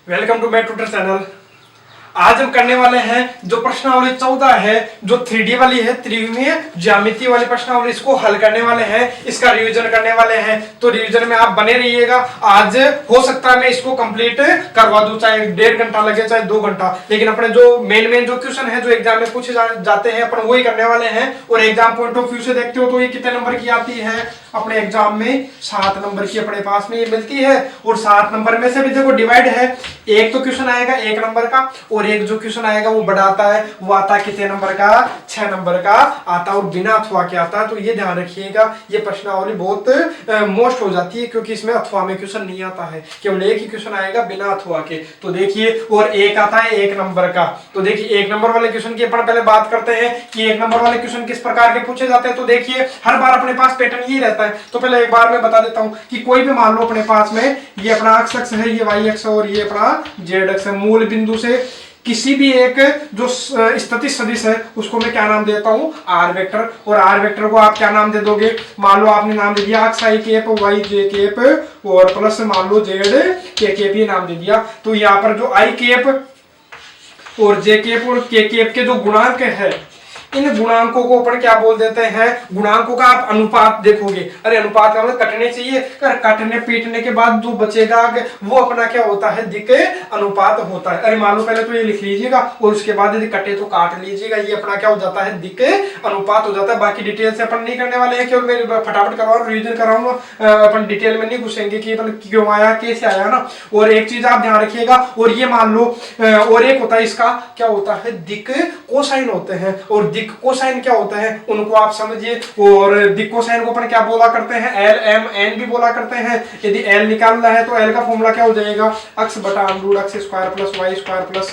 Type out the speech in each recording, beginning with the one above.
Welcome to my tutor channel. आज हम करने वाले हैं जो प्रश्नावली 14 है, जो 3D वाली है, त्रिविमीय ज्यामिति वाली प्रश्नावली, इसको हल करने वाले हैं, इसका रिवीजन करने वाले हैं। तो रिवीजन में आप बने रहिएगा। आज हो सकता है मैं इसको कंप्लीट करवा दूं, चाहे 1.5 घंटा लगे चाहे 2 घंटा, लेकिन अपने जो मेन जो क्वेश्चन है जो एग्जाम में पूछे जाते हैं अपन वही करने वाले हैं। और एग्जाम पॉइंट ऑफ व्यू से देखते हो तो ये कितने नंबर की आती है अपने एग्जाम में? 7 नंबर की अपने पास में ये मिलती है। और 7 नंबर में से भी देखो डिवाइड है, एक तो क्वेश्चन आएगा 1 नंबर का, और एक जो क्वेश्चन आएगा वो बड़ा आता है, वो आता है कितने नंबर का? 6 नंबर का आता है, और बिना अथवा के आता है। तो ये ध्यान रखिएगा, ये प्रश्नावली बहुत मोस्ट हो जाती है, क्योंकि इसमें अथवा में क्वेश्चन नहीं आता है, केवल एक ही क्वेश्चन आएगा बिना अथवा के। तो देखिए, और एक आता है 1 नंबर का। तो देखिए 1 नंबर वाले क्वेश्चन की अपन पहले बात करते हैं कि 1 नंबर वाले क्वेश्चन किस प्रकार के पूछे जाते हैं। तो देखिए हर बार अपने पास पैटर्न यही रहता है। तो पहले एक बार मैं बता देता हूं कि कोई भी मान लो अपने पास में ये अपना एक्स अक्ष है, ये वाई अक्ष है, और ये अपना जेड अक्ष है। मूल बिंदु से किसी भी एक जो स्थिति सदिश है उसको मैं क्या नाम देता हूं? R vector. और आर वेक्टर को आप क्या नाम दे दोगे? मान लो आपने नाम दे दिया x i cap, y j cap, और प्लस मान लो जेड के केप, ये नाम दे दिया। तो यहाँ पर जो आई केप और जे केप और के केप के जो गुणांक है, इन गुणांकों को अपन क्या बोल देते हैं? गुणांकों का आप अनुपात देखोगे। अरे अनुपात का मतलब कटने चाहिए, कटने पीटने के बाद जो बचेगा वो अपना क्या होता है? दिक अनुपात होता है। अरे मान लो पहले तो ये लिख लीजिएगा, और उसके बाद यदि कटे तो काट लीजिएगा। ये अपना क्या हो जाता है? दिक अनुपात हो जाता है। बाकी डिटेल से अपन नहीं करने वाले हैं, केवल मैं फटाफट करवाऊँ, रिविजन कराऊंगा। अपन डिटेल में नहीं घुसेंगे कि अपन क्यों आया, कैसे आया ना। और एक चीज आप ध्यान रखिएगा, और ये मान लो और एक होता है इसका क्या होता है? दिक कोसाइन होते हैं। और दिक कोसाइन क्या होता है उनको आप समझिए। और दिक कोसाइन को अपन क्या बोला करते हैं? एल एम एन भी बोला करते हैं। यदि एल निकालना है तो एल का फॉर्मूला क्या हो जाएगा? एक्स बटा under x square plus y square plus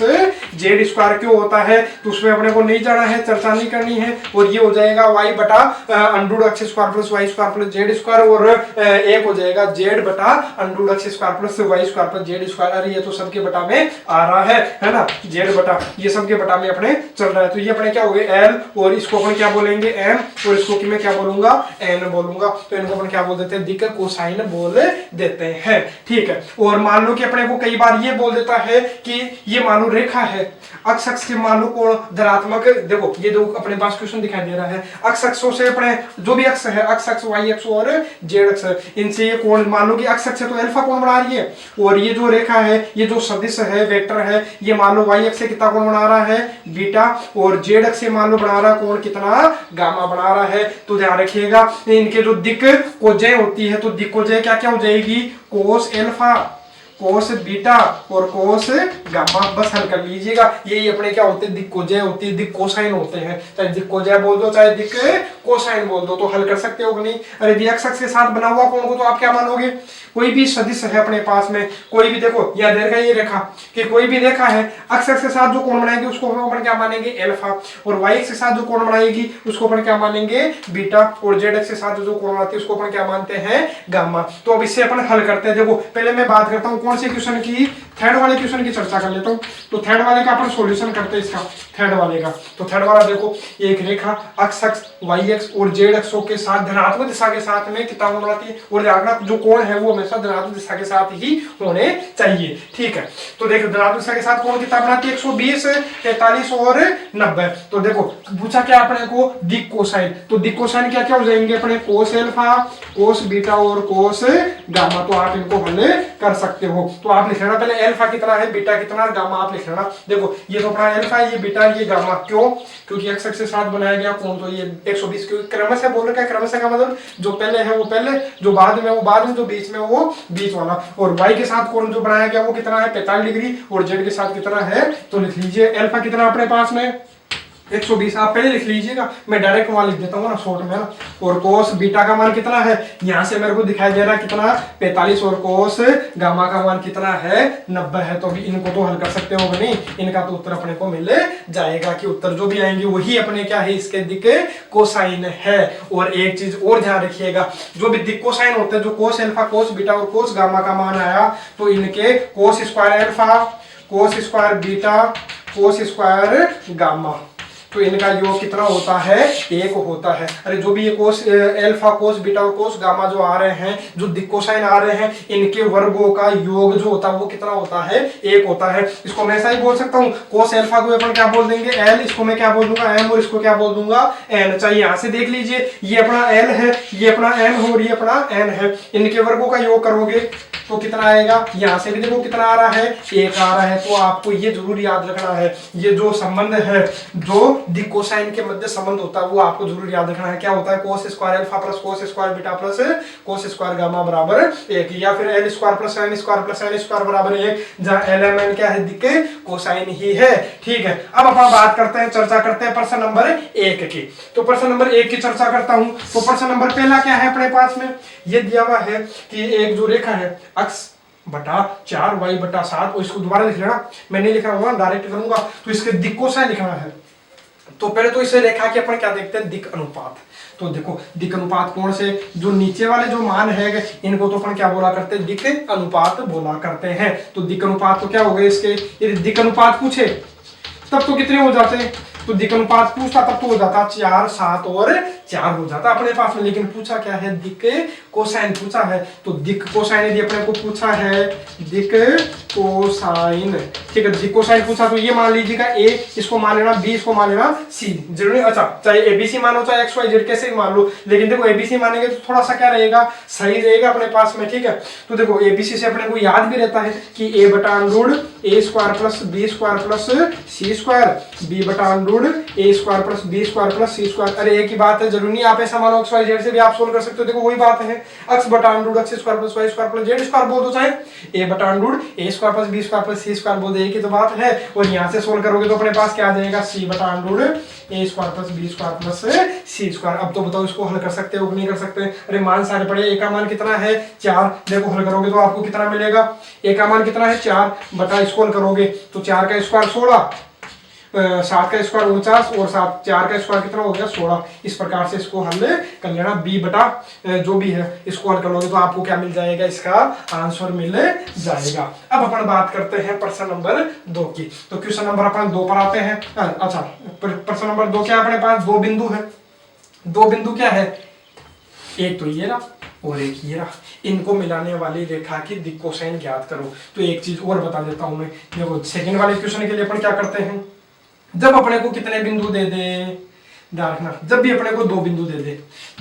z square. क्यों होता है तो उसमें अपने को नहीं जाना है, चर्चा नहीं करनी है। और ये हो जाएगा वाई बटा under x square plus y square plus z square, और एक हो जाएगा जेड बटा under x square plus y square plus z square. अरे ये तो सबके बटा में आ रहा है ना, जेड बटा, ये सबके बटा में अपने चल रहा है। तो ये अपने क्या हो गए? एल, और इसको अपन क्या बोलेंगे? एम, और इसको कि मैं क्या बोलूंगा? एन बोलूंगा। तो इनको अपन क्या बोल देते हैं? दिक कोसाइन बोल देते हैं। ठीक है। और मान लो कि अपने को कई बार ये बोल देता है कि ये मान लो रेखा है, अक्ष अक्ष के मान लो कोण धनात्मक। देखो ये जो अपने पास क्वेश्चन दिखाई दे रहा है, अक्ष अक्षों से अपने जो भी अक्ष है, अक्ष अक्ष, वाई अक्ष और जेड अक्ष, इनसे ये कोण मान लो कि अक्ष अक्ष तो अल्फा कोण बना रही है, और ये जो रेखा है, ये जो सदिश है, वेक्टर है, ये मान लो वाई अक्ष से कितना कोण बना रहा है? बीटा, और जेड अक्ष से मान लो बना रहा है कोण कितना? गामा बना रहा है। तो ध्यान रखिएगा, इनके जो दिक कोजय होती है, तो दिक कोजय क्या क्या हो जाएगी? कोस एल्फा, कोस बीटा और कोस गामा। बस हल कर लीजिएगा। यही अपने क्या होते हैं? दिक कोजय होती है, दिक कोसाइन होते हैं। चाहे दिक कोजय बोल दो चाहे दिक कोसाइन बोल दो, तो हल कर सकते हो कि नहीं? अरे यदि एक्स अक्ष के साथ बना हुआ कोण को तो आप क्या मानोगे? कोई भी सदिश है अपने पास में, कोई भी, देखो यह देखा ये रेखा कि कोई भी रेखा है, एक्स अक्ष के साथ जो कोण बनाएगी उसको अपन क्या मानेंगे? एल्फा, और वाई अक्ष के साथ जो कोण बनाएगी उसको अपन क्या मानेंगे? बीटा, और जेड अक्ष के साथ जो कोण बनाती है उसको अपन क्या मानते हैं? गामा। तो अब इससे अपन हल करते हैं। देखो पहले मैं बात करता हूं कौन से क्वेश्चन की? थर्ड वाले क्वेश्चन की चर्चा कर लेता हूं। तो थर्ड वाले का अपन सॉल्यूशन करते हैं इसका, थर्ड वाले का। तो थर्ड वाला देखो, एक रेखा एक्स अक्ष, वाई अक्ष और जेड अक्षों के साथ धनात्मक दिशा के साथ में कितना कोण बनाती है? और ध्यान जो कोण है वो हमेशा धनात्मक दिशा के साथ ही होने चाहिए। ठीक है। तो देखो धनात्मक दिशा के साथ कोण कितना बनाती है? 120, 43 और 90। तो देखो पूछा क्या अपने को? दिक कोसाइन। तो दिक कोसाइन क्या क्या हो जाएंगे अपने? कोस एल्फा, कोस बीटा और कोस गामा। तो आप इनको हल कर सकते हो। तो आप लिख लेना पहले एल्फा कितना है, बीटा कितना, गामा आप लिख लेना। देखो ये तो अपना एल्फा है, ये बीटा, ये गामा। क्यों? क्योंकि एक्स अक्ष के साथ बनाया गया कोण तो ये 120, क्योंकि क्रमशः बोल रखा है। क्रमशः का मतलब जो पहले है वो पहले, जो बाद में वो बाद में, जो बीच में वो बीच वाला। और वाई के साथ कोण जो बनाया गया वो कितना है? 45 डिग्री। और जेड के साथ कितना है? तो लिख लीजिए एल्फा कितना अपने पास में? 120। आप पहले लिख लीजिएगा, मैं डायरेक्ट वहां लिख देता हूँ ना शॉर्ट में ना। और कोस बीटा का मान कितना है? यहाँ से मेरे को दिखाई दे रहा है कितना? 45। और कोस गामा का मान कितना है? 90 है। तो भी इनको तो हल कर सकते हो नहीं? इनका तो उत्तर अपने को मिल जाएगा कि उत्तर जो भी आएंगे वही अपने क्या है? इसके दिक कोसाइन है। और एक चीज और ध्यान रखिएगा, जो भी दिक कोसाइन होते हैं, जो कोस एल्फा, कोस बीटा और कोस गामा का मान आया, तो इनके कोस स्क्वायर एल्फा, कोस स्क्वायर बीटा, कोस स्क्वायर गामा, तो इनका योग कितना होता है, 1 होता है। अरे जो भी ये कोस अल्फा कोस बीटा और कोस गामा जो आ रहे हैं, जो दिक कोसाइन आ रहे हैं, इनके वर्गों का योग जो होता है वो कितना होता है, 1 होता है। इसको मैं ऐसा ही बोल सकता हूँ, कोस अल्फा को अपन क्या बोल देंगे, एल, इसको मैं क्या बोल दूंगा, एम, और इसको क्या बोल दूंगा, एन। चाहिए यहाँ से देख लीजिए, ये अपना एल है, ये अपना एम है और ये अपना एन है। इनके वर्गों का योग करोगे तो कितना आएगा, यहाँ से भी देखो कितना आ रहा है, 1 आ रहा है। तो आपको ये जरूर याद रखना है, ये जो संबंध है, जो दिक कोसाइन के मध्य संबंध होता है वो आपको जरूर याद रखना है। क्या होता है, cos square alpha plus cos square beta plus cos square gamma बराबर 1, या फिर l square plus n square plus n square बराबर 1, जहाँ एल एम एन क्या है, दिक कोसाइन ही है। ठीक है, अब अपन बात करते हैं, चर्चा करते हैं प्रश्न नंबर 1 की। तो प्रश्न नंबर 1 की चर्चा करता हूं। तो प्रश्न नंबर पहला क्या है अपने पास में, ये दिया हुआ है कि एक जो रेखा है x बटा 4y बटा 7, और इसको दोबारा लिख लेना, मैं नहीं लिख रहा हूँ, डायरेक्ट करूंगा। तो इसके दिक कोसाइन लिखना है। तो पहले तो इसे रेखा के अपन क्या देखते हैं, दिक अनुपात। तो देखो दिक अनुपात कोण से जो नीचे वाले जो मान है इनको तो अपन क्या बोला करते हैं, दिक अनुपात बोला करते हैं। तो दिक अनुपात तो क्या हो गए इसके, यदि दिक अनुपात पूछे तब तो कितने हो जाते हैं, तो दिक अनुपात पूछता तब तो हो जाता 4, 7 और 4 हो जाता अपने पास में। लेकिन पूछा क्या है, दिक कोसाइन पूछा है। तो दिक कोसाइन यदि अपने को पूछा है, दिक कोसाइन, ठीक है, दिक कोसाइन पूछा तो ये मान लीजिएगा a, इसको मान लेना b, इसको मान लेना c, जरूरी। अच्छा, चाहे एबीसी मानो चाहे एक्स वाई जेड कैसे भी मान लो, लेकिन देखो एबीसी मानेंगे तो थोड़ा सा क्या रहेगा, सही रहेगा अपने पास में। ठीक है, तो देखो एबीसी से अपने को याद भी रहता है कि a बटा अंडूड a square plus b square plus c square, b बटा अंडूड a square plus b square plus c square. अरे एक ही बात है, जरूरी नहीं आप ऐसा मानो एक्स वाई जेड से भी आप सोल्व कर सकते हो। देखो वही बात है, x बटा अंडूड x square plus y square plus z square बोल दो, चाहे a बटा अंडूड a square plus b square plus c square बोल दो, एक ही तो बात है। और यहाँ से सोल्व करोगे तो अपने पास क्या आ जाएगा, c बटा अंडूड a square plus b square plus c square. अब तो बताओ इसको हल कर सकते हो कि नहीं कर सकते। अरे मान सारे पड़े, a का मान कितना है 4, देखो हल करोगे तो आपको कितना मिलेगा, a का मान कितना है 4 बटा इसको हल करोगे तो 4 का स्क्वायर 16, 7 का स्क्वायर 49 और 4 का स्क्वायर कितना हो गया 16। इस प्रकार से इसको हल कर लेना, b बटा जो भी है इसको हल कर लोगे तो आपको क्या मिल जाएगा, इसका आंसर मिल जाएगा। अब अपन बात करते हैं प्रश्न नंबर 2 की। तो क्वेश्चन नंबर अपन 2 पर आते हैं। अच्छा, प्रश्न नंबर 2 क्या है अपने पास, 2 बिंदु है। 2 बिंदु क्या है, एक तो ये रहा और एक ये रहा, इनको मिलाने वाली रेखा की दिक कोसाइन ज्ञात करो। तो एक चीज और बता देता हूं मैं, देखो सेकंड वाले क्वेश्चन के लिए अपन क्या करते हैं, जब अपने को कितने बिंदु दे दे, ध्यान रखना, जब भी अपने को 2 बिंदु दे दे,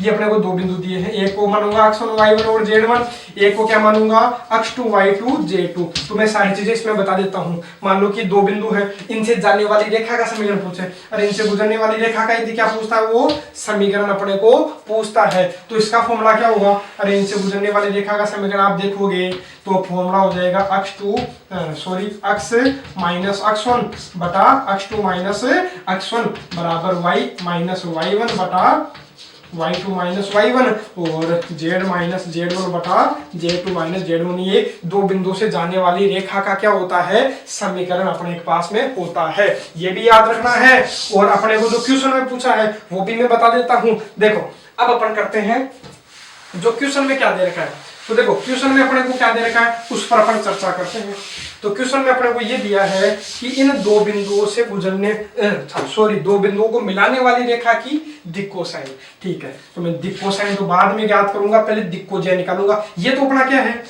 ये अपने को 2 बिंदु दिए हैं, एक को मानूंगा x1 y1 और z1, एक को क्या मानूंगा x2 y2 z2। तो मैं सारी चीजें इसमें बता देता हूँ। मान लो कि 2 बिंदु है, इनसे जाने वाली रेखा का समीकरण पूछे, अरे इनसे गुजरने वाली रेखा का यदि क्या पूछता है, वो समीकरण अपने को पूछता है। तो इसका फॉर्मूला क्या होगा, अरे इनसे गुजरने वाली रेखा का समीकरण आप देखोगे तो फॉर्मूला हो जाएगा x माइनस x1 बटा x2 माइनस x1 बराबर y माइनस y1 बटा y2 माइनस y1 और z माइनस z1 बटा z2 माइनस z1। ये 2 बिंदु से जाने वाली रेखा का क्या होता है, समीकरण अपने के पास में होता है, ये भी याद रखना है। और अपने को जो क्वेश्चन में पूछा है वो भी मैं बता देता हूं। देखो अब अपन करते हैं जो क्वेश्चन में क्या दे रखा है। तो देखो क्वेश्चन में अपने को क्या दे रखा है उस पर अपन चर्चा करते हैं। तो क्वेश्चन में अपने को ये दिया है कि इन 2 बिंदुओं से गुजरने 2 बिंदुओं को मिलाने वाली रेखा की दिक कोसाइन। ठीक है, तो मैं दिक कोसाइन तो बाद में ज्ञात करूंगा, पहले दिक को ज्या निकालूंगा। ये तो अपना क्या है,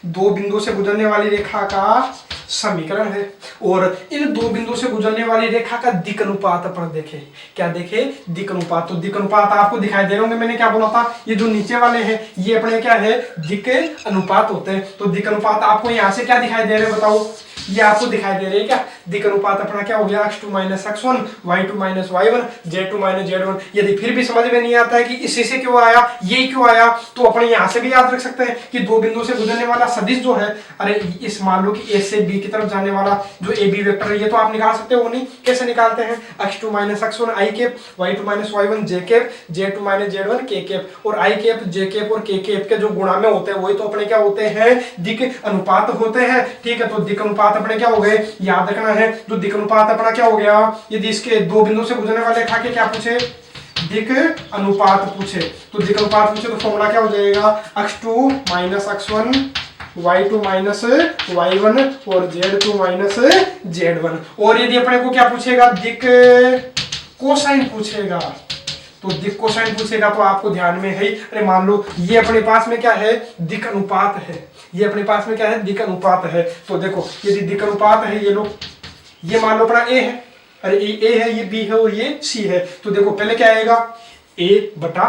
2 बिंदुओं से गुजरने वाली रेखा का समीकरण है। और इन 2 बिंदुओं से गुजरने वाली रेखा का दिक अनुपात अपन देखे, क्या देखे, दिक अनुपात। तो दिक अनुपात आपको दिखाई दे रहे होंगे, मैंने क्या बोला था, ये जो नीचे वाले हैं ये अपने क्या है, दिक अनुपात होते हैं। तो दिक अनुपात आपको यहाँ से क्या दिखाई दे रहे हैं बताओ, ये आपको दिखाई दे रही है क्या, दिक अनुपात अपना क्या हो गया, x2 minus x1 y2 minus y1 z2 minus z1। यदि फिर भी समझ में नहीं आता है कि इसी से क्यों आया, ये क्यों आया, तो अपने यहाँ से भी याद रख सकते हैं कि 2 बिंदु से गुजरने वाला सदिश जो है, अरे इस मान लो कि a से b की तरफ जाने वाला जो ab वेक्टर है, ये तो आप निकाल सकते हो नहीं, कैसे निकालते हैं, x2 minus x1 i cap, y2 minus y1 j cap, z2 minus z1 k cap. और i कैप, j कैप और k कैप के जो गुणा में होते हैं वही तो अपने क्या होते हैं, दिक अनुपात होते हैं। ठीक है, तो दिक अनुपात अपने क्या हो गए, याद रखना है। जो दिक अनुपात अपना क्या हो गया, यदि इसके 2 बिंदु से गुजरने वाले रेखा के क्या पूछे, दिक अनुपात पूछे, तो दिक अनुपात पूछे तो फॉर्मूला क्या हो जाएगा, x2 minus x1 y2 minus y1 और z2 माइनस z1। और यदि अपने को क्या पूछेगा, दिक कोसाइन पूछेगा, तो दिक कोसाइन पूछेगा तो आपको ध्यान में है। अरे मान लो ये अपने पास में क्या है, दिक अनुपात है, ये अपने पास में क्या है, दिक अनुपात है। तो देखो यदि दिक अनुपात है, ये लो, ये मान लो अपना ए है, अरे ए है, ये बी है और ये सी है। तो देखो पहले क्या आएगा, ए बटा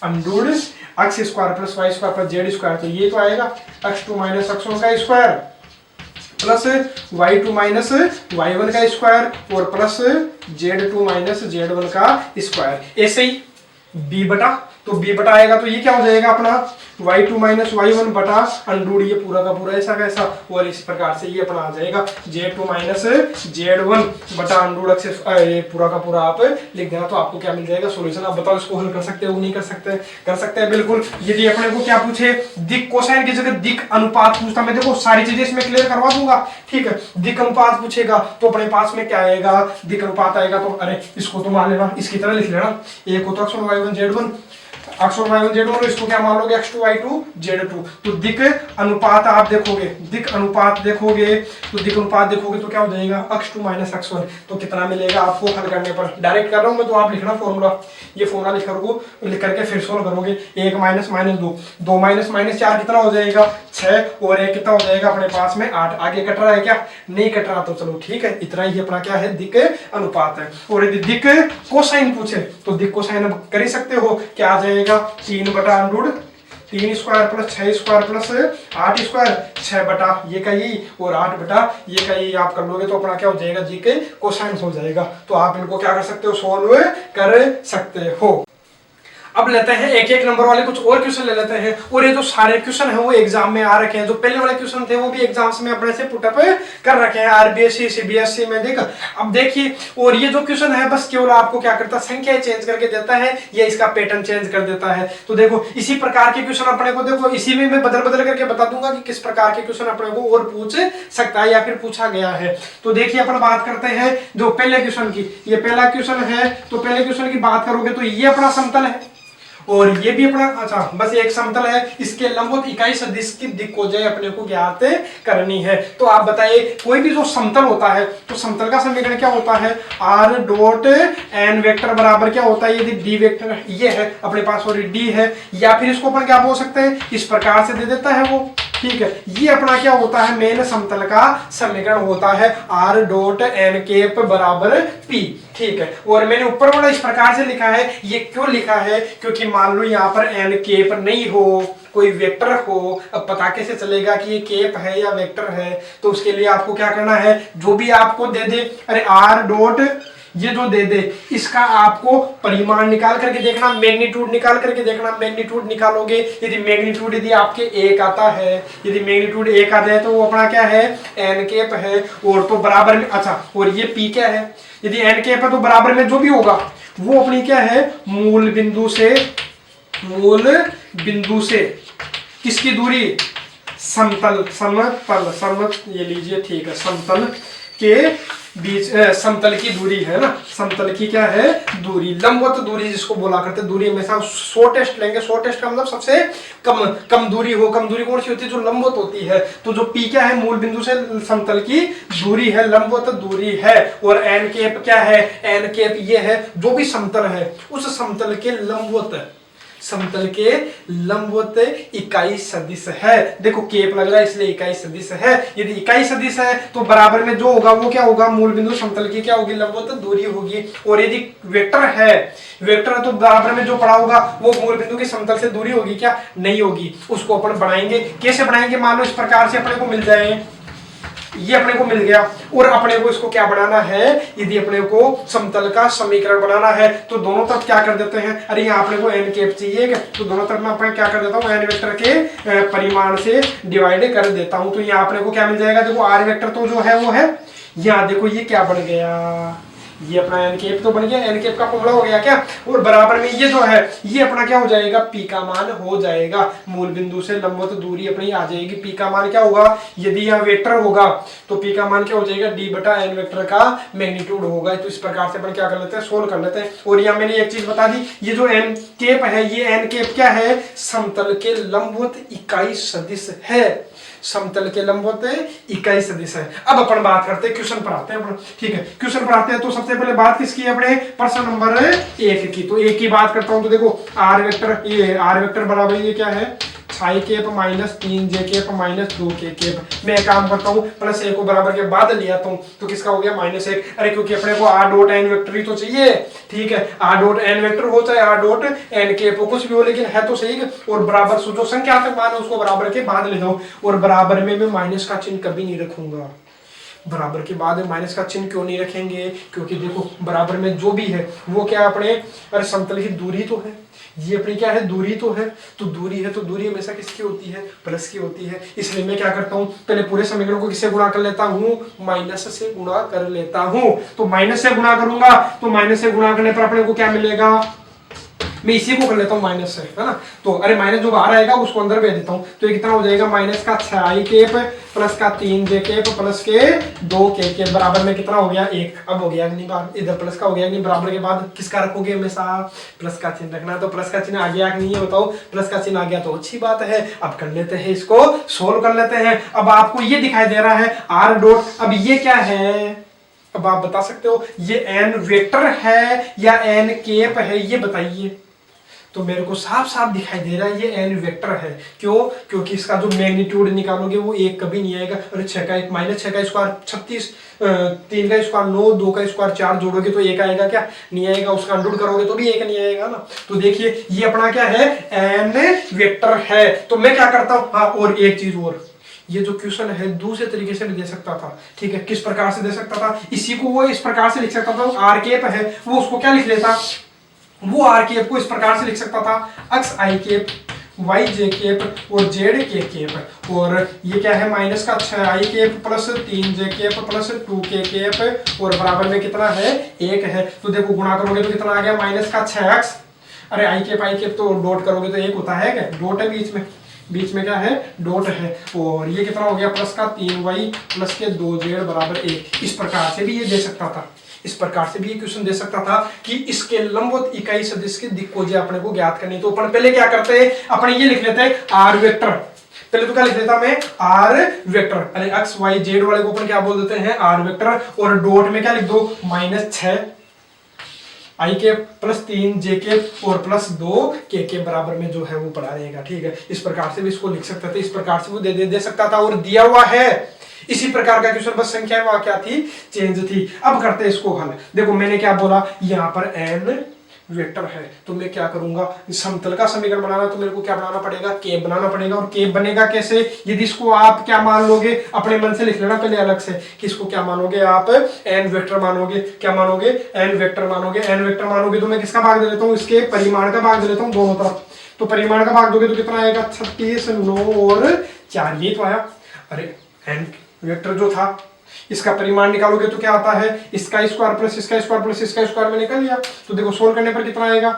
under root x square plus y square plus z square, तो ये तो आएगा x2 माइनस x1 का square plus y2 minus y1 का स्क्वायर और प्लस z2 माइनस z1 का स्क्वायर। ऐसे ही b बटा, तो b बटा आएगा तो ये क्या हो जाएगा अपना y2 माइनस y1 बटा अंडूड ये पूरा का पूरा ऐसा कैसा, और इस प्रकार से ये अपना आ जाएगा z2 माइनस z1 बटा अंडूड एक्स, ये पूरा का पूरा आप लिख देना तो आपको क्या मिल जाएगा सोल्यूशन। आप बताओ इसको हल कर सकते हो नहीं कर सकते, कर सकते हैं बिल्कुल। यदि अपने को क्या पूछे, दिक कोसाइन की जगह दिक अनुपात पूछता, मैं देखो सारी चीजें इसमें क्लियर करवा दूंगा, ठीक है। दिक अनुपात पूछेगा तो अपने पास में क्या आएगा, दिक अनुपात आएगा तो अरे इसको तो मान लेना, इसकी तरह लिख लेना, एक को तो x1 y1 z1 x1 y1 z1, इसको क्या मान लोगे x2 y2 z2। तो दिक अनुपात आप देखोगे, दिक अनुपात देखोगे तो दिक अनुपात देखोगे तो क्या हो जाएगा x2 माइनस x1, तो कितना मिलेगा आपको हल करने पर। डायरेक्ट कर रहा हूं मैं तो आप लिखना फॉर्मूला, ये फॉर्मूला लिख करके फिर सोल्व करोगे। 1 माइनस माइनस 2, 2 माइनस माइनस 4 कितना हो जाएगा 6 और 1 कितना हो जाएगा अपने पास में 8। आगे कट रहा है क्या, नहीं कट रहा, तो चलो ठीक है, इतना ही अपना क्या है दिक अनुपात है। और यदि दिक कोसाइन पूछे तो दिक कोसाइन अब कर ही सकते हो, क्या आ जाएगा 3 बटा अंडूड 3 square plus 6 square plus 8 square, 6 बटा ये का यही और 8 बटा ये का यही आप कर लोगे तो अपना क्या हो जाएगा जी के कोसाइन हो जाएगा। तो आप इनको क्या कर सकते हो, सोल्व कर सकते हो। अब लेते हैं एक एक नंबर वाले कुछ और क्वेश्चन ले लेते हैं। और ये जो सारे क्वेश्चन है वो एग्जाम में आ रखे हैं, जो पहले वाले क्वेश्चन थे वो भी एग्जाम्स में अपने से पुटअप कर रखे हैं आरबीएससी सीबीएसई में, देख अब देखिए। और ये जो क्वेश्चन है बस केवल आपको क्या करता है, संख्या चेंज करके देता है, ये इसका पैटर्न चेंज कर देता है। तो देखो इसी प्रकार के क्वेश्चन अपने को, देखो इसी में मैं बदल बदल करके बता दूंगा कि किस प्रकार के क्वेश्चन अपने को और पूछ सकता है या फिर पूछा गया है। तो देखिए अपन बात करते हैं जो पहले क्वेश्चन की, ये पहला क्वेश्चन है, तो पहले क्वेश्चन की बात करोगे तो ये अपना समतल है और ये भी अपना, अच्छा बस एक समतल है, इसके लंबवत इकाई सदिश की दिक्कोजय अपने को ज्ञात करनी है। तो आप बताइए कोई भी जो समतल होता है तो समतल का समीकरण क्या होता है, r डॉट n वेक्टर बराबर क्या होता है, यदि d वेक्टर ये है अपने पास और d है, या फिर इसको अपन क्या बोल सकते हैं, इस प्रकार से दे देता है वो, ठीक है। ये अपना क्या होता है, मेन समतल का समीकरण होता है r डॉट n केप बराबर p, ठीक है। और मैंने ऊपर वाला इस प्रकार से लिखा है, ये क्यों लिखा है, क्योंकि मान लो यहाँ पर n केप नहीं हो, कोई वेक्टर हो, अब पता कैसे चलेगा कि ये केप है या वेक्टर है। तो उसके लिए आपको क्या करना है, जो भी आपको दे दे, अरे r डॉट ये जो दे दे इसका आपको परिमाण निकाल करके देखना, मैग्नीट्यूड निकाल करके देखना। मैग्नीट्यूड निकालोगे, यदि मैग्नीट्यूड यदि आपके 1 आता है, यदि मैग्नीट्यूड 1 आता है तो वो अपना क्या है n केप है, और तो बराबर में, अच्छा और ये p क्या है, यदि n केप है तो बराबर में जो भी होगा वो अपनी क्या है, मूल बिंदु से किसकी दूरी, समतल ये लीजिए, ठीक है, समतल के बीच समतल की दूरी है ना, समतल की क्या है दूरी, लंबवत दूरी जिसको बोला करते, दूरी हमेशा शॉर्टेस्ट लेंगे, शॉर्टेस्ट का मतलब सबसे कम दूरी हो। कम दूरी कौन सी होती है, जो लंबवत होती है। तो जो p क्या है, मूल बिंदु से समतल की दूरी है, लंबवत दूरी है। और n केप क्या है, n केप ये है जो भी समतल है उस समतल के लंबवत इकाई सदिश है। देखो केप लग रहा है इसलिए इकाई सदिश है। यदि इकाई सदिश है तो बराबर में जो होगा वो क्या होगा, मूल बिंदु समतल की क्या होगी, लंबवत दूरी होगी। और यदि वेक्टर है तो बराबर में जो पड़ा होगा वो मूल बिंदु की समतल से दूरी होगी क्या, नहीं होगी। उसको अपन बढ़ाएंगे, कैसे बढ़ाएंगे, मान लो इस प्रकार से अपने को मिल जाए, ये अपने को मिल गया, और अपने को इसको क्या बनाना है, यदि अपने को समतल का समीकरण बनाना है तो दोनों तरफ क्या कर देते हैं, अरे यहाँ अपने को n केप चाहिए तो दोनों तरफ मैं अपने क्या कर देता हूँ, n वेक्टर के परिमाण से डिवाइड कर देता हूँ। तो यहाँ अपने को क्या मिल जाएगा, देखो r वेक्टर तो जो है वो है, यहाँ देखो ये क्या बन गया, ये अपना n केप तो बन गया, n केप का फॉर्मूला हो गया क्या, और बराबर में ये जो है ये अपना क्या हो जाएगा, p का मान हो जाएगा। मूल बिंदु से लंबवत दूरी अपनी आ जाएगी, p का मान क्या होगा, यदि यहाँ वेक्टर होगा तो p का मान क्या हो जाएगा, d बटा n वेक्टर का मैग्नीट्यूड होगा। तो इस प्रकार से अपन क्या कर लेते हैं, सोल्व कर लेते हैं। और यहाँ मैंने एक चीज बता दी, ये जो n केप है, ये n केप क्या है, समतल के लंबवत इकाई सदिश है। समतल के लंबवत इकाई सदिश है। अब अपन बात करते हैं, क्वेश्चन पर आते हैं अपन, ठीक है। क्वेश्चन पर आते हैं तो सबसे पहले बात किसकी है अपने, प्रश्न नंबर 1 की। तो 1 की बात करता हूं तो देखो आर वेक्टर, ये आर वेक्टर बराबर ये क्या है, छाई cap minus 3 j cap minus 2 k cap. मैं काम करता हूँ प्लस 1 को बराबर के बाद ले आता हूँ तो किसका हो गया -1। अरे क्योंकि अपने को आर डॉट एन वेक्टर ही तो चाहिए, ठीक है। आर डॉट एन वेक्टर हो चाहे आर डॉट एन केप हो, कुछ भी हो, लेकिन है तो सही। और बराबर जो संख्यात्मक मान है उसको बराबर के बाद ले जाऊं, और बराबर में मैं माइनस का चिन्ह कभी नहीं रखूंगा। बराबर के बाद माइनस का चिन्ह क्यों नहीं रखेंगे, क्योंकि देखो बराबर में जो भी है वो क्या अपने, अरे समतल की दूरी तो है, ये अपनी क्या है, दूरी तो है। तो दूरी है तो दूरी हमेशा किसकी होती है, प्लस की होती है। इसलिए मैं क्या करता हूँ, पहले पूरे समीकरण को किससे गुणा कर लेता हूँ, माइनस से गुणा कर लेता हूँ। तो माइनस से गुणा करूंगा तो माइनस से गुणा करने पर अपने को क्या मिलेगा, मैं इसी को कर लेता हूँ माइनस से, है ना। तो अरे माइनस जो बाहर आएगा उसको अंदर भेज देता हूँ, तो ये कितना हो जाएगा, माइनस का 6i केप प्लस का 3 जे केप प्लस के 2 के केप बराबर में कितना हो गया 1। अब हो गया नहीं, बार इधर प्लस का हो गया नहीं, बराबर के बाद किसका रखोगे, हमेशा प्लस का चिन्ह रखना। तो प्लस का चिन्ह आ गया कि नहीं है बताओ, प्लस का चिन्ह आ गया तो अच्छी बात है। अब कर लेते हैं, इसको सोल्व कर लेते हैं। अब आपको ये दिखाई दे रहा है आर डॉट, अब ये क्या है, अब आप बता सकते हो ये एन वेक्टर है या एन केप है, ये बताइए। तो मेरे को साफ साफ दिखाई दे रहा है ये एन वेक्टर है। क्यों, क्योंकि इसका जो मैग्नीट्यूड निकालोगे वो 1 कभी नहीं आएगा। अरे 6 का 1 माइनस 6 का स्क्वायर 36, 3 का स्क्वायर 9, 2 का स्क्वायर 4 जोड़ोगे तो 1 आएगा क्या, नहीं आएगा। उसका अंडर करोगे तो भी 1 नहीं आएगा ना। तो देखिए ये अपना क्या है, एन वेक्टर है। तो मैं क्या करता हूँ, हाँ और एक चीज और, ये जो क्वेश्चन है दूसरे तरीके से भी दे सकता था, ठीक है। किस प्रकार से दे सकता था, इसी को वो इस प्रकार से लिख सकता था, आर केप है वो उसको क्या लिख लेता, वो आर केप को इस प्रकार से लिख सकता था, x i cap y j cap और जेड के केप। और ये क्या है, माइनस का 6i cap plus 3 j cap plus 2 k cap और बराबर में कितना है 1 है। तो देखो गुणा करोगे तो कितना आ गया, माइनस का 6x, अरे आई केप तो डॉट करोगे तो 1 होता है क्या, डॉट है बीच में क्या है, डॉट है। और ये कितना हो गया, प्लस का 3y प्लस के 2z बराबर 1। इस प्रकार से भी ये दे सकता था, इस प्रकार से भी ये क्वेश्चन दे सकता था कि इसके लंबवत इकाई सदिश की दिक्कोजे अपने को ज्ञात करनी। तो अपन पहले क्या करते हैं, अपने ये लिख लेते हैं आर वेक्टर। पहले तो क्या लिख लेता मैं, आर वेक्टर, अरे एक्स वाई जेड वाले को अपन क्या बोल देते हैं, आर वेक्टर। और डॉट में क्या लिख दो, -6 आई के प्लस 3 जे के और प्लस 2 के बराबर में जो है वो पड़ा रहेगा, ठीक है। इस प्रकार से भी इसको लिख सकते थे, इस प्रकार से वो दे सकता था। और दिया हुआ है इसी प्रकार का क्वेश्चन, बस संख्या वहां क्या थी, चेंज थी। अब करते हैं इसको हल। देखो मैंने क्या बोला, यहाँ पर एन वेक्टर है तो मैं क्या करूंगा, समतल का समीकरण बनाना तो मेरे को क्या बनाना पड़ेगा, केप बनाना पड़ेगा। और केप बनेगा कैसे, यदि इसको आप क्या मान लोगे, अपने मन से लिख लेना पहले अलग से कि इसको क्या मानोगे, आप एन वेक्टर मानोगे। क्या मानोगे, एन वेक्टर मानोगे। एन वेक्टर मानोगे तो मैं किसका भाग दे लेता हूँ, इसके परिमाण का भाग दे लेता हूँ दोनों तरफ। तो परिमाण का भाग दोगे तो कितना आएगा, 36, 9 और 4, ये तो आया। अरे एन वेक्टर जो था इसका परिमाण निकालोगे तो क्या आता है, इसका स्क्वायर प्लस इसका स्क्वायर प्लस इसका स्क्वायर में निकल लिया। तो देखो सोल्व करने पर कितना आएगा,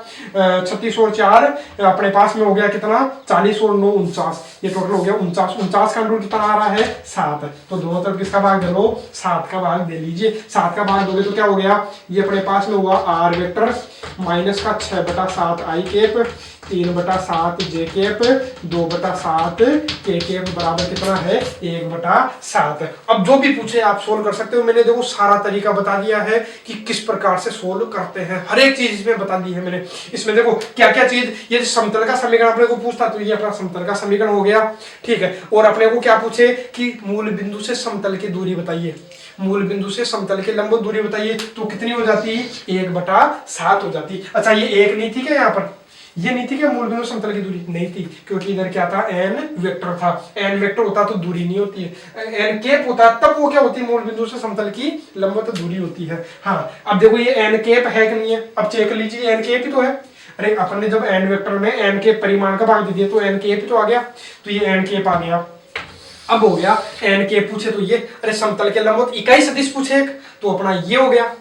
36 और 4 अपने पास में हो गया कितना, 40 और 9 49, ये टोटल हो गया 49। 49 का अंडर कितना आ रहा है, 7। तो दोनों तरफ किसका भाग दे लो, 7 का भाग दे लीजिए। 7 का भाग दोगे तो क्या हो गया, ये अपने पास में हुआ आर वेक्टर माइनस का 6/7 आई केप 3/7 जे केप 2/7 के केप बराबर कितना है, 1/7। अब जो भी पूछे आप सोल्व कर सकते हो। मैंने देखो सारा तरीका बता दिया है कि किस प्रकार से सोल्व करते हैं, हर एक चीज इसमें बता दी है मैंने। इसमें देखो क्या क्या चीज, ये समतल का समीकरण अपने को पूछता तो ये अपना समतल का समीकरण हो गया, ठीक है। और अपने को क्या पूछे कि मूल बिंदु से समतल की दूरी बताइए, मूल बिंदु से समतल के लंबवत दूरी बताइए। तो कितनी हो जाती, 1/7 हो जाती। अच्छा ये 1 नहीं थी क्या, यहाँ पर ये नहीं थी क्या मूल बिंदु समतल की दूरी, नहीं थी, क्योंकि इधर क्या था, एन वेक्टर था। एन वेक्टर होता तो दूरी नहीं होती है, एन केप होता तब वो क्या होती है, मूल बिंदु से समतल की लंबवत दूरी होती है। हाँ अब देखो ये एन केप है कि नहीं है, अब चेक लीजिए, एन केप ही तो है। अरे अपन ने जब एन वेक्टर में एन के परिमाण का भाग दे दिया तो एन केप ही तो आ गया। तो ये एन केप आ गया। अब हो गया एन केप पूछे तो ये, अरे समतल के लंबवत इकाई सदिश पूछे एक, तो अपना ये हो गया,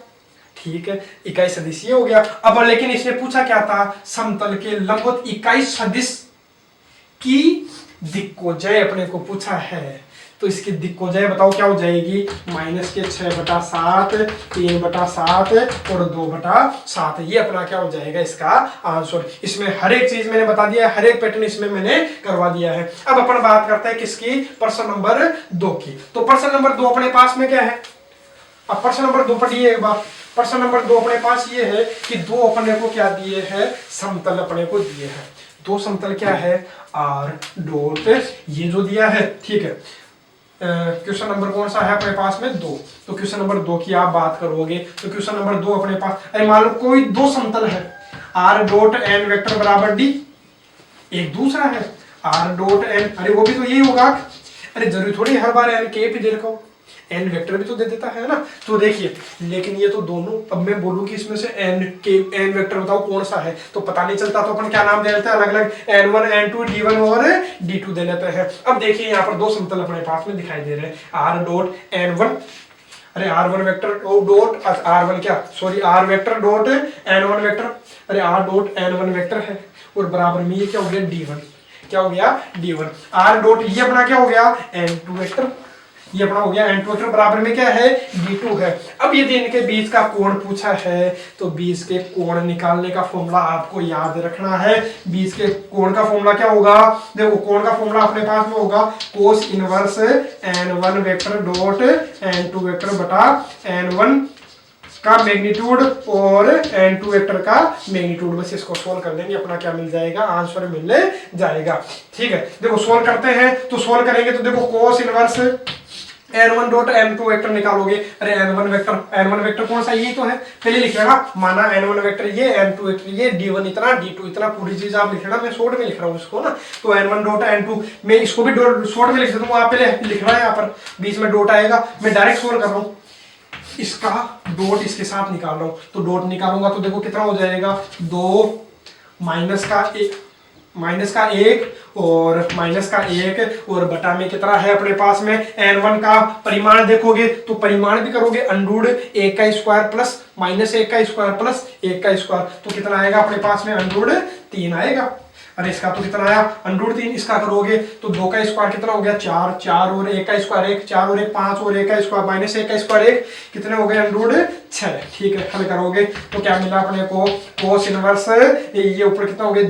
ठीक है, इकाई सदिश ये हो गया। अब लेकिन इसने पूछा क्या था, समतल के लंबवत इकाई सदिश की दिक्कोजय अपने को पूछा है। तो इसकी दिक्क हो जाए, बताओ क्या हो जाएगी, माइनस के 6/7, 3/7 और 2/7। ये अपना क्या हो जाएगा इसका आंसर। इसमें हर एक चीज मैंने बता दिया है, हर एक पैटर्न इसमें मैंने करवा दिया है। अब अपन बात करते हैं किसकी, प्रश्न नंबर 2 की। तो प्रश्न नंबर 2 अपने पास में क्या है, अब प्रश्न नंबर 2 पढ़िए एक बार। प्रश्न नंबर 2 अपने पास ये है कि दो अपने को क्या दिए हैं, समतल अपने को दिए हैं। दो समतल क्या है, आर डॉट ये जो दिया है, ठीक है। क्वेश्चन नंबर कौन सा है अपने पास में, 2। तो क्वेश्चन नंबर 2 की आप बात करोगे तो क्वेश्चन नंबर 2 अपने पास, अरे मान लो कोई दो समतल है, आर डॉट एन वेक्टर बराबर डी, एक दूसरा है आर डॉट एन, अरे वो भी तो यही होगा, अरे जरूरी थोड़ी हर बार एन के भी दे रखा हो, एन वेक्टर भी तो दे देता है ना। तो देखिए, लेकिन ये तो दोनों, अब मैं बोलूं कि इसमें से एन के एन वेक्टर बताओ कौन सा है, तो पता नहीं चलता, तो अपन क्या नाम दे देते हैं अलग अलग, n1 n2 d1 और d2 दे लेते हैं। अब देखिए यहाँ पर दो समतल अपने पास में दिखाई दे रहे हैं, आर डॉट n1, अरे r1 वेक्टर डॉट r1 क्या sorry r vector dot n1 vector, अरे r डॉट n1 वेक्टर है, और बराबर में ये क्या हो गया d1, क्या हो गया d1, r डॉट ये अपना क्या हो गया n2 वेक्टर, ये अपना हो गया n2 वेक्टर बराबर में क्या है d2 है। अब यदि इनके बीच का कोण पूछा है तो बीच के कोण निकालने का फॉर्मूला आपको याद रखना है। बीच के कोण का फॉर्मूला क्या होगा, देखो कोण का फॉर्मूला अपने पास में होगा cos inverse n1 vector dot n2 vector बटा n1 का मैग्नीट्यूड और n2 वेक्टर का मैग्नीट्यूड। बस इसको सोल्व कर देंगे, अपना क्या मिल जाएगा, आंसर मिल जाएगा। ठीक है, देखो सोल्व करते हैं, तो सोल्व करेंगे तो देखो cos inverse n1 dot n2 vector निकालोगे, अरे n1 वेक्टर कौन सा, ये तो है, पहले लिख लेना, माना n1 वेक्टर ये, n2 वेक्टर ये, d1 इतना, d2 इतना, पूरी चीज आप लिख लेना, मैं शॉर्ट में लिख रहा हूँ इसको ना। तो n1 डॉट n2, मैं इसको भी शॉर्ट में लिख देता हूँ, आप पहले लिखना है, यहाँ पर बीच में डॉट आएगा, मैं डायरेक्ट सोल्व कर रहा हूँ, इसका डॉट इसके साथ निकाल रहा हूँ, तो डॉट निकालूंगा तो देखो कितना हो जाएगा, 2 माइनस का 1 और माइनस का 1 और बटा में कितना है अपने पास में n1 का परिमाण देखोगे तो परिमाण भी करोगे अंडूड 1 का स्क्वायर प्लस माइनस 1 का स्क्वायर प्लस 1 का स्क्वायर, तो कितना आएगा अपने पास में अंडूड 3 आएगा। अरे इसका तो कितना आया अंडूड 3, इसका करोगे तो 2 का स्क्वायर कितना हो गया 4, 4 और 1 का स्क्वायर 1, 4 और 1 5 और 1 का स्क्वायर माइनस 1 का स्क्वायर 1, कितने हो गए अंडूड 6। ठीक है, हल करोगे तो क्या मिला अपने को, कोस इनवर्स ये ऊपर कितना हो गया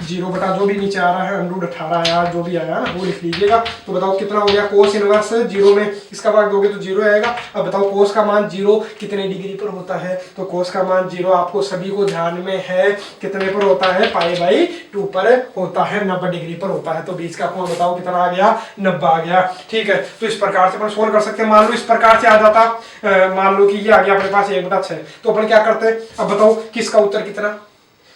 0 बटा जो भी नीचे आ रहा है अंडूड 18 आया, जो भी आया ना वो लिख लीजिएगा। तो बताओ कितना हो गया, कोस इनवर्स 0 में इसका भाग दोगे तो 0 आएगा। अब बताओ कोस का मान 0 कितने डिग्री पर होता है, तो कोस का मान 0 आपको सभी को ध्यान में है, कितने पर होता है, π/2 पर होता है, 90 डिग्री पर होता है। तो बीच का कोण बताओ कितना आ गया, 90 आ गया। ठीक है, तो इस प्रकार से अपन सोल्व कर सकते हैं। मान लो इस प्रकार से आ जाता, मान लो कि ये आ गया अपने पास 1/6, तो अपन क्या करते हैं, अब बताओ किसका उत्तर कितना,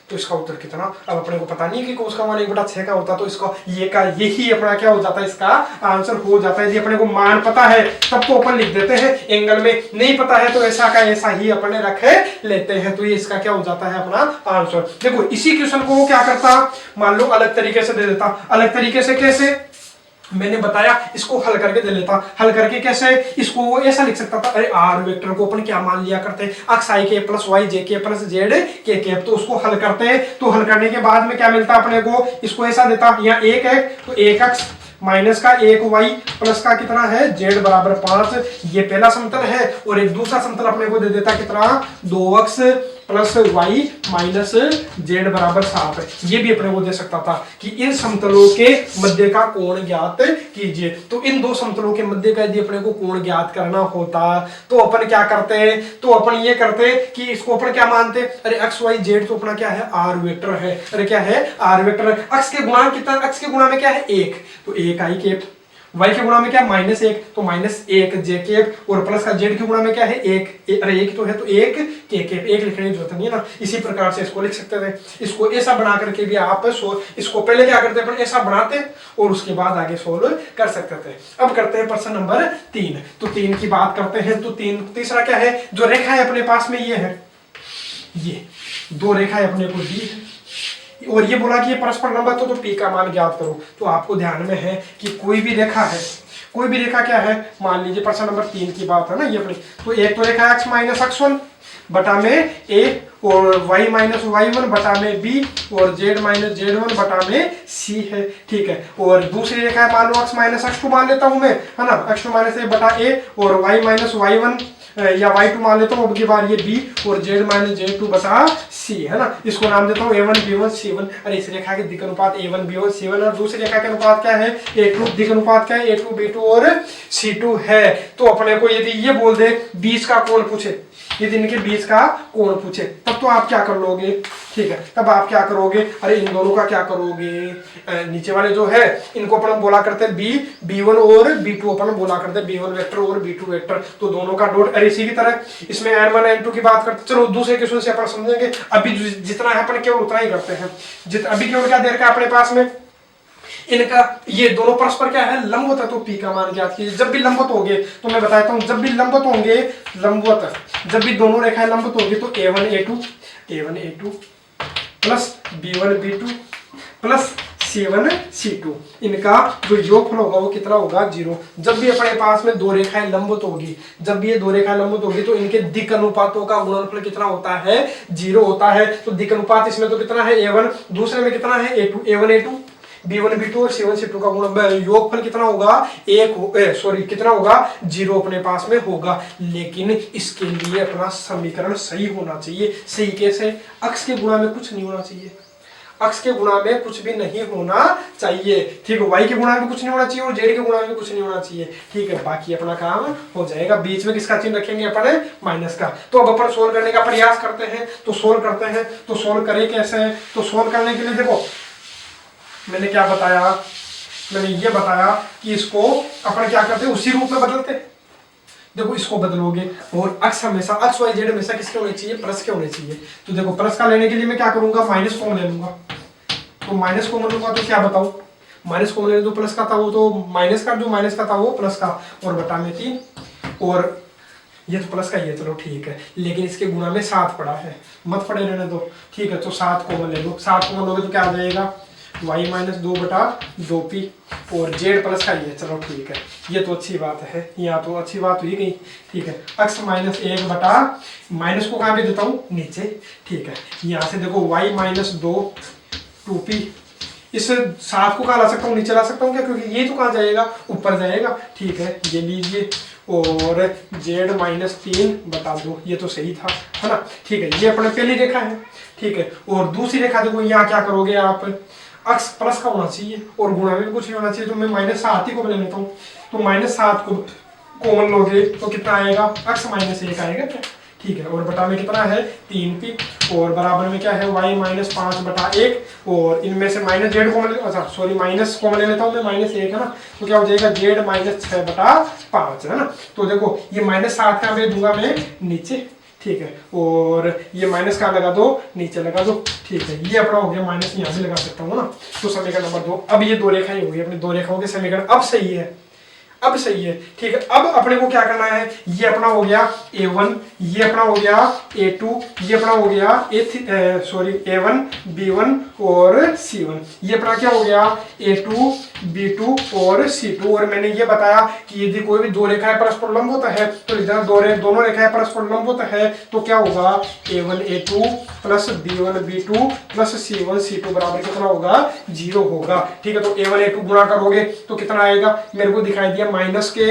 तो इसका उत्तर कितना, अब अपने को पता नहीं है कि कोस का मान 1/6 का होता, तो इसका ये का यही अपना क्या हो जाता है, इसका आंसर हो जाता है। यदि अपने को मान पता है तब तो अपन लिख देते हैं, एंगल में नहीं पता है तो ऐसा का ऐसा ही अपने रखे लेते हैं, तो ये इसका क्या हो जाता है अपना आंसर। देखो इसी क्वेश्चन को वो क्या करता, मान लो अलग तरीके से दे देता, अलग तरीके से कैसे मैंने बताया, इसको हल करके दे लेता। हल करके कैसे, इसको वो ऐसा लिख सकता था, अरे आर वेक्टर को अपन क्या मान लिया करते हैं, अक्स आई के प्लस वाई जे के प्लस जेड के कैप, तो उसको हल करते हैं, तो हल करने के बाद में क्या मिलता अपने को, इसको ऐसा देता, यहाँ 1 है तो 1 अक्स माइनस का 1 वाई प्लस का कितना है जेड बराबर 5, ये पहला समतल है, और एक दूसरा समतल अपने को दे देता कितना 2 अक्स प्लस वाई माइनस जेड बराबर 7। ये भी अपने को दे सकता था कि इन समतलों के मध्य का कोण ज्ञात कीजिए। तो इन दो समतलों के मध्य का यदि अपने को कोण ज्ञात करना होता तो अपन क्या करते हैं, तो अपन ये करते कि इसको अपन क्या मानते, अरे एक्स वाई जेड तो अपना क्या है आर वेक्टर है, अरे क्या है आर वेक्टर। अक्स के गुणांक कितना, अक्स के गुणा में क्या है 1, तो 1 आई केप, वाई के गुणा में क्या -1 तो -1 जे केप, और प्लस का जेड के गुणा में क्या है 1, अरे 1 तो है तो 1 के केप, 1 लिखने की जरूरत नहीं है ना। इसी प्रकार से इसको लिख सकते थे, इसको ऐसा बना करके भी आप इसको पहले क्या करते अपन ऐसा बनाते और उसके बाद आगे सोल्व कर सकते थे। अब करते हैं प्रश्न नंबर 3, तो 3 की बात करते हैं। तो तीसरा क्या है, जो रेखा है अपने पास में ये है, ये 2 रेखाएं अपने को दी है और ये बोला कि ये परस्पर लंब है तो पी का मान ज्ञात करो। तो आपको ध्यान में है कि कोई भी रेखा है, कोई भी रेखा क्या है, मान लीजिए प्रश्न नंबर 3 की बात है ना ये अपनी, तो एक तो रेखा x माइनस x1 बटा में a और y माइनस y1 बटा में b और z माइनस z1 बटा में c है, ठीक है। और दूसरी रेखा है मान लो x माइनस x2 मान लेता हूं मैं, है ना, x2 माइनस a बटा a और y माइनस y1 या y2 मान लेता हूँ, अब की बार ये b और z माइनस z2 बटा c, है ना। इसको नाम देता हूँ a1 b1 c1। अरे इस रेखा के दिक् अनुपात a1 b1 c1 और दूसरी रेखा के अनुपात क्या है a2, दिक् अनुपात क्या है a2 b2 और c2 है। तो अपने को यदि ये बोल दे बीच का कोण पूछे, यदि इनके बीच का कोण पूछे, तब तो आप क्या कर लोगे, ठीक है, तब आप क्या करोगे, अरे इन दोनों का क्या करोगे, नीचे वाले जो है इनको अपन बोला करते हैं b1 और b2 अपन बोला करते हैं b1 वेक्टर और b2 वेक्टर, तो दोनों का डॉट। अरे इसी की तरह इसमें n1 n2 की बात करते, चलो दूसरे क्वेश्चन से अपन समझेंगे। अभी जितना है अपन केवल उतना ही करते हैं। अभी केवल क्या दे रखा है अपने पास में, इनका ये दोनों परस्पर क्या है लंबवत है, तो p का मान ज्ञात कीजिए। जब भी लंबवत होंगे तो मैं बताता हूं, जब भी लंबवत होंगे, लंबवत जब भी दोनों रेखाएं लंबवत होंगी तो a1 a2 plus b1 b2 plus c1 c2, इनका जो योगफल होगा वो कितना होगा 0। जब भी अपने पास में दो रेखाएं लंबवत होगी, जब भी ये दो रेखाएं लंबवत होगी तो इनके दिक् अनुपातों का गुणनफल कितना होता है 0 होता है। तो दिक् अनुपात इसमें तो कितना है a1, दूसरे में कितना है a1 a2 b1 b2 और c1 c2 का गुण योगफल कितना होगा कितना होगा 0 अपने पास में होगा। लेकिन इसके लिए अपना समीकरण सही होना चाहिए। सही कैसे, अक्ष के गुणा में कुछ नहीं होना चाहिए, अक्ष के गुणा में कुछ भी नहीं होना चाहिए, ठीक है। y के गुणा में कुछ नहीं होना चाहिए और z के गुणा में कुछ नहीं होना चाहिए, ठीक है। बाकी अपना काम हो जाएगा। बीच में किसका चिन्ह रखेंगे अपन, माइनस का। तो अब अपन सोल्व करने का प्रयास करते हैं, तो सोल्व करें कैसे, तो सोल्व करने के लिए देखो मैंने क्या बताया, मैंने ये बताया कि इसको अपन क्या करते हैं उसी रूप में बदलते। देखो इसको बदलोगे और अक्ष हमेशा अक्ष वाई जेड हमेशा किसके होने चाहिए, प्लस के होने चाहिए। तो देखो प्लस का लेने के लिए मैं क्या करूंगा, माइनस कॉमन ले लूंगा। तो माइनस कॉमन लूंगा तो क्या बताओ, माइनस कॉमन ले, जो प्लस का था वो तो माइनस का, जो माइनस का था वो प्लस का, और बटा में 3 और ये तो प्लस का ही है, चलो ठीक है। लेकिन इसके गुणा में 7 पड़ा है, मत पड़े रहने दो, ठीक है। तो 7 कॉमन ले लो, 7 कॉमन लोगे तो क्या आ जाएगा y माइनस 2 बटा 2p और z प्लस का ही है, चलो ठीक है। ये तो अच्छी बात है, यहाँ तो अच्छी बात हुई गई, ठीक है। अक्ष माइनस 1 बटा, माइनस को कहाँ पे देता हूँ नीचे, ठीक है। यहाँ से देखो y माइनस 2 2p, इस 7 को कहाँ ला सकता हूँ, नीचे ला सकता हूँ क्या, क्योंकि ये तो कहाँ जाएगा ऊपर जाएगा, ठीक है। ये लीजिए और z माइनस 3 बटा 2, ये तो सही था, है ना, ठीक है। ये अपने पहली रेखा है, ठीक है। और दूसरी रेखा देखो यहाँ क्या करोगे आप, अक्ष प्लस का होना चाहिए और गुणा में भी कुछ नहीं होना चाहिए, तो मैं -7 ही को ले लेता हूँ। तो -7 को कॉमन लोगे तो कितना आएगा, अक्ष -1 आएगा क्या, ठीक है। और बटा में कितना है 3p और बराबर में क्या है y माइनस 5 बटा 1 और इनमें से माइनस z कॉमन, अच्छा सॉरी माइनस कॉमन ले लेता हूँ मैं, -1 है ना, तो क्या हो जाएगा z माइनस 6 बटा 5, है ना। तो देखो ये -7 का मैं दूंगा मैं नीचे, ठीक है। और ये माइनस का लगा दो नीचे लगा दो, ठीक है। ये अपना हो गया माइनस, यहाँ से लगा सकता हूँ ना। तो समीकरण नंबर 2, अब ये दो रेखाएं हो गई, अपनी दो रेखाओं के समीकरण अब सही है, अब सही है, ठीक है। अब अपने को क्या करना है, ये अपना हो गया a1, ये अपना हो गया a2, ये अपना हो गया a1 b1 और c1, ये अपना क्या हो गया a2 b2 और c2। और मैंने ये बताया कि यदि कोई भी दो रेखाएं परस्पर लंबवत है, तो इधर दोनों रेखाएं परस्पर लंबवत है तो क्या होगा a1 a2 plus b1 b2 plus c1 c2 बराबर कितना होगा 0 होगा, ठीक है। तो a1 a2 गुणा करोगे तो कितना आएगा, मेरे को दिखाई दिया माइनस के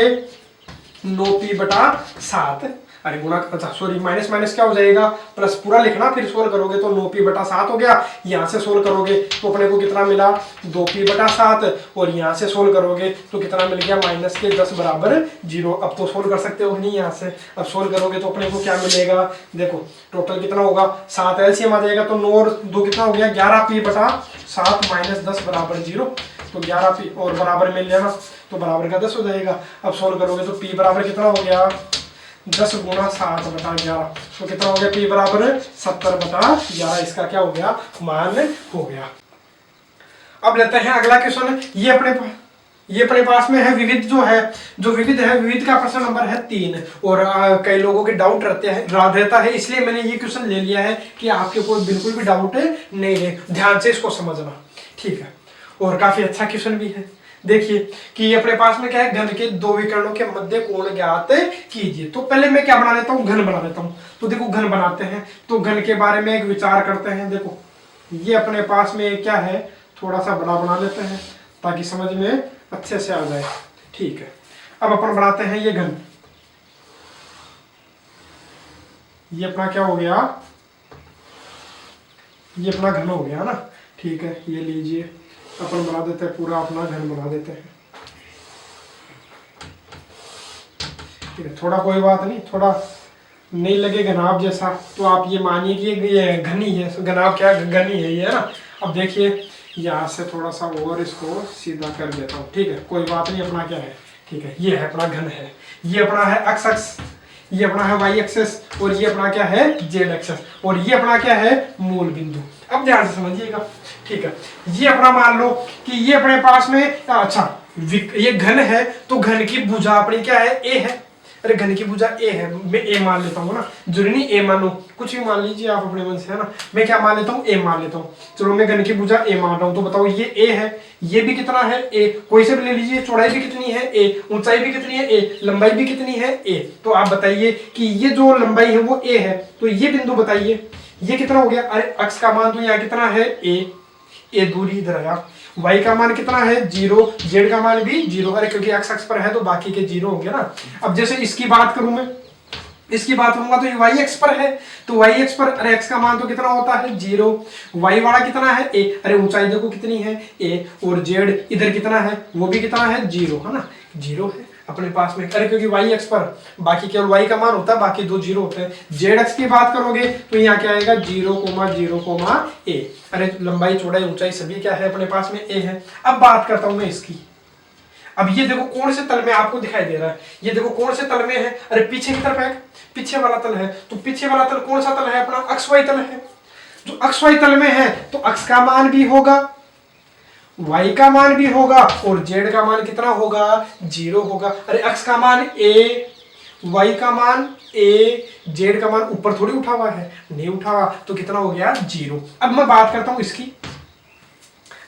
9p बटा 7, अरे गुणा, अच्छा सॉरी माइनस माइनस क्या हो जाएगा प्लस, पूरा लिखना फिर सोल्व करोगे तो 9p बटा 7 हो गया। यहाँ से सोल्व करोगे तो अपने को कितना मिला 2p बटा 7 और यहाँ से सोल्व करोगे तो कितना मिल गया माइनस के 10 बराबर 0। अब तो सोल्व कर सकते हो नहीं, यहाँ से अब सोल्व करोगे तो अपने को क्या मिलेगा, देखो टोटल कितना होगा 7 एलसीएम आ जाएगा, तो 9 और 2 कितना हो गया 11p बटा 7 माइनस 10 बराबर 0, तो 11p और बराबर मिल जाएगा तो बराबर का 10 हो जाएगा। अब सोल्व करोगे तो p बराबर कितना हो गया 10 गुणा 7 बटा 11, तो कितना हो गया p बराबर 70 बटा 11, इसका क्या हो गया मान हो गया। अब लेते हैं अगला क्वेश्चन, ये अपने पास में है विविध, जो विविध है, विविध का प्रश्न नंबर है 3 और कई लोगों के डाउट रहता है, इसलिए मैंने ये क्वेश्चन ले लिया है कि आपके कोई बिल्कुल भी डाउट नहीं रहे, ध्यान से इसको समझना, ठीक है। और काफी अच्छा क्वेश्चन भी है, देखिए कि ये अपने पास में क्या है, घन के दो विकर्णों के मध्य कोण ज्ञात कीजिए। तो पहले मैं क्या बना लेता हूँ, घन बना लेता हूँ। तो देखो घन बनाते हैं, तो घन के बारे में एक विचार करते हैं। देखो ये अपने पास में क्या है, थोड़ा सा बड़ा बना लेते हैं ताकि समझ में अच्छे से आ जाए। ठीक है, अब अपन बनाते हैं ये घन। ये अपना क्या हो गया, ये अपना घन हो गया ना। ठीक है, ये लीजिए अपन बना देते हैं, पूरा अपना घन बना देते हैं। ठीक है, थोड़ा कोई बात नहीं, थोड़ा नहीं लगे घनाभ जैसा तो आप ये मानिए कि ये घनी है, घनाभ क्या घनी है ये, है ना। अब देखिए यहाँ से थोड़ा सा और इसको सीधा कर देता हूँ। ठीक है, कोई बात नहीं, अपना क्या है, ठीक है, ये है अपना घन है। ये अपना है एक्स एक्स, ये अपना है वाई एक्सेस, और ये अपना क्या है जेड एक्सेस, और ये अपना क्या है मूल बिंदु। अब ध्यान से समझिएगा। ठीक है, ये अपना मान लो कि ये अपने पास में, अच्छा ये घन है तो घन की भुजा अपनी क्या है, ए है। अरे घन की भुजा ए है, मैं ए मान लेता हूँ ना, जरूरी नहीं ए मानो, कुछ भी मान लीजिए आप अपने मन से, है ना। मैं क्या मान लेता हूँ, ए मान लेता हूँ। चलो मैं घन की भुजा ए मान रहा हूँ, तो बताओ ये ए है, ये भी कितना है ए, कोई से भी ले लीजिए, चौड़ाई भी कितनी है ए, ऊंचाई भी कितनी है ए, लंबाई भी कितनी है ए। तो आप बताइए कि ये जो लंबाई है वो ए है, तो ये बिंदु बताइए ये कितना हो गया। अरे अक्ष का मान तो यहाँ कितना है ए दूरी इधर आया, y का मान कितना है 0, z का मान भी 0। अरे क्योंकि x अक्ष पर है तो बाकी के 0 होंगे ना। अब जैसे इसकी बात करूं मैं, इसकी बात करूंगा तो ये y अक्ष पर है, तो y अक्ष पर अरे x का मान तो कितना होता है 0, y वाला कितना है a, अरे ऊंचाई देखो कितनी है a, और z इधर कितना है वो भी कितना है 0, है ना, 0 है अपने पास में। अरे क्योंकि y अक्ष पर बाकी केवल y का मान होता है, बाकी दो 0 होते हैं। z अक्ष की बात करोगे तो यहाँ क्या आएगा 0,0, a। अरे लंबाई चौड़ाई ऊंचाई सभी क्या है अपने पास में a है। अब बात करता हूं मैं इसकी। अब ये देखो कौन से तल में आपको दिखाई दे रहा है, ये देखो कौन से तल में है। अरे पीछे की तरफ है, पीछे वाला तल है, तो पीछे वाला तल कौन सा तल है अपना, अक्ष वाई तल है। जो अक्ष वाई तल में है तो अक्ष का मान भी होगा, y का मान भी होगा, और z का मान कितना होगा 0 होगा। अरे अक्ष का मान a, y का मान a, z का मान ऊपर थोड़ी उठा हुआ है, नहीं उठा हुआ, तो कितना हो गया 0। अब मैं बात करता हूं इसकी।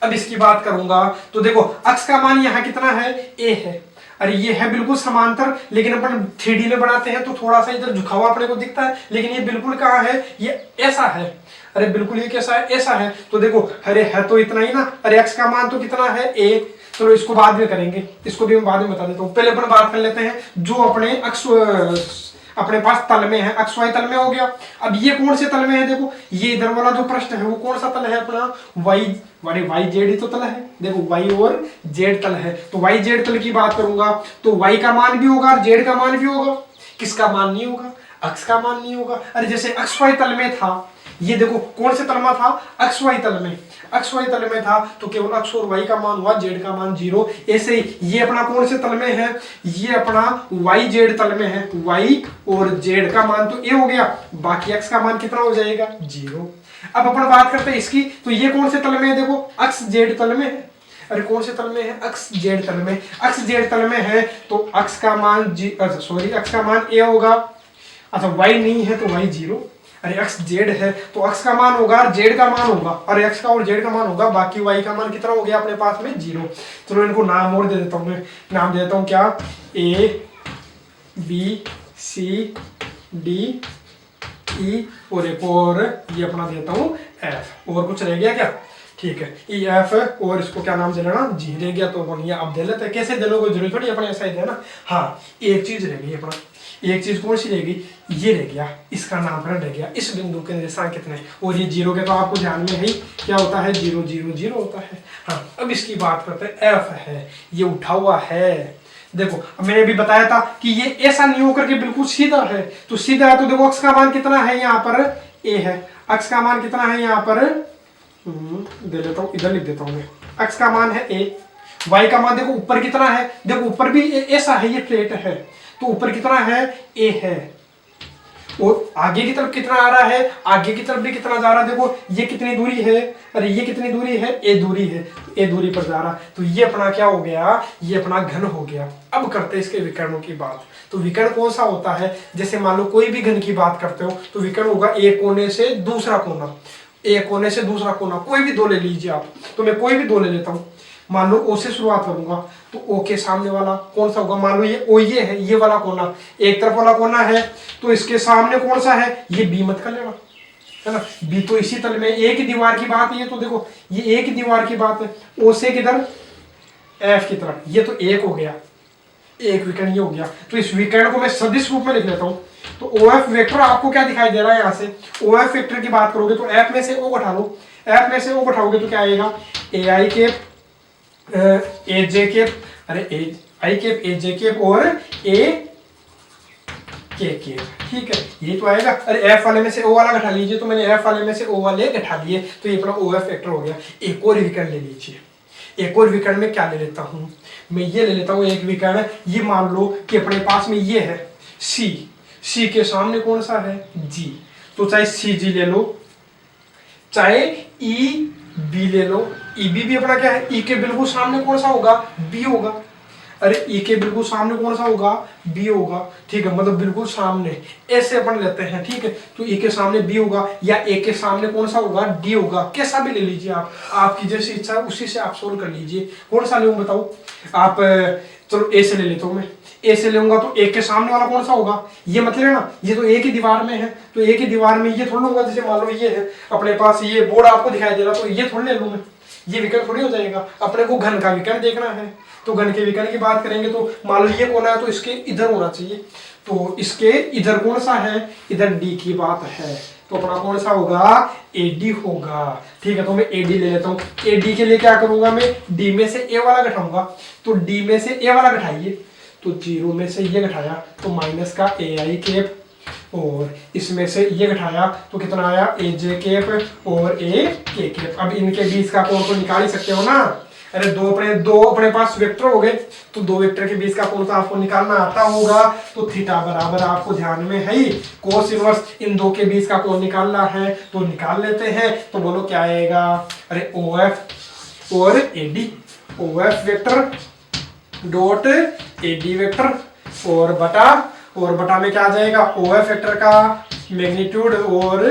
अब इसकी बात करूंगा तो देखो अक्ष का मान यहाँ कितना है a है। अरे ये है बिल्कुल समांतर, लेकिन अपन 3D में बनाते हैं तो थोड़ा सा इधर झुका हुआ अपने को दिखता है, लेकिन ये बिल्कुल कहाँ है, ये ऐसा है। अरे बिल्कुल ये कैसा है, ऐसा है। तो देखो अरे है तो इतना ही ना। अरे x का मान तो कितना है a, चलो इसको बाद में करेंगे, इसको भी मैं बाद में बता देता हूँ। पहले अपन बात कर लेते हैं जो अपने अक्ष अपने पास तल में है, अक्ष वाई तल में हो गया। अब ये कौन से तल में है, देखो ये इधर वाला जो पृष्ठ है वो कौन सा तल है अपना, वाई, अरे वाई जेड ही तो तल है। देखो वाई और जेड तल है, तो वाई जेड तल की बात करूंगा तो वाई का मान भी होगा और जेड का मान भी होगा। किसका मान नहीं होगा, अक्ष का मान नहीं होगा। अरे जैसे अक्ष वाई तल में था, ये देखो कौन से तल में था, अक्ष वाई तल में, अक्ष वाई तल में था तो केवल अक्ष और वाई का मान हुआ, जेड का मान 0। ऐसे ही ये अपना कौन से तल में है, ये अपना वाई जेड तल में है, वाई और जेड का मान तो ए हो गया, बाकी अक्ष का मान कितना हो जाएगा 0। अब अपन बात करते हैं इसकी, तो ये कौन से तल में है, देखो अक्ष जेड तल में है। अरे कौन से तल में है, अक्ष जेड तल में, अक्ष जेड तल में है तो अक्ष का मान अक्ष का मान ए होगा। अच्छा वाई नहीं है तो वाई 0। अरे अक्ष जेड है तो अक्ष का मान होगा और जेड का मान होगा, अरे अक्ष का और जेड का मान होगा, बाकी वाई का मान कितना हो गया अपने पास में 0। चलो इनको नाम और दे देता हूँ मैं, नाम दे देता हूँ क्या, A B C D E और एक और ये अपना देता हूँ एफ। और कुछ रह गया क्या, ठीक है ई एफ, और इसको क्या नाम दे लेना जी रह गया। तो अपन ये अब दे लेते हैं, कैसे देने को जरूरी थोड़ी अपने ऐसा ही देना। हाँ एक चीज रह गई अपना, एक चीज कौन सी रहेगी, ये रह गया, इसका नामकरण रह गया। इस बिंदु के निर्देशांक कितने, और ये 0 के तो आपको ध्यान में ही क्या होता है 0 0 0 होता है। हाँ अब इसकी बात करते हैं, एफ है, ये उठा हुआ है। देखो अब मैंने भी बताया था कि ये ऐसा नहीं होकर के बिल्कुल सीधा है, तो सीधा है तो देखो अक्ष का मान कितना है यहाँ पर ए है, अक्ष का मान कितना है यहाँ पर दे लेता हूँ, इधर लिख देता हूँ मैं, अक्ष का मान है ए, वाई का मान देखो ऊपर कितना है, देखो ऊपर भी ऐसा है, ये प्लेट है तो ऊपर कितना है ए है, और आगे की तरफ कितना आ रहा है, आगे की तरफ भी कितना जा रहा है, देखो ये कितनी दूरी है, अरे ये कितनी दूरी है ए दूरी है, ए दूरी पर जा रहा, तो ये अपना क्या हो गया, ये अपना घन हो गया। अब करते हैं इसके विकर्णों की बात। तो विकर्ण कौन सा होता है, जैसे मान लो कोई भी घन की बात करते हो तो विकर्ण होगा एक कोने से दूसरा कोना, एक कोने से दूसरा कोना, कोई भी दो ले लीजिए आप, तो मैं कोई भी दो ले लेता हूँ। मान लो ओ से शुरुआत करूंगा तो ओ के सामने वाला कौन सा होगा, मान लो ये ओ ये है, ये वाला कोना एक तरफ वाला कोना है, तो इसके सामने कौन सा है, ये बी मत कर लेना, है ना, बी तो इसी तल में, एक ही दीवार की बात है ये, तो देखो ये एक ही दीवार की बात है, ओ से किधर एफ की तरफ, ये तो एक हो गया, एक विकर्ण ये हो गया। तो इस विकर्ण को मैं सदिश रूप में लिख लेता हूं। तो ओ एफ वेक्टर आपको क्या दिखाई दे रहा है, यहाँ से ओ एफ वेक्टर की बात करोगे तो एफ में से ओ घटा लो, एफ में से ओ घटाओगे तो क्या आएगा, ए आई केप ए जे केप, अरे ए आई केप ए जे केप और ए के केप, ठीक है ये तो आएगा। अरे एफ वाले में से ओ वाला घटा लीजिए, तो मैंने एफ वाले में से ओ वाले घटा लिए, तो ये अपना ओ एफ वेक्टर हो गया। एक और विकर्ण ले लीजिए, एक और विकर्ण में क्या ले लेता हूं, मैं ये ले लेता हूं एक विकर्ण, ये मान लो कि अपने पास में ये है सी, सी के सामने कौन सा है, जी, तो चाहे सी जी ले लो, चाहे ई बी ले लो, ई बी भी अपना क्या है, ई के बिल्कुल सामने कौन सा होगा, बी होगा, अरे ई के बिल्कुल सामने कौन सा होगा, बी होगा, ठीक है, मतलब बिल्कुल सामने ऐसे अपन लेते हैं, ठीक है, तो ई के सामने बी होगा या ए के सामने कौन सा होगा, डी होगा, कैसा भी ले लीजिए आप, आपकी जैसी इच्छा है उसी से आप सोल्व कर लीजिए। कौन सा लूँ बताओ आप, चलो ए से ले लेता हूँ मैं, ए से लूंगा तो ए के सामने वाला कौन सा होगा, ये मत लेना, ये तो एक ही दीवार में है, तो एक ही दीवार में ये थोड़ा होगा, जैसे मान लो ये है अपने पास, ये बोर्ड आपको दिखाई दे रहा, तो ये थोड़ी ले लूँ मैं, ये विकर्ण थोड़ी हो जाएगा, अपने को घन का विकर्ण देखना है, तो घन के विकर्ण की बात करेंगे तो मान लो ये कोना है तो इसके इधर होना चाहिए, तो इसके इधर कौन सा है, इधर डी की बात है, तो अपना कौन सा होगा, एडी होगा, ठीक है, तो मैं एडी ले लेता हूँ। एडी के लिए क्या करूंगा मैं, डी में से ए वाला घटाऊंगा, तो डी में से ए वाला घटाइए, तो जीरो में से ये घटाया तो माइनस का ए आई केप, और इसमें से ये घटाया तो कितना आया, ए जे केप और ए के केप। अब इनके बीच का कोण तो निकाल ही सकते हो ना, अरे दो अपने पास वेक्टर हो गए, तो दो वेक्टर के बीच का कोण तो आपको निकालना आता होगा, तो थीटा बराबर आपको ध्यान में है ही कोस इनवर्स, इन दो के बीच का कोण निकालना है तो निकाल लेते हैं, तो बोलो क्या आएगा, अरे ओ एफ और AD, O F vector dot AD vector और बटा में क्या आ जाएगा, ओ एफ वेक्टर का मैग्नीट्यूड और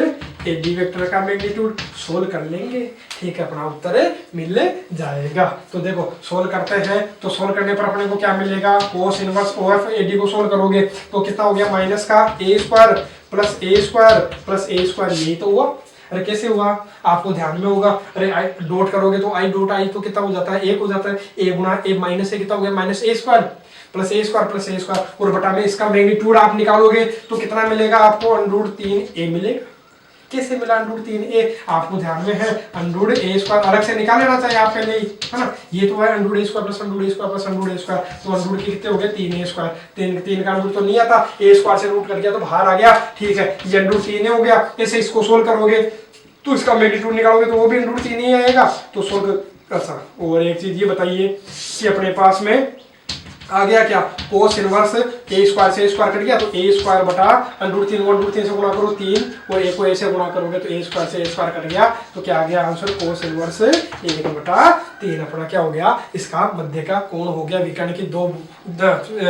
एडी वेक्टर का मैग्नीट्यूड, सोल्व कर लेंगे, ठीक है, अपना उत्तर मिल जाएगा। तो देखो सोल्व करते हैं, तो सोल्व करने पर अपने को क्या मिलेगा, cos inverse O F AD को सोल्व करोगे तो कितना हो गया, माइनस का a square plus a square plus a square, यही तो हुआ। अरे कैसे हुआ, आपको ध्यान में होगा, अरे आई डॉट करोगे तो आई डॉट आई तो कितना हो जाता है, एक हो जाता है, ए गुना ए माइनस ए कितना हो गया, minus A square plus a square plus a square, और बटा में इसका मैग्नीट्यूड आप निकालोगे तो कितना मिलेगा आपको, √3a मिलेगा। कैसे मिला √3a, आपको ध्यान में है, √a स्क्वायर अलग से निकाल लेना चाहिए आप पहले ही, है ना, ये तो है √a square plus √a square plus √a square, तो √ के कितने हो गए, 3a स्क्वायर, तीन का √ तो नहीं आता, a स्क्वायर से √ कर दिया तो बाहर आ गया, ठीक है, ये √3a हो गया। ऐसे इसको सोल्व करोगे तो इसका मैग्नीट्यूड निकालोगे तो वो भी √3 ही आएगा, तो सोल्व। अच्छा, और एक चीज ये बताइए कि अपने पास में आ गया क्या, कोस इनवर्स ए स्क्वायर से स्क्वायर कट गया, तो ए स्क्वायर बटा √3 से गुणा करो 3, और ए को ए से गुणा करोगे तो ए स्क्वायर से स्क्वायर कट गया, तो क्या आ गया आंसर, कोस इनवर्स 1/3 अपना क्या हो गया, इसका मध्य का कोण हो गया, विकर्ण की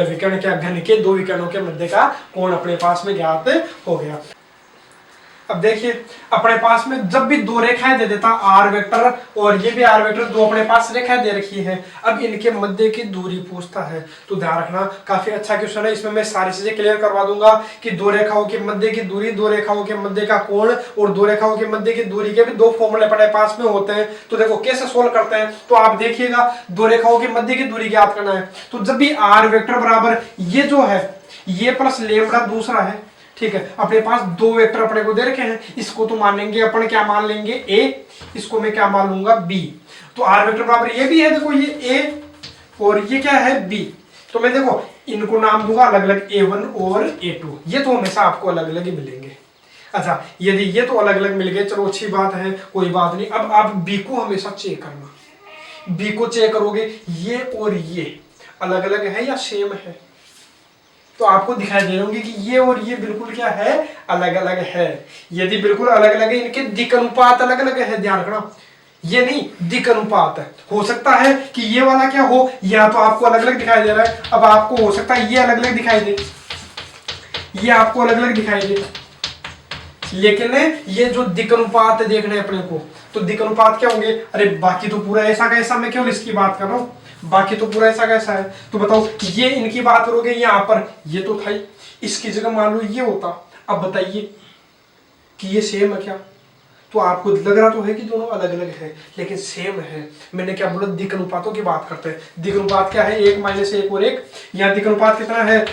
विकर्ण क्या, घन के दो विकर्णों के मध्य का कोण अपने पास में ज्ञात हो गया। अब देखिए अपने पास में जब भी दो रेखाएं दे देता, आर वेक्टर और ये भी आर वेक्टर, दो अपने पास रेखाएं दे रखी है, अब इनके मध्य की दूरी पूछता है, तो ध्यान रखना काफी अच्छा क्वेश्चन है, इसमें मैं सारी चीजें क्लियर करवा दूंगा कि दो रेखाओं के मध्य की दूरी, दो रेखाओं के मध्य का कोण और दो रेखाओं के मध्य की दूरी के भी दो फॉर्मूले अपने पास में होते हैं। तो देखो कैसे सोल्व करते हैं, तो आप देखिएगा, दो रेखाओं के मध्य की दूरी ज्ञात करना है, तो जब भी आर वेक्टर बराबर ये जो है ये प्लस लेमड़ा दूसरा है, ठीक है, अपने पास दो वेक्टर अपने को दे रखे हैं, इसको तो मान लेंगे अपन, क्या मान लेंगे, ए, इसको मैं क्या मान लूंगा, बी, तो आर वेक्टर बराबर ये भी है, देखो ये ए और ये क्या है, बी, तो मैं देखो इनको नाम दूंगा अलग अलग, A1 और A2, ये तो हमेशा आपको अलग अलग ही मिलेंगे। अच्छा, यदि ये तो अलग अलग मिल गए, चलो अच्छी बात है, कोई बात नहीं। अब आप बी को हमेशा चेक करना, बी को चेक करोगे ये और ये अलग अलग है या सेम है, तो आपको दिखाई दे होंगे कि ये और ये बिल्कुल क्या है, अलग अलग है। यदि बिल्कुल अलग अलग है, इनके दिक् अनुपात अलग अलग है, ध्यान रखना, ये नहीं दिक् अनुपात है। हो सकता है कि ये वाला क्या हो, या तो आपको अलग अलग दिखाई दे रहा है, अब आपको हो सकता है ये अलग अलग दिखाई दे, ये आपको अलग अलग दिखाई दे, लेकिन ये जो दिक् अनुपात देखना है अपने को, तो दिक् अनुपात क्या होंगे? अरे बाकी तो पूरा ऐसा का ऐसा, मैं केवल इसकी बात कर रहा हूँ, बाकी तो पूरा ऐसा का ऐसा है। तो बताओ ये इनकी बात करोगे, यहाँ पर ये तो था ही, इसकी जगह मान लो ये होता। अब बताइए कि ये सेम है क्या? तो आपको लग रहा तो है कि दोनों अलग अलग है, लेकिन सेम है। मैंने क्या बोला? दिक् अनुपातों की बात करते हैं। दिक् अनुपात क्या है? 1 - 1 और 1। यहाँ दिक् अनुपात कितना है?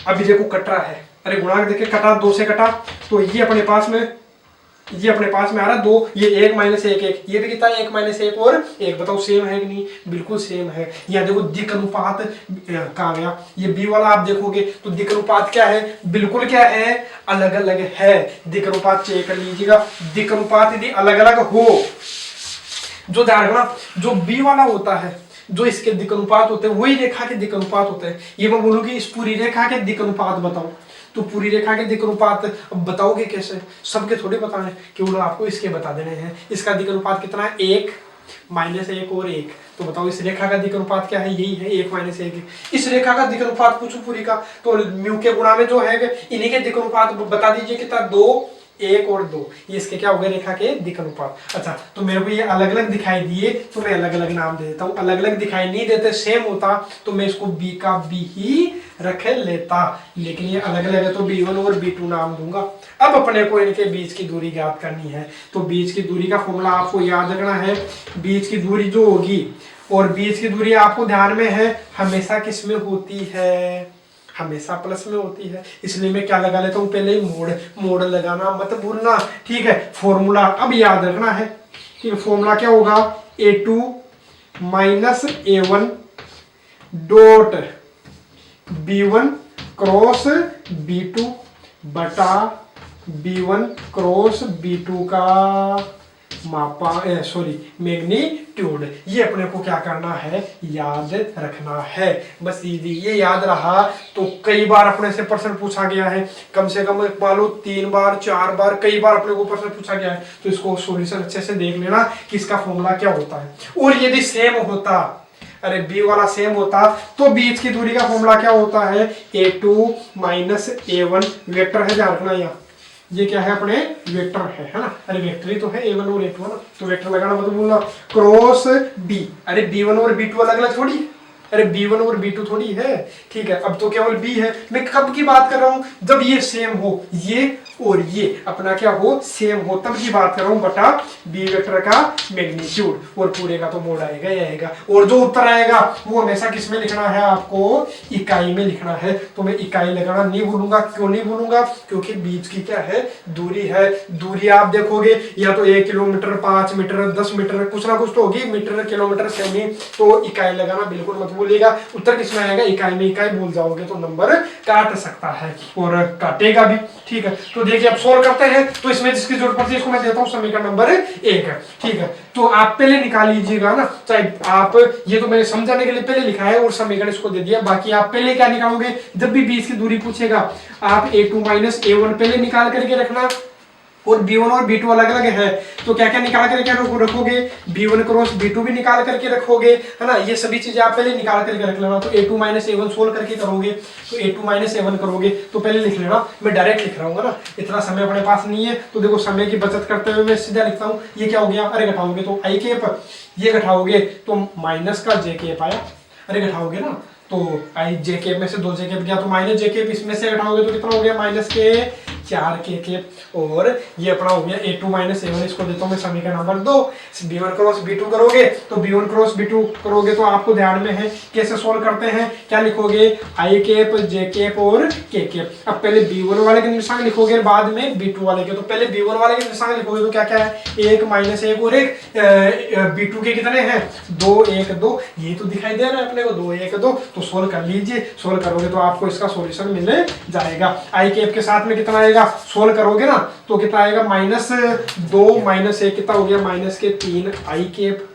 अभी देखो कट रहा है, अरे गुणांक देखे, कटा 2 से कटा, तो ये अपने पास में, ये अपने पास में आ रहा है 2, ये 1 - 1 1, ये भी कितना है? 1 - 1 और 1। बताओ सेम है कि नहीं? बिल्कुल सेम है। यहाँ देखो दिक् अनुपात कहाँ गया? ये बी वाला आप देखोगे तो दिक् अनुपात क्या है? बिल्कुल क्या है? अलग अलग है। दिक् अनुपात चेक कर लीजिएगा। दिक् अनुपात यदि अलग अलग हो, जो ध्यान रखना, जो बी वाला होता है, जो इसके दिक् अनुपात होते हैं, वही रेखा के दिक् अनुपात होते हैं। ये मैं बोलूंगी इस पूरी रेखा के दिक् अनुपात बताओ, तो पूरी रेखा के दिक् अनुपात बताओगे कैसे? सबके थोड़े बताने, केवल आपको इसके बता देने हैं। इसका दिक् अनुपात कितना है? 1 - 1 और 1। तो बताओ इस रेखा का दिक् अनुपात क्या है? यही है, 1 - 1। इस रेखा का दिक् अनुपात पूछो पूरी का, तो म्यू के गुणा में जो है इन्हीं के दिक् अनुपात बता दीजिए कितना? 2 1 और 2। ये इसके क्या हो गए? रेखा के दिक् अनुपात। अच्छा, तो मेरे को ये अलग अलग दिखाई दिए तो मैं अलग अलग नाम दे देता हूँ। अलग अलग दिखाई नहीं देते, सेम होता तो मैं इसको बी का बी ही रख लेता, लेकिन ये अलग अलग है तो B1 और B2 नाम दूंगा। अब अपने को इनके बीच की दूरी ज्ञात करनी है, तो बीच की दूरी का फॉर्मूला आपको याद रखना है। बीच की दूरी जो होगी, और बीच की दूरी आपको ध्यान में है हमेशा किस में होती है? हमेशा प्लस में होती है। इसलिए मैं क्या लगा लेता हूँ? पहले ही मोड़ लगाना मत भूलना, ठीक है। फॉर्मूला अब याद रखना है कि फॉर्मूला क्या होगा? A2 - A1 dot B1 cross B2 बटा B1 क्रॉस B2 का मापा, मैग्नीट्यूड। ये अपने को क्या करना है? याद रखना है। बस ये याद रहा तो कई बार अपने से प्रश्न पूछा गया है, कम से कम मान लो 3 बार 4 बार, कई बार अपने को प्रश्न पूछा गया है। तो इसको सॉल्यूशन अच्छे से देख लेना कि इसका फॉर्मूला क्या होता है। और यदि सेम होता, अरे बी वाला सेम होता, तो बीच की दूरी का फॉर्मूला क्या होता है? A2 - A1 वेक्टर है, ध्यान रखना। यहाँ ये क्या है? अपने वेक्टर है ना? अरे वेक्टर ही तो है, A1 और A2 है ना, तो वेक्टर लगाना मत भूलना। क्रॉस B, अरे B1 और B2 अलग अलग थोड़ी, अरे B1 और B2 थोड़ी है, ठीक है। अब तो केवल B है। मैं कब की बात कर रहा हूं? जब ये सेम हो, ये और ये अपना क्या हो? सेम हो, तब की बात कर रहा हूं। बटा बी वेक्टर का मैग्नीट्यूड, और पूरे का तो मोड आएगा ही आएगा। और जो उत्तर आएगा वो हमेशा किस में लिखना है? आपको इकाई में लिखना है। तो मैं इकाई लगाना नहीं भूलूंगा। क्यों नहीं भूलूंगा? क्योंकि बीच की क्या है? दूरी है। दूरी आप देखोगे या तो 1 किलोमीटर, 5 मीटर, 10 मीटर, कुछ ना कुछ तो होगी, मीटर किलोमीटर सेमी, तो इकाई लगाना बिल्कुल मत भूलिएगा। उत्तर किसमें आएगा? इकाई में। इकाई भूल जाओगे तो नंबर काट सकता है और काटेगा भी, ठीक है। तो देखिए अब सोल्व करते हैं, तो इसमें जिसकी जरूरत पड़ती है इसको मैं देता हूं समीकरण नंबर 1, ठीक है। तो आप पहले निकाल लीजिएगा ना, चाहे आप, ये तो मैंने समझाने के लिए पहले लिखा है और समीकरण इसको दे दिया। बाकी आप पहले क्या निकालोगे? जब भी बीच की दूरी पूछेगा आप A2 - A1 पहले निकाल करके रखना, और B1 और B2 अलग अलग है तो क्या क्या निकाल करके रखोगे? B1 क्रॉस B2 भी निकाल करके रखोगे, है ना। ये सभी चीजें आप पहले निकाल करके रख लेना। तो A2 - A1 सोल्व करके करोगे, तो A2 - A1 करोगे तो पहले लिख लेना। मैं डायरेक्ट लिख रहा हूँ ना, इतना समय अपने पास नहीं है, तो देखो समय की बचत करते हुए मैं सीधा लिखता हूँ। ये क्या हो गया? अरे घटाओगे तो आई कैप, ये घटाओगे तो माइनस का जे कैप आया, अरे घटाओगे ना तो आई जे कैप में से 2 जे कैप गया तो माइनस जे कैप, इसमें से घटाओगे तो कितना हो गया? माइनस के 4 के कैप। और ये अपना हो गया A2 - A1, इसको देता हूं मैं समीकरण नंबर 2। B1 क्रॉस B2 करोगे तो B1 क्रॉस B2 करोगे तो आपको ध्यान में है कैसे सोल्व करते हैं? क्या लिखोगे? आई कैप, जे कैप और के कैप। अब पहले B1 वाले के निशान लिखोगे, बाद में B2 वाले के। तो पहले B1 वाले के निशान लिखोगे तो क्या क्या है? 1 - 1 और 1। B2 के कितने हैं? 2 1 2, ये तो दिखाई दे रहा है अपने को 2 1 2। तो सोल्व कर लीजिए, सोल्व करोगे तो आपको इसका सॉल्यूशन मिल जाएगा। आई कैप के साथ में कितना आएगा? सोल्व करोगे ना तो कितना आएगा? -2 - 1 कितना हो गया? माइनस के 3 आई कैप।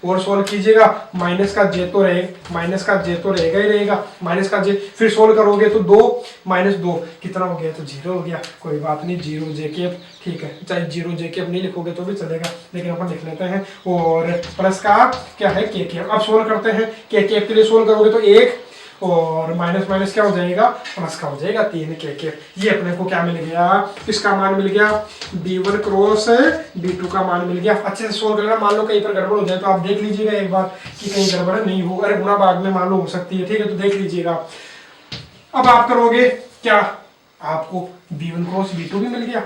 और सोल्व कीजिएगा, माइनस का जे तो रहेगा ही रहेगा, माइनस का जे। फिर सोल्व करोगे तो 2 - 2 कितना हो गया? तो 0 हो गया। कोई बात नहीं, 0 जे कैप, ठीक है। चाहे 0 जे कैप नहीं लिखोगे तो भी चलेगा, लेकिन अपन लिख लेते हैं। और प्लस का क्या है? के कैप। अब सोल्व करते हैं। के कैप के लिए सोल्व करोगे तो 1 और माइनस माइनस क्या हो जाएगा, प्लस का हो जाएगा 3 ये अपने को क्या मिल गया, किसका मान मिल गया, b1 क्रॉस b2 का मान मिल गया। अच्छे से सोल्व करना, मान लो कहीं पर गड़बड़ हो जाए तो आप देख लीजिएगा एक बार कि कहीं गड़बड़ नहीं हो, अरे गुणा भाग में मान लो हो सकती है, ठीक है, तो देख लीजिएगा। अब आप करोगे क्या, आपको b1 क्रॉस b2 भी मिल गया,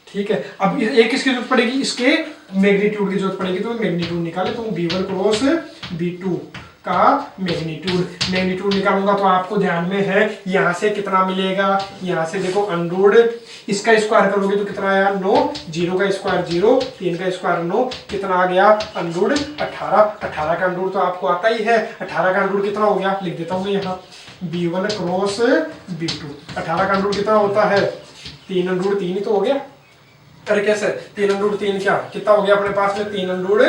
ठीक है। अब एक किसकी जरूरत पड़ेगी, इसके मैग्नीट्यूड की जरूरत पड़ेगी, तो मैग्नीट्यूड निकाले तो b1 क्रॉस b2 का मैग्नीट्यूड निकालूंगा तो आपको ध्यान में है यहाँ से कितना मिलेगा, यहाँ से देखो अंडरूट इसका स्क्वायर करोगे तो कितना आया 9, 0 का स्क्वायर 0, 3 का स्क्वायर 9, कितना आ गया अंडरूट 18। 18 का अंडरूट तो आपको आता ही है, 18 का अंडरूट कितना हो गया, लिख देता हूँ यहाँ b1 क्रॉस b2। 18 का अंडरूट कितना होता है 3 अंडरूट 3 ही तो हो गया, अरे कैसे 3 अंडरूट 3 क्या कितना हो गया अपने पास में, 3 अंडरूट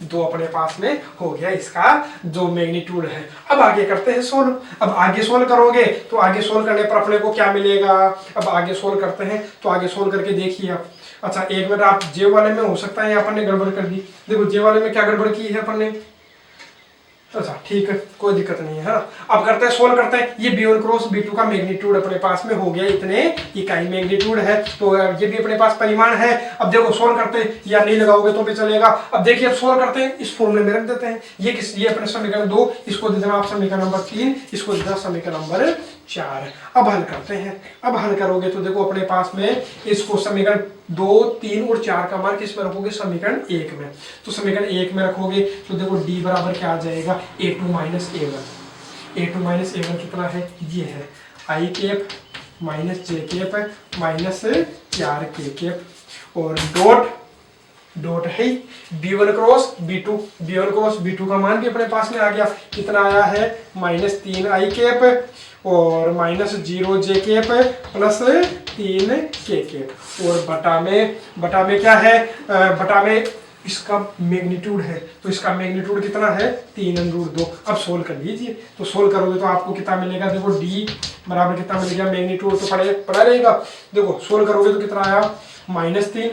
2 अपने पास में हो गया इसका जो मैग्नीट्यूड है। अब आगे करते हैं सोल्व। अब आगे सोल्व करोगे तो आगे सोल्व करने पर अपने को क्या मिलेगा, अब आगे सोल्व करते हैं तो आगे सोल्व करके देखिए आप। अच्छा एक मिनट, आप जे वाले में हो सकता है अपन ने गड़बड़ कर दी, देखो जे वाले में क्या गड़बड़ की है अपन ने, अच्छा ठीक है कोई दिक्कत नहीं है ना। अब करते हैं सोल्व करते हैं, ये b1 क्रॉस b2 का मैग्नीट्यूड अपने पास में हो गया, इतने इकाई मैग्नीट्यूड है, तो ये भी अपने पास परिमाण है। अब देखो सोल्व करते हैं, या नहीं लगाओगे तो भी चलेगा। अब देखिए अब सोल्व करते हैं, इस फॉर्मूले में रख देते हैं, ये अपने समीकरण 2, इसको दे देना आप समीकरण नंबर 3, इसको दे देना समीकरण नंबर 4। अब हल करते हैं। अब हल करोगे तो देखो अपने पास में इसको समीकरण 2, 3 और 4 का मान किस में रखोगे, समीकरण 1 में। तो समीकरण 1 में रखोगे तो देखो d बराबर क्या आ जाएगा a2 minus a1। a2 minus a1 कितना है, ये है i cap minus j cap minus 4k और डॉट है b1 क्रॉस b2 का मान भी अपने पास में आ गया, कितना आया है माइनस 3i कैप और minus 0j cap plus 3k cap और बटा में क्या है, बटा में इसका मैग्नीट्यूड है, तो इसका मैग्नीट्यूड कितना है 3 अंडरूट 2। अब सोल्व कर लीजिए, तो सोल्व करोगे तो आपको कितना मिलेगा, देखो d बराबर कितना मिलेगा, मैग्नीट्यूड तो पड़ा रहेगा, देखो सोल्व करोगे तो कितना आया -3,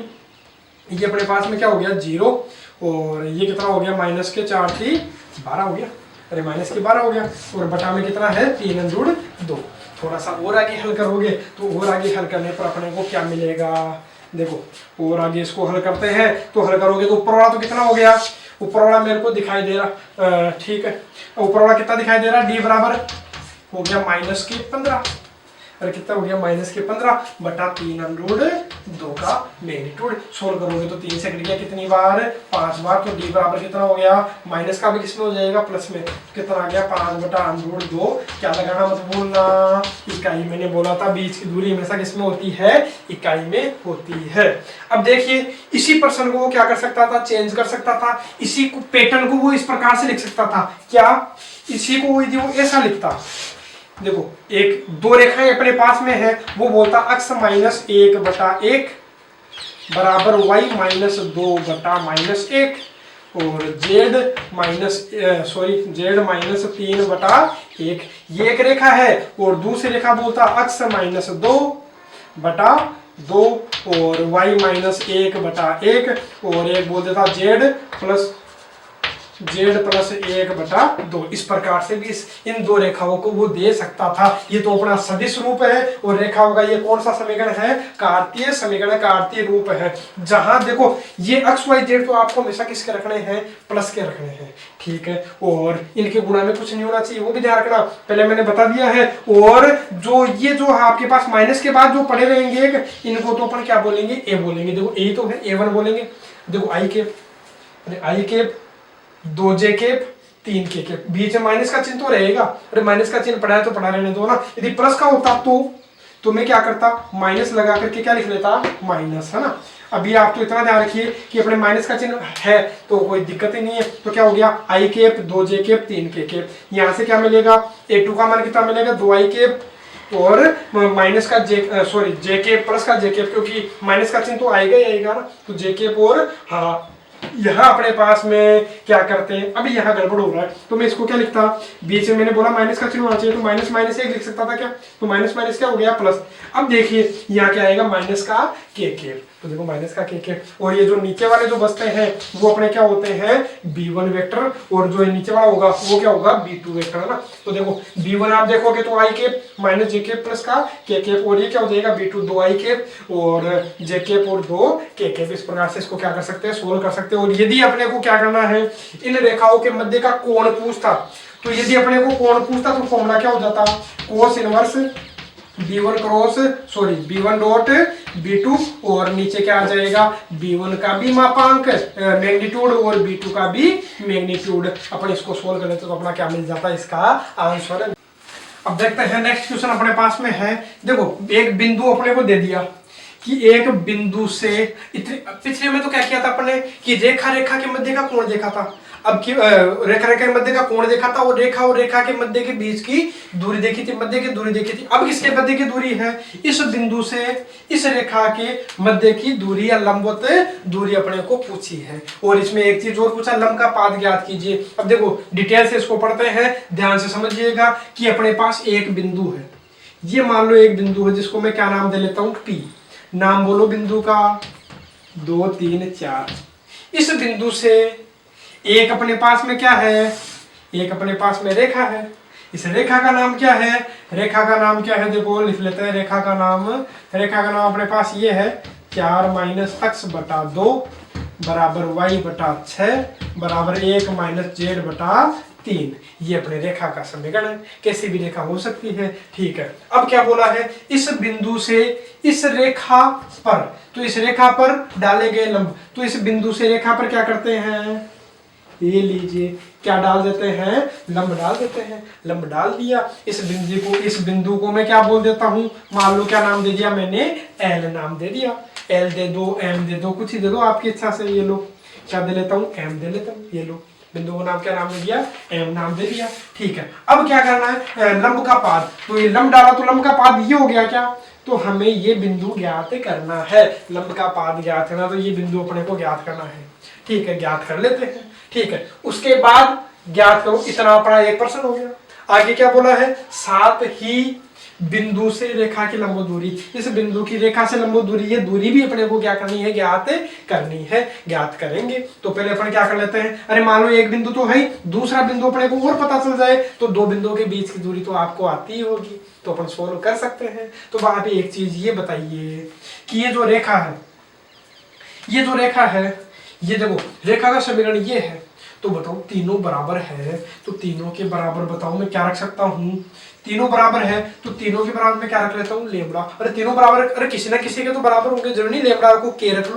ये अपने पास में क्या हो गया 0 और ये कितना हो गया -4 थी 12 हो गया, अरे -12 हो गया और बटा में कितना है 3 अंडरूट 2। थोड़ा सा और आगे हल करोगे तो और आगे हल करने पर अपने को क्या मिलेगा, देखो और आगे इसको हल करते हैं तो हल करोगे तो ऊपर वाला तो कितना हो गया, ऊपर वाला मेरे को दिखाई दे रहा, ठीक है ऊपर वाला कितना दिखाई दे रहा, d बराबर हो गया -15, अरे कितना हो गया -15 बटा 3 अंडरूट 2 का मैग्नीट्यूड। सोल्व करोगे तो 3 से कट गया कितनी बार 5 बार, तो d बराबर कितना हो गया, माइनस का भी किसमें हो जाएगा प्लस में, कितना आ गया 5 बटा अंडरूट 2। क्या लगाना मत भूलना, इकाई मैंने बोला था बीच की दूरी हमेशा किसमें होती है, इकाई में होती है। अब देखिए इसी प्रश्न को वो क्या कर सकता था, चेंज कर सकता था, इसी को पैटर्न को वो इस प्रकार से लिख सकता था, क्या इसी को वो ऐसा लिखता, देखो एक 2 रेखाएं अपने पास में है, वो बोलता अक्ष -1 बटा 1 बराबर y -2 बटा -1 और z -3 बटा 1, ये एक रेखा है। और दूसरी रेखा बोलता अक्ष -2 बटा 2 और y -1 बटा 1 और एक बोल देता z + 1 बटा 2। इस प्रकार से भी इन 2 रेखाओं को वो दे सकता था। ये तो अपना सदिश रूप है और रेखाओं का ये कौन सा समीकरण है, कार्तीय समीकरण, कार्तीय रूप है, जहां देखो ये x y z तो आपको हमेशा किसके रखने हैं, प्लस के रखने हैं, ठीक है। और इनके गुणा में कुछ नहीं होना चाहिए, वो भी ध्यान रखना, पहले मैंने बता दिया है। और ये जो आपके पास माइनस के बाद जो पड़े रहेंगे इनको तो अपन क्या बोलेंगे, ए बोलेंगे, देखो ए तो है a1 बोलेंगे, देखो i cap 2j cap 3k cap, बीच में माइनस का चिन्ह तो रहेगा, अरे माइनस का चिन्ह पड़ा है तो पड़ा रहने दो ना। यदि प्लस का होता तो मैं क्या करता, माइनस लगा करके क्या लिख लेता, माइनस, है ना। अभी आप तो इतना ध्यान रखिए कि अपने माइनस का चिन्ह है तो कोई दिक्कत ही नहीं है। तो क्या हो गया i cap 2j cap 3k cap, यहाँ से क्या मिलेगा, a2 का मान कितना मिलेगा 2i कैप और माइनस का j कैप प्लस का j कैप, क्योंकि माइनस का चिन्ह तो आएगा ही आएगा ना, तो j कैप और हाँ यहाँ अपने पास में क्या करते हैं, अभी यहाँ गड़बड़ हो रहा है तो मैं इसको क्या लिखता, बीच में मैंने बोला माइनस का चिन्ह होना चाहिए तो -1 लिख सकता था क्या, तो माइनस क्या हो गया प्लस। अब देखिए यहाँ क्या आएगा, माइनस का k कैप, तो देखो माइनस का के और ये जो नीचे वाले जो बचते हैं वो अपने क्या होते हैं b1 वेक्टर, और जो ये नीचे वाला होगा वो क्या होगा b2 वेक्टर है ना। तो देखो b1 आप देखोगे तो i cap minus J cap plus का के कैप, और ये क्या हो जाएगा b2 2 i कैप और जे कैप और 2 के कैप। इस प्रकार से इसको क्या कर सकते हैं सोल्व कर सकते हैं। और यदि अपने को क्या करना है इन रेखाओं के मध्य का कोण पूछता, तो यदि अपने को कोण पूछता तो फॉर्मूला क्या हो जाता cos inverse b1 dot b2 और नीचे क्या आ जाएगा b1 का भी मापांक मैग्नीट्यूड और b2 का भी मैग्नीट्यूड। अपन इसको सोल्व कर लेते तो अपना क्या मिल जाता है इसका आंसर। अब देखते हैं नेक्स्ट क्वेश्चन अपने पास में है। देखो एक बिंदु अपने को दे दिया कि एक बिंदु से इतने, पिछले में तो क्या किया था अपने कि रेखा रेखा के मध्य का कोण देखा था, अब की रेखा रेखा के मध्य का कोण देखा था और रेखा के मध्य के बीच की दूरी देखी थी, मध्य की दूरी देखी थी। अब किसके मध्य की दूरी है इस बिंदु से इस रेखा के मध्य की दूरी या लंबवत दूरी अपने को पूछी है। और इसमें एक चीज और पूछा लंब का पाद ज्ञात कीजिए। अब देखो डिटेल से इसको पढ़ते हैं, ध्यान से समझिएगा कि अपने पास एक बिंदु है, ये मान लो एक बिंदु है जिसको मैं क्या नाम दे लेता हूं P, नाम बोलो बिंदु का 2 3 4। इस बिंदु से एक अपने पास में क्या है एक अपने पास में रेखा है, इस रेखा का नाम क्या है रेखा का नाम क्या है देखो लिख लेते हैं रेखा का नाम अपने पास ये है 4 माइनस x बटा 2 बराबर y बटा 6 बराबर 1 माइनस z बटा 3। ये अपने रेखा का समीकरण है, कैसी भी रेखा हो सकती है। ठीक है, अब क्या बोला है इस बिंदु से इस रेखा पर, तो इस रेखा पर डाले गए लंब, तो इस बिंदु से रेखा पर क्या करते हैं ये लीजिए क्या डाल देते हैं लंब डाल देते हैं। लंब डाल दिया, इस बिंदु को मैं क्या बोल देता हूं, मान लो क्या नाम दे दिया मैंने L नाम दे दिया, L दे दो M दे दो कुछ ही दे दो आपकी इच्छा से। ये लो क्या दे लेता हूँ M दे लेता हूँ, ये लो बिंदु को नाम क्या नाम दे दिया M नाम दे दिया। ठीक है, अब क्या करना है लंब का पाद, तो ये लंब डाला तो लंब का पाद ये हो गया क्या, तो हमें ये बिंदु ज्ञात करना है, लंब का पाद ज्ञात करना, तो ये बिंदु अपने को ज्ञात करना है। ठीक है, ज्ञात कर लेते हैं। ठीक है, उसके बाद ज्ञात करो, इतना अपना 1% हो गया। आगे क्या बोला है साथ ही बिंदु से रेखा की लंब दूरी, इस बिंदु की रेखा से लंब दूरी, ये दूरी भी अपने को क्या करनी है ज्ञात करनी है। ज्ञात करेंगे तो पहले अपन क्या कर लेते हैं, अरे मान लो एक बिंदु तो है, दूसरा बिंदु अपने को और पता चल जाए तो दो बिंदुओं के बीच की दूरी तो आपको आती ही होगी, तो अपन सोल्व कर सकते हैं। तो वहां पे एक चीज ये बताइए कि ये जो रेखा है ये देखो रेखा का समीकरण ये है, तो बताओ तीनों बराबर है, तो तीनों के बराबर बताओ मैं क्या रख सकता हूँ, तीनों बराबर है तो तीनों के बराबर में क्या रख लेता हूँ लेमड़ा। अरे तीनों बराबर, अरे किसी ना किसी के तो बराबर होंगे, जरूरी नहीं लेमड़ा को के रख लो,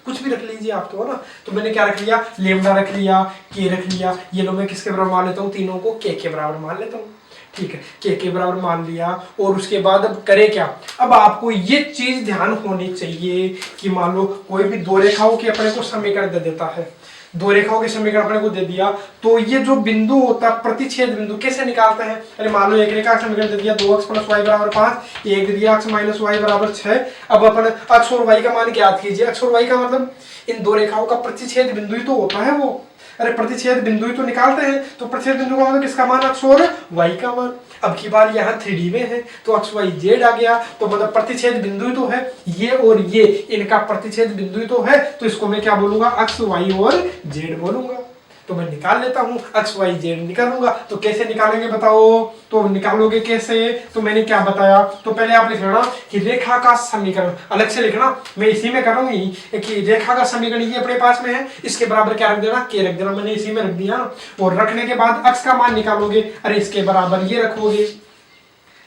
कुछ भी रख लीजिए आप तो है ना। तो मैंने क्या रख लिया लेमड़ा रख लिया, के रख लिया, ये लो मैं किसके बराबर मान लेता हूँ तीनों को के बराबर मान लेता हूँ। ठीक है, के बराबर मान लिया, और उसके बाद अब करे क्या, अब आपको ये चीज ध्यान होनी चाहिए कि मान लो कोई भी दो रेखाओं के अपने को समीकरण दे देता है, दो रेखाओं के समीकरण अपने को दे दिया, तो ये जो बिंदु होता है प्रतिच्छेद बिंदु कैसे निकालते हैं। अरे मान लो एक रेखा का समीकरण दे दिया 2x + y बराबर 5, एक दे दिया x - y बराबर 6। अब अपन x और y का मान ज्ञात कीजिए। x और y का मतलब इन दो रेखाओं का प्रतिच्छेद बिंदु ही तो होता है वो, अरे प्रतिच्छेद बिंदु ही तो निकालते हैं, तो प्रतिच्छेद बिंदु का मतलब किसका मान x और y का मान। अब की बार यहाँ 3D में है तो x y z आ गया, तो मतलब प्रतिच्छेद बिंदु ही तो है, ये और ये इनका प्रतिच्छेद बिंदु ही तो है, तो इसको मैं क्या बोलूंगा x y और z बोलूंगा। तो मैं निकाल लेता हूँ x y z निकालूंगा। तो कैसे निकालेंगे बताओ, तो निकालोगे कैसे, तो मैंने क्या बताया, तो पहले आप लिख लेना कि रेखा का समीकरण अलग से लिखना, मैं इसी में करूंगी कि रेखा का समीकरण ये अपने पास में है, इसके बराबर क्या रख देना के रख देना, मैंने इसी में रख दिया। और रखने के बाद x का मान निकालोगे, अरे इसके बराबर ये रखोगे,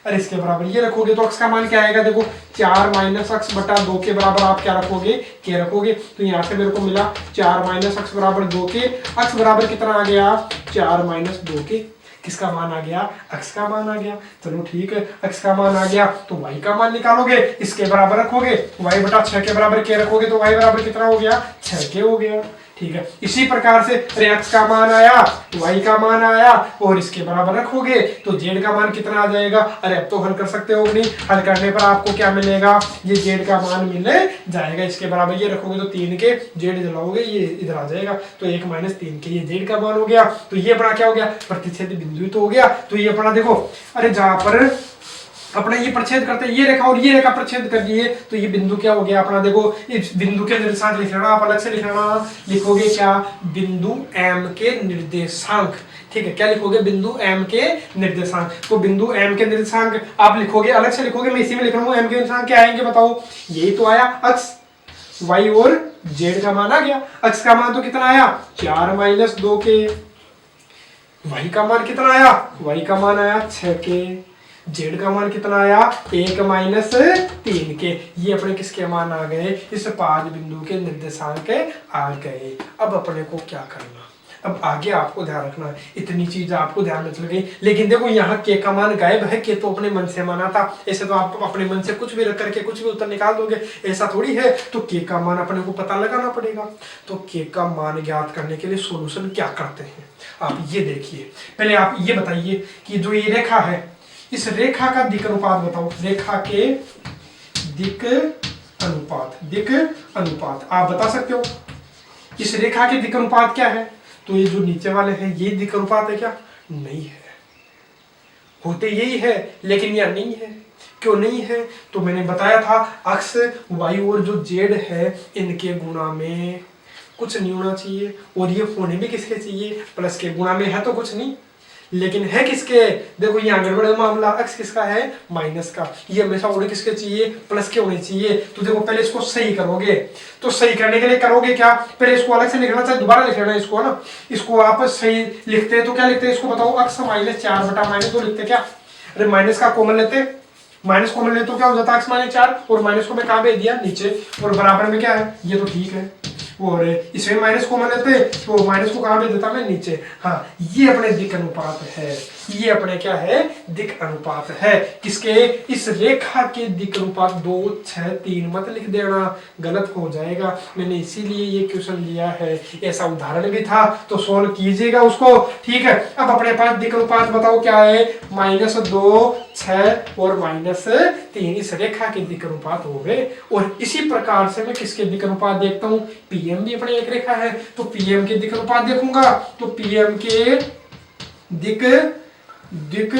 अरे इसके बराबर ये रखोगे, तो x का मान क्या आएगा देखो 4 - x बटा 2 के बराबर आप क्या रखोगे के रखोगे। तो यहाँ से मेरे को मिला 4 - x बराबर 2 के, x बराबर कितना आ गया 4 - 2 के, किसका मान आ गया x का मान आ गया। चलो ठीक है, x का मान आ गया तो y का मान निकालोगे, इसके बराबर रखोगे, y बटा 6 के बराबर के रखोगे, तो y बराबर कितना हो गया 6 के हो गया। ठीक है, इसी प्रकार से x का मान आया, y का मान आया, और इसके बराबर रखोगे तो z का मान कितना आ जाएगा। अरे अब तो हल कर सकते हो नहीं, हल करने पर आपको क्या मिलेगा, ये z का मान मिल जाएगा, इसके बराबर ये रखोगे तो 3 के z जलाओगे ये इधर आ जाएगा, तो 1 - 3 के ये z का मान हो गया। तो ये अपना क्या हो गया प्रतिच्छेद बिंदु तो हो गया। तो ये अपना देखो, अरे जहां पर अपना ये प्रच्छेद करते हैं, ये रेखा और ये रेखा प्रच्छेद कर दिए, तो ये बिंदु क्या हो गया अपना, देखो इस बिंदु के निर्देशांक लिख लेना, आप अलग से लिख लेना, लिखोगे क्या, बिंदु M के निर्देशांक, ठीक है, क्या लिखोगे, बिंदु M के निर्देशांक। तो बिंदु M के निर्देशांक आप लिखोगे, अलग से लिखोगे, मैं इसी में लिख रहा हूँ, M के निर्देशांक क्या आएंगे बताओ, यही तो आया अक्ष, Y और Z का मान आ गया, अक्ष का मान तो कितना आया 4 - 2 के, Y का मान कितना आया, Y का मान आया 6 के, Z का मान कितना आया 1 - 3 के। ये अपने किसके मान आ गए, इस 5 बिंदु के निर्देशांक आ गए। अब अपने को क्या करना, अब आगे आपको ध्यान रखना है, इतनी चीज आपको ध्यान में चल गई, लेकिन देखो यहाँ के का मान गायब है, के तो अपने मन से माना था, ऐसे तो आप अपने मन से कुछ भी रख करके कुछ भी उत्तर निकाल दोगे, ऐसा थोड़ी है, तो के का मान अपने को पता लगाना पड़ेगा। तो के का मान ज्ञात करने के लिए सॉल्यूशन क्या करते हैं, आप ये देखिए, पहले आप ये बताइए कि जो ये रेखा है, इस रेखा का दिक् अनुपात बताओ, रेखा के दिक् अनुपात आप बता सकते हो, इस रेखा के दिक् अनुपात क्या है, तो ये जो नीचे वाले हैं ये दिक् अनुपात है क्या, नहीं है, होते यही है लेकिन यह नहीं है, क्यों नहीं है, तो मैंने बताया था अक्ष Y और जो Z है इनके गुणा में कुछ नहीं होना चाहिए, और ये होने भी किसके चाहिए, प्लस के गुणा में, है तो कुछ नहीं, लेकिन है किसके, देखो यहाँ गड़बड़ मामला, अक्ष किसका है माइनस का, ये हमेशा होने किसके चाहिए, प्लस के होने चाहिए। तो देखो पहले इसको सही करोगे, तो सही करने के लिए करोगे क्या, पहले इसको अलग से लिखना, चाहे दोबारा लिख लेना इसको ना, इसको आप सही लिखते हैं तो क्या लिखते हैं, इसको बताओ, अक्ष -4/-2 लिखते क्या, अरे माइनस का कॉमन लेते, माइनस कॉमन लेते तो क्या हो जाता है अक्ष -4, और माइनस को मैं कहाँ भेज दिया नीचे, और बराबर में क्या है, ये तो ठीक है, और इसमें माइनस कॉमन लेते तो माइनस को कहाँ भेज देता मैं नीचे। हाँ, ये अपने दिक् अनुपात है, ये अपने क्या है, दिक् अनुपात है, किसके, इस रेखा के दिक् अनुपात 2, 6, 3 मत लिख देना, गलत हो जाएगा, मैंने इसीलिए ये क्वेश्चन लिया है, ऐसा उदाहरण भी था तो सोल्व कीजिएगा उसको, ठीक है। अब अपने पास दिक् अनुपात बताओ क्या है, -2, 6 और -3, इस रेखा के दिक् अनुपात हो गए। और इसी प्रकार से मैं किसके दिक् अनुपात देखता हूँ, PM भी अपने एक रेखा है, तो PM के दिक् अनुपात देखूंगा, तो PM के दिक्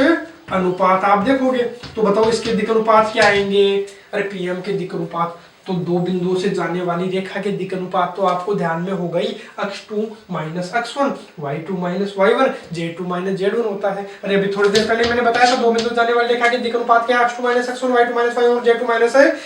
अनुपात आप देखोगे, तो बताओ इसके दिक् अनुपात क्या आएंगे, अरे PM के दिक् अनुपात, तो दो बिंदुओं से जाने वाली रेखा के दिक् अनुपात तो आपको ध्यान में हो गई, अक्ष 2 - अक्ष 1, Y2 - Y1, Z2 - Z1 होता है। अरे अभी थोड़ी देर पहले मैंने बताया था दो बिंदु जाने वाली रेखा के दिक् अनुपात क्या है, अक्ष 2 - अक्ष 1, Y2 - Y1, Z2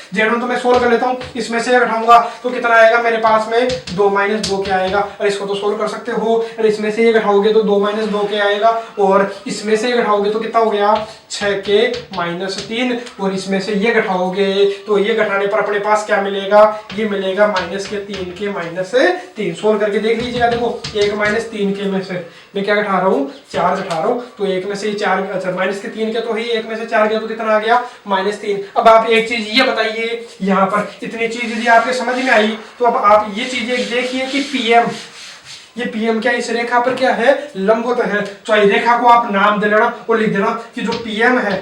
- Z1। तो मैं सोल्व कर लेता हूँ, इसमें से घटाऊंगा तो कितना आएगा मेरे पास में, 2 - 2 क्या आएगा, और इसको तो सोल्व कर सकते हो, और इसमें से ये घटाओगे तो 2 - 2 के आएगा, और इसमें से घटाओगे तो कितना हो गया 6 के -3, और इसमें से ये घटाओगे तो ये घटाने पर अपने पास क्या मिलेगा, ये मिलेगा -3 के -3। सोल्व करके देख लीजिएगा, देखो 1 - 3 के में से मैं क्या घटा रहा हूँ, 4 घटा रहा हूँ, तो 1 में से 4, अच्छा -3 के तो ही 1 में से 4 गया तो कितना आ गया -3। अब आप एक चीज ये बताइए, यहाँ पर इतनी चीज यदि आपके समझ में आई तो अब आप ये चीज एक देखिए कि PM, ये PM क्या इस रेखा पर क्या है, लंबवत है, तो रेखा को आप नाम दे लेना और लिख देना कि जो PM है,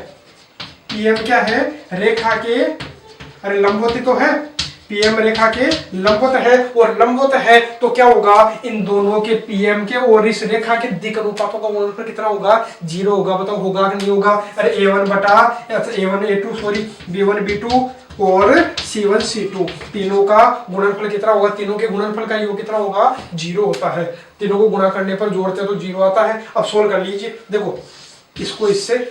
PM क्या है, रेखा के, अरे लंबवत तो है, PM रेखा के लंबवत है, और लंबवत है तो क्या होगा, इन दोनों के PM के और इस रेखा के दिक् अनुपातों का गुणनफल कितना होगा, 0 होगा, बताओ होगा कि नहीं होगा, अरे A1 A2 sorry B1 B2 और C1 C2 तीनों का गुणनफल कितना होगा, तीनों के गुणनफल का योग कितना होगा, 0 होता है, तीनों को गुणा करने पर जोड़ते हैं तो 0 आता है। अब सोल्व कर लीजिए, देखो इसको इससे,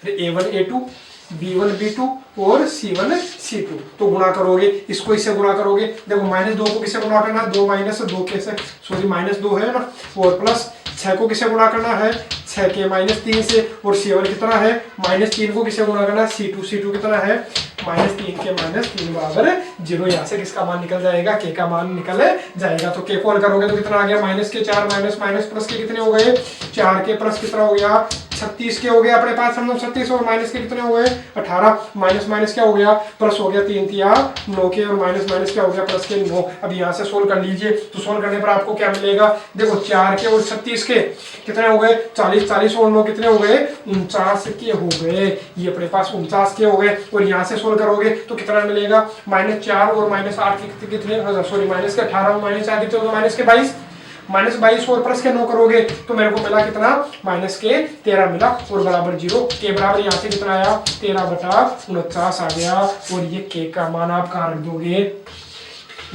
A1 A2 B1 B2 और C1 C2 तो गुणा करोगे, इसको इससे गुणा करोगे, देखो -2 को किससे गुणा करना है, 2 - 2 के से, सॉरी -2 है ना, और प्लस 6 को किससे गुणा करना है, 6 के -3 से, और C1 कितना है, -3 को किससे गुणा करना है, C2 कितना है, -3 के -3 बराबर 0। यहाँ से किसका मान निकल जाएगा, के का मान निकल जाएगा, तो के कॉल करोगे तो कितना आ गया, -4 माइनस प्लस के कितने हो गए, 4 के प्लस कितना हो गया, 36 के हो गया अपने पास, हम लोग 36 और माइनस के कितने हो गए, 18, माइनस क्या हो गया, प्लस हो गया, 3 तिया 9 के, और माइनस क्या हो गया, प्लस के 9। अब यहाँ से सोल्व कर लीजिए, तो सोल्व करने पर आपको क्या मिलेगा, देखो 4 के और 36 के कितने हो गए, 40 और 9 कितने हो गए, 49 के हो गए, ये अपने पास 49 के हो गए। और यहाँ से सोल्व करोगे तो कितना मिलेगा, -4 और -8 के कितने, सॉरी -18 और -4 कितने, -22, -22 और प्लस के 9 करोगे तो मेरे को मिला कितना, -13 मिला और बराबर 0। के बराबर यहाँ से कितना आया, 13/49 आ गया। और ये के का मान आप कहाँ रख दोगे,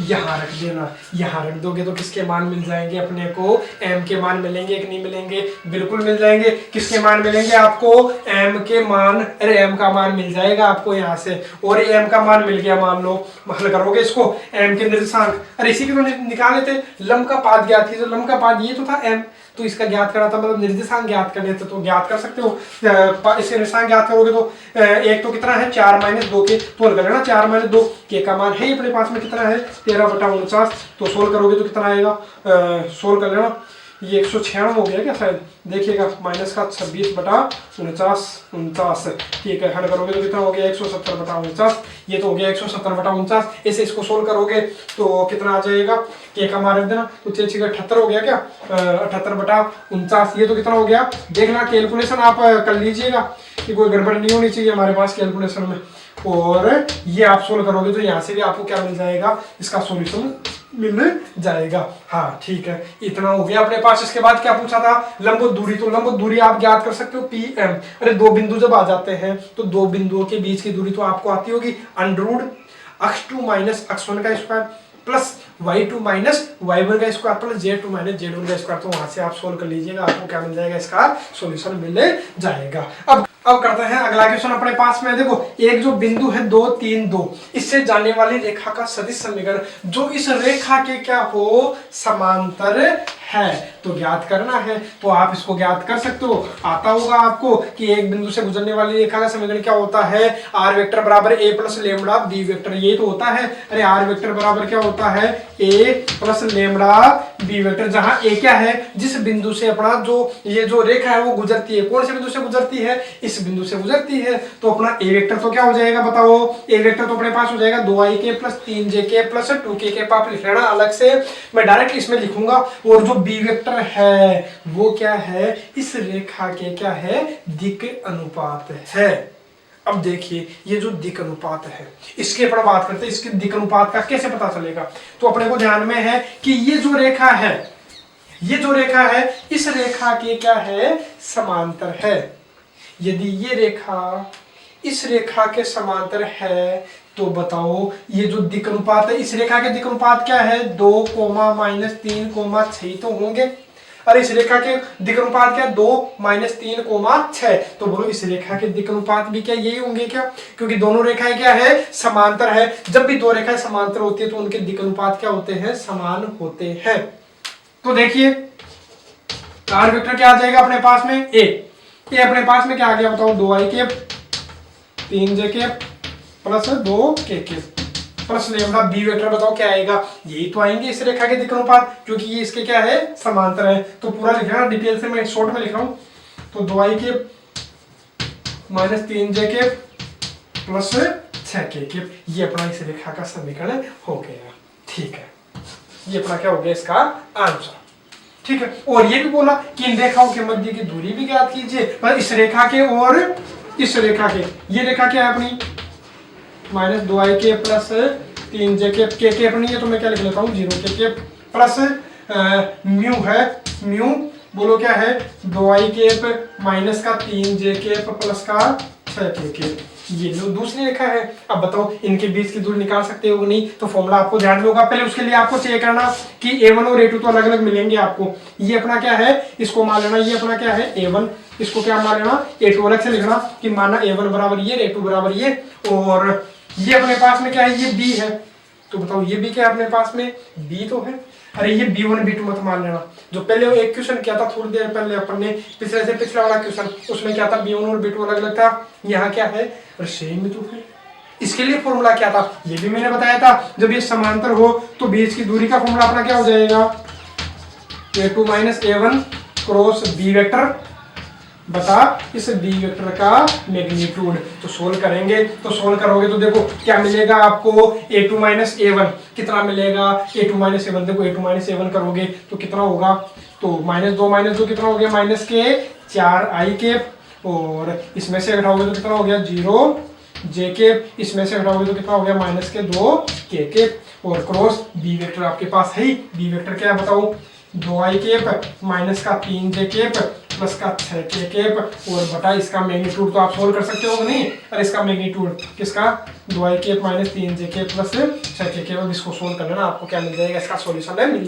यहाँ रख देना। यहाँ रख दोगे तो किसके मान मिल जाएंगे अपने को, m के मान मिलेंगे कि नहीं मिलेंगे, बिल्कुल मिल जाएंगे। किसके मान मिलेंगे आपको, m के मान, अरे m का मान मिल जाएगा आपको यहाँ से। और m का मान मिल गया, मान लो हल करोगे इसको, m के निर्देशांक, अरे इसी के तो निकाले थे, लंब का पाद ज्ञात थी, तो लंब का पाद ये तो था m, तो इसका ज्ञात करना था, मतलब निर्देशांक ज्ञात करने थे, तो ज्ञात कर सकते हो। इसके निर्देशांक ज्ञात करोगे तो एक तो कितना है 4 - 2 के, तो कर लेना 4 - 2 के का मान है अपने पास में कितना है 13/49, तो सोल्व करोगे तो कितना आएगा, सोल्व कर लेना, ये 196 हो गया क्या शायद, देखिएगा माइनस का 26/49, ठीक है। हल करोगे तो कितना हो गया 170/49, ये तो हो गया 170/49। ऐसे इसको सोल्व करोगे तो कितना आ जाएगा, के का मान रख देना, तो 6×6 = 78 हो गया क्या, 78/49, ये तो कितना हो गया, देखना कैलकुलेशन आप कर लीजिएगा कि कोई गड़बड़ नहीं होनी चाहिए हमारे पास कैलकुलेशन में। और ये आप सोल्व करोगे तो यहाँ से भी आपको क्या मिल जाएगा, इसका सॉल्यूशन मिल जाएगा। हाँ ठीक है, इतना हो गया अपने पास। इसके बाद क्या पूछा था, लंब दूरी, तो लंब दूरी आप ज्ञात कर सकते हो PM। अरे दो बिंदु जब आ जाते हैं तो दो बिंदुओं के बीच की दूरी तो आपको आती होगी, √(x2 - x1) का स्क्वायर प्लस y2 - y1 का स्क्वायर प्लस z2 - z1 का स्क्वायर, तो वहां से आप सोल्व कर लीजिएगा, आपको क्या मिल जाएगा, इसका सॉल्यूशन मिल जाएगा। अब करते हैं अगला क्वेश्चन अपने पास में। देखो एक जो बिंदु है 2, 3, 2, इससे जाने वाली रेखा का सदिश समीकरण जो इस रेखा के क्या हो, समांतर है, तो ज्ञात करना है। तो आप इसको ज्ञात कर सकते हो, आता होगा आपको कि एक बिंदु से गुजरने वाली रेखा का समीकरण क्या होता है, r वेक्टर बराबर a plus lambda b vector, ये तो होता है। अरे r वेक्टर बराबर क्या होता है, a plus lambda b vector, जहां a क्या है, जिस बिंदु से अपना जो ये जो रेखा है वो गुजरती है, कौन से बिंदु से गुजरती है, इस बिंदु से गुजरती है। तो अपना a वेक्टर तो क्या हो जाएगा बताओ, a वेक्टर तो अपने पास हो जाएगा 2ik plus 3jk plus 2kk, आप लिख लेना अलग से, मैं डायरेक्ट इसमें लिखूंगा। और जो b वेक्टर है वो क्या है, इस रेखा के क्या है, दिक अनुपात है। अब देखिए ये जो दिक अनुपात है इसके ऊपर बात करते हैं, इसके दिक अनुपात का कैसे पता चलेगा। तो अपने को ध्यान में है कि ये जो रेखा है, ये जो रेखा है इस रेखा के क्या है, समांतर है। यदि ये रेखा इस रेखा के समांतर है तो बताओ ये जो दिक अनुपात है, इस रेखा के दिक अनुपात क्या है, 2, -3, 6 तो होंगे। और इस रेखा के दिक अनुपात क्या है, 2, -3, 6, तो बोलो इस रेखा के दिक अनुपात भी क्या यही होंगे क्या, क्योंकि दोनों रेखाएं क्या है, समांतर है। जब भी दो रेखाएं समांतर होती है तो उनके दिक अनुपात क्या होते हैं, समान होते हैं। तो देखिए r वेक्टर क्या आ जाएगा अपने पास में, a अपने पास में क्या आ गया बताओ, 2ik 3jk plus 2kk plus lambda b vector बताओ क्या आएगा, यही तो आएंगे इस रेखा के दिक अनुपात, क्योंकि ये इसके क्या है, समांतर है। तो पूरा लिख रहा डिटेल से, मैं शॉर्ट में लिख रहा हूँ। तो 2ik - 3jk प्लस 6kk, ये अपना इस रेखा का समीकरण हो गया। ठीक है, ये अपना क्या हो गया, इसका आंसर। ठीक है, और ये भी बोला कि इन रेखाओं के मध्य की दूरी भी ज्ञात कीजिए, पर इस रेखा के और इस रेखा के, ये रेखा क्या है अपनी, -2ik प्लस 3jk, के अपनी है तो मैं क्या लिख लेता हूँ 0kk प्लस म्यू है, म्यू बोलो क्या है, 2ik माइनस का 3jk प्लस का 6kk, ये जो दूसरी रेखा है। अब बताओ इनके बीच की दूरी निकाल सकते हो नहीं, तो फॉर्मूला आपको ध्यान में होगा। पहले उसके लिए आपको चेक करना कि a1 और a2 तो अलग अलग मिलेंगे आपको। ये अपना क्या है, इसको मान लेना, ये अपना क्या है a1, इसको क्या मान लेना a2, अलग से लिखना कि माना a1 बराबर ये, a2 बराबर ये, और ये अपने पास में क्या है, ये b है। तो बताओ ये भी क्या है अपने पास में, b तो है। अरे ये b1 b2 मत मान लेना, जो पहले एक क्वेश्चन किया था थोड़ी देर पहले अपन ने, पिछले से पिछला वाला क्वेश्चन, उसमें क्या था, b1 और b2 अलग अलग था, यहाँ क्या है, अरे सेम तो है। इसके लिए फॉर्मूला क्या था, ये भी मैंने बताया था, जब ये समांतर हो तो बीच की दूरी का फॉर्मूला अपना क्या हो जाएगा, a2 - a1 cross b vector बता इस b वेक्टर का मैग्नीट्यूड। तो सोल्व करेंगे, तो सोल्व करोगे तो देखो क्या मिलेगा आपको, a2 - a1 कितना मिलेगा, a2 - a1, देखो a2 - a1 करोगे तो कितना होगा, तो -2 कितना हो गया, -4ik, और इसमें से घटाओगे तो कितना हो गया 0jk, इसमें से घटाओगे तो कितना हो गया -2kk, और क्रॉस b वेक्टर आपके पास है ही, b वेक्टर क्या है बताओ, 2i केप माइनस का 3j केप प्लस का 6k केप और बटा इसका मैग्नीट्यूड तो आप सोल्व कर सकते हो नहीं, और इसका मैग्नीट्यूड किसका 2i cap minus 3j cap plus 6k cap. अब इसको सोल्व कर लेना, आपको क्या मिल जाएगा, इसका सॉल्यूशन है मिल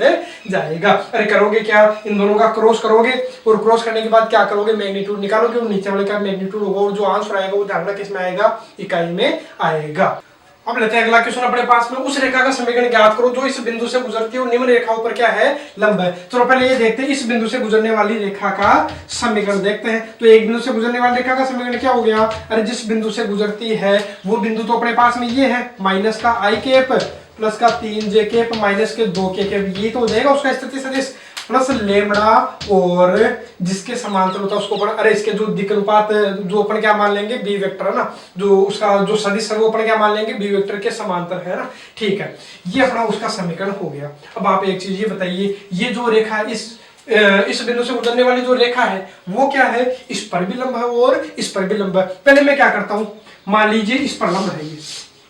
जाएगा। अरे करोगे क्या, इन दोनों का क्रॉस करोगे और क्रॉस करने के बाद क्या करोगे, मैग्नीट्यूड निकालोगे और नीचे वाले का मैग्नीट्यूड होगा और जो आंसर आएगा वो ध्यान किस में आएगा, इकाई में आएगा। अब लेते हैं अगला क्वेश्चन अपने पास में, उस रेखा का समीकरण ज्ञात करो जो इस बिंदु से गुजरती है और निम्न रेखाओं पर क्या है, लंब है। चलो पहले ये देखते हैं इस बिंदु से गुजरने वाली रेखा का समीकरण देखते हैं। तो एक बिंदु से गुजरने वाली रेखा का समीकरण क्या हो गया, अरे जिस बिंदु से गुजरती है वो बिंदु तो अपने पास में ये है, माइनस का i केप प्लस का 3j केप माइनस के 2k केप, ये तो हो जाएगा उसका स्थिति सदिश प्लस लेमड़ा और जिसके समांतर होता है उसको अपन, अरे इसके जो दिक् अनुपात जो अपन क्या मान लेंगे, बी वेक्टर है ना, जो उसका जो सदिश है वो अपन क्या मान लेंगे, बी वेक्टर के समांतर है ना, ठीक है। ये अपना उसका समीकरण हो गया। अब आप एक चीज ये बताइए, ये जो रेखा है इस बिंदु से गुजरने वाली जो रेखा है वो क्या है, इस पर भी लंब है और इस पर भी लंब है। पहले मैं क्या करता हूं, मान लीजिए इस पर लंब है, ये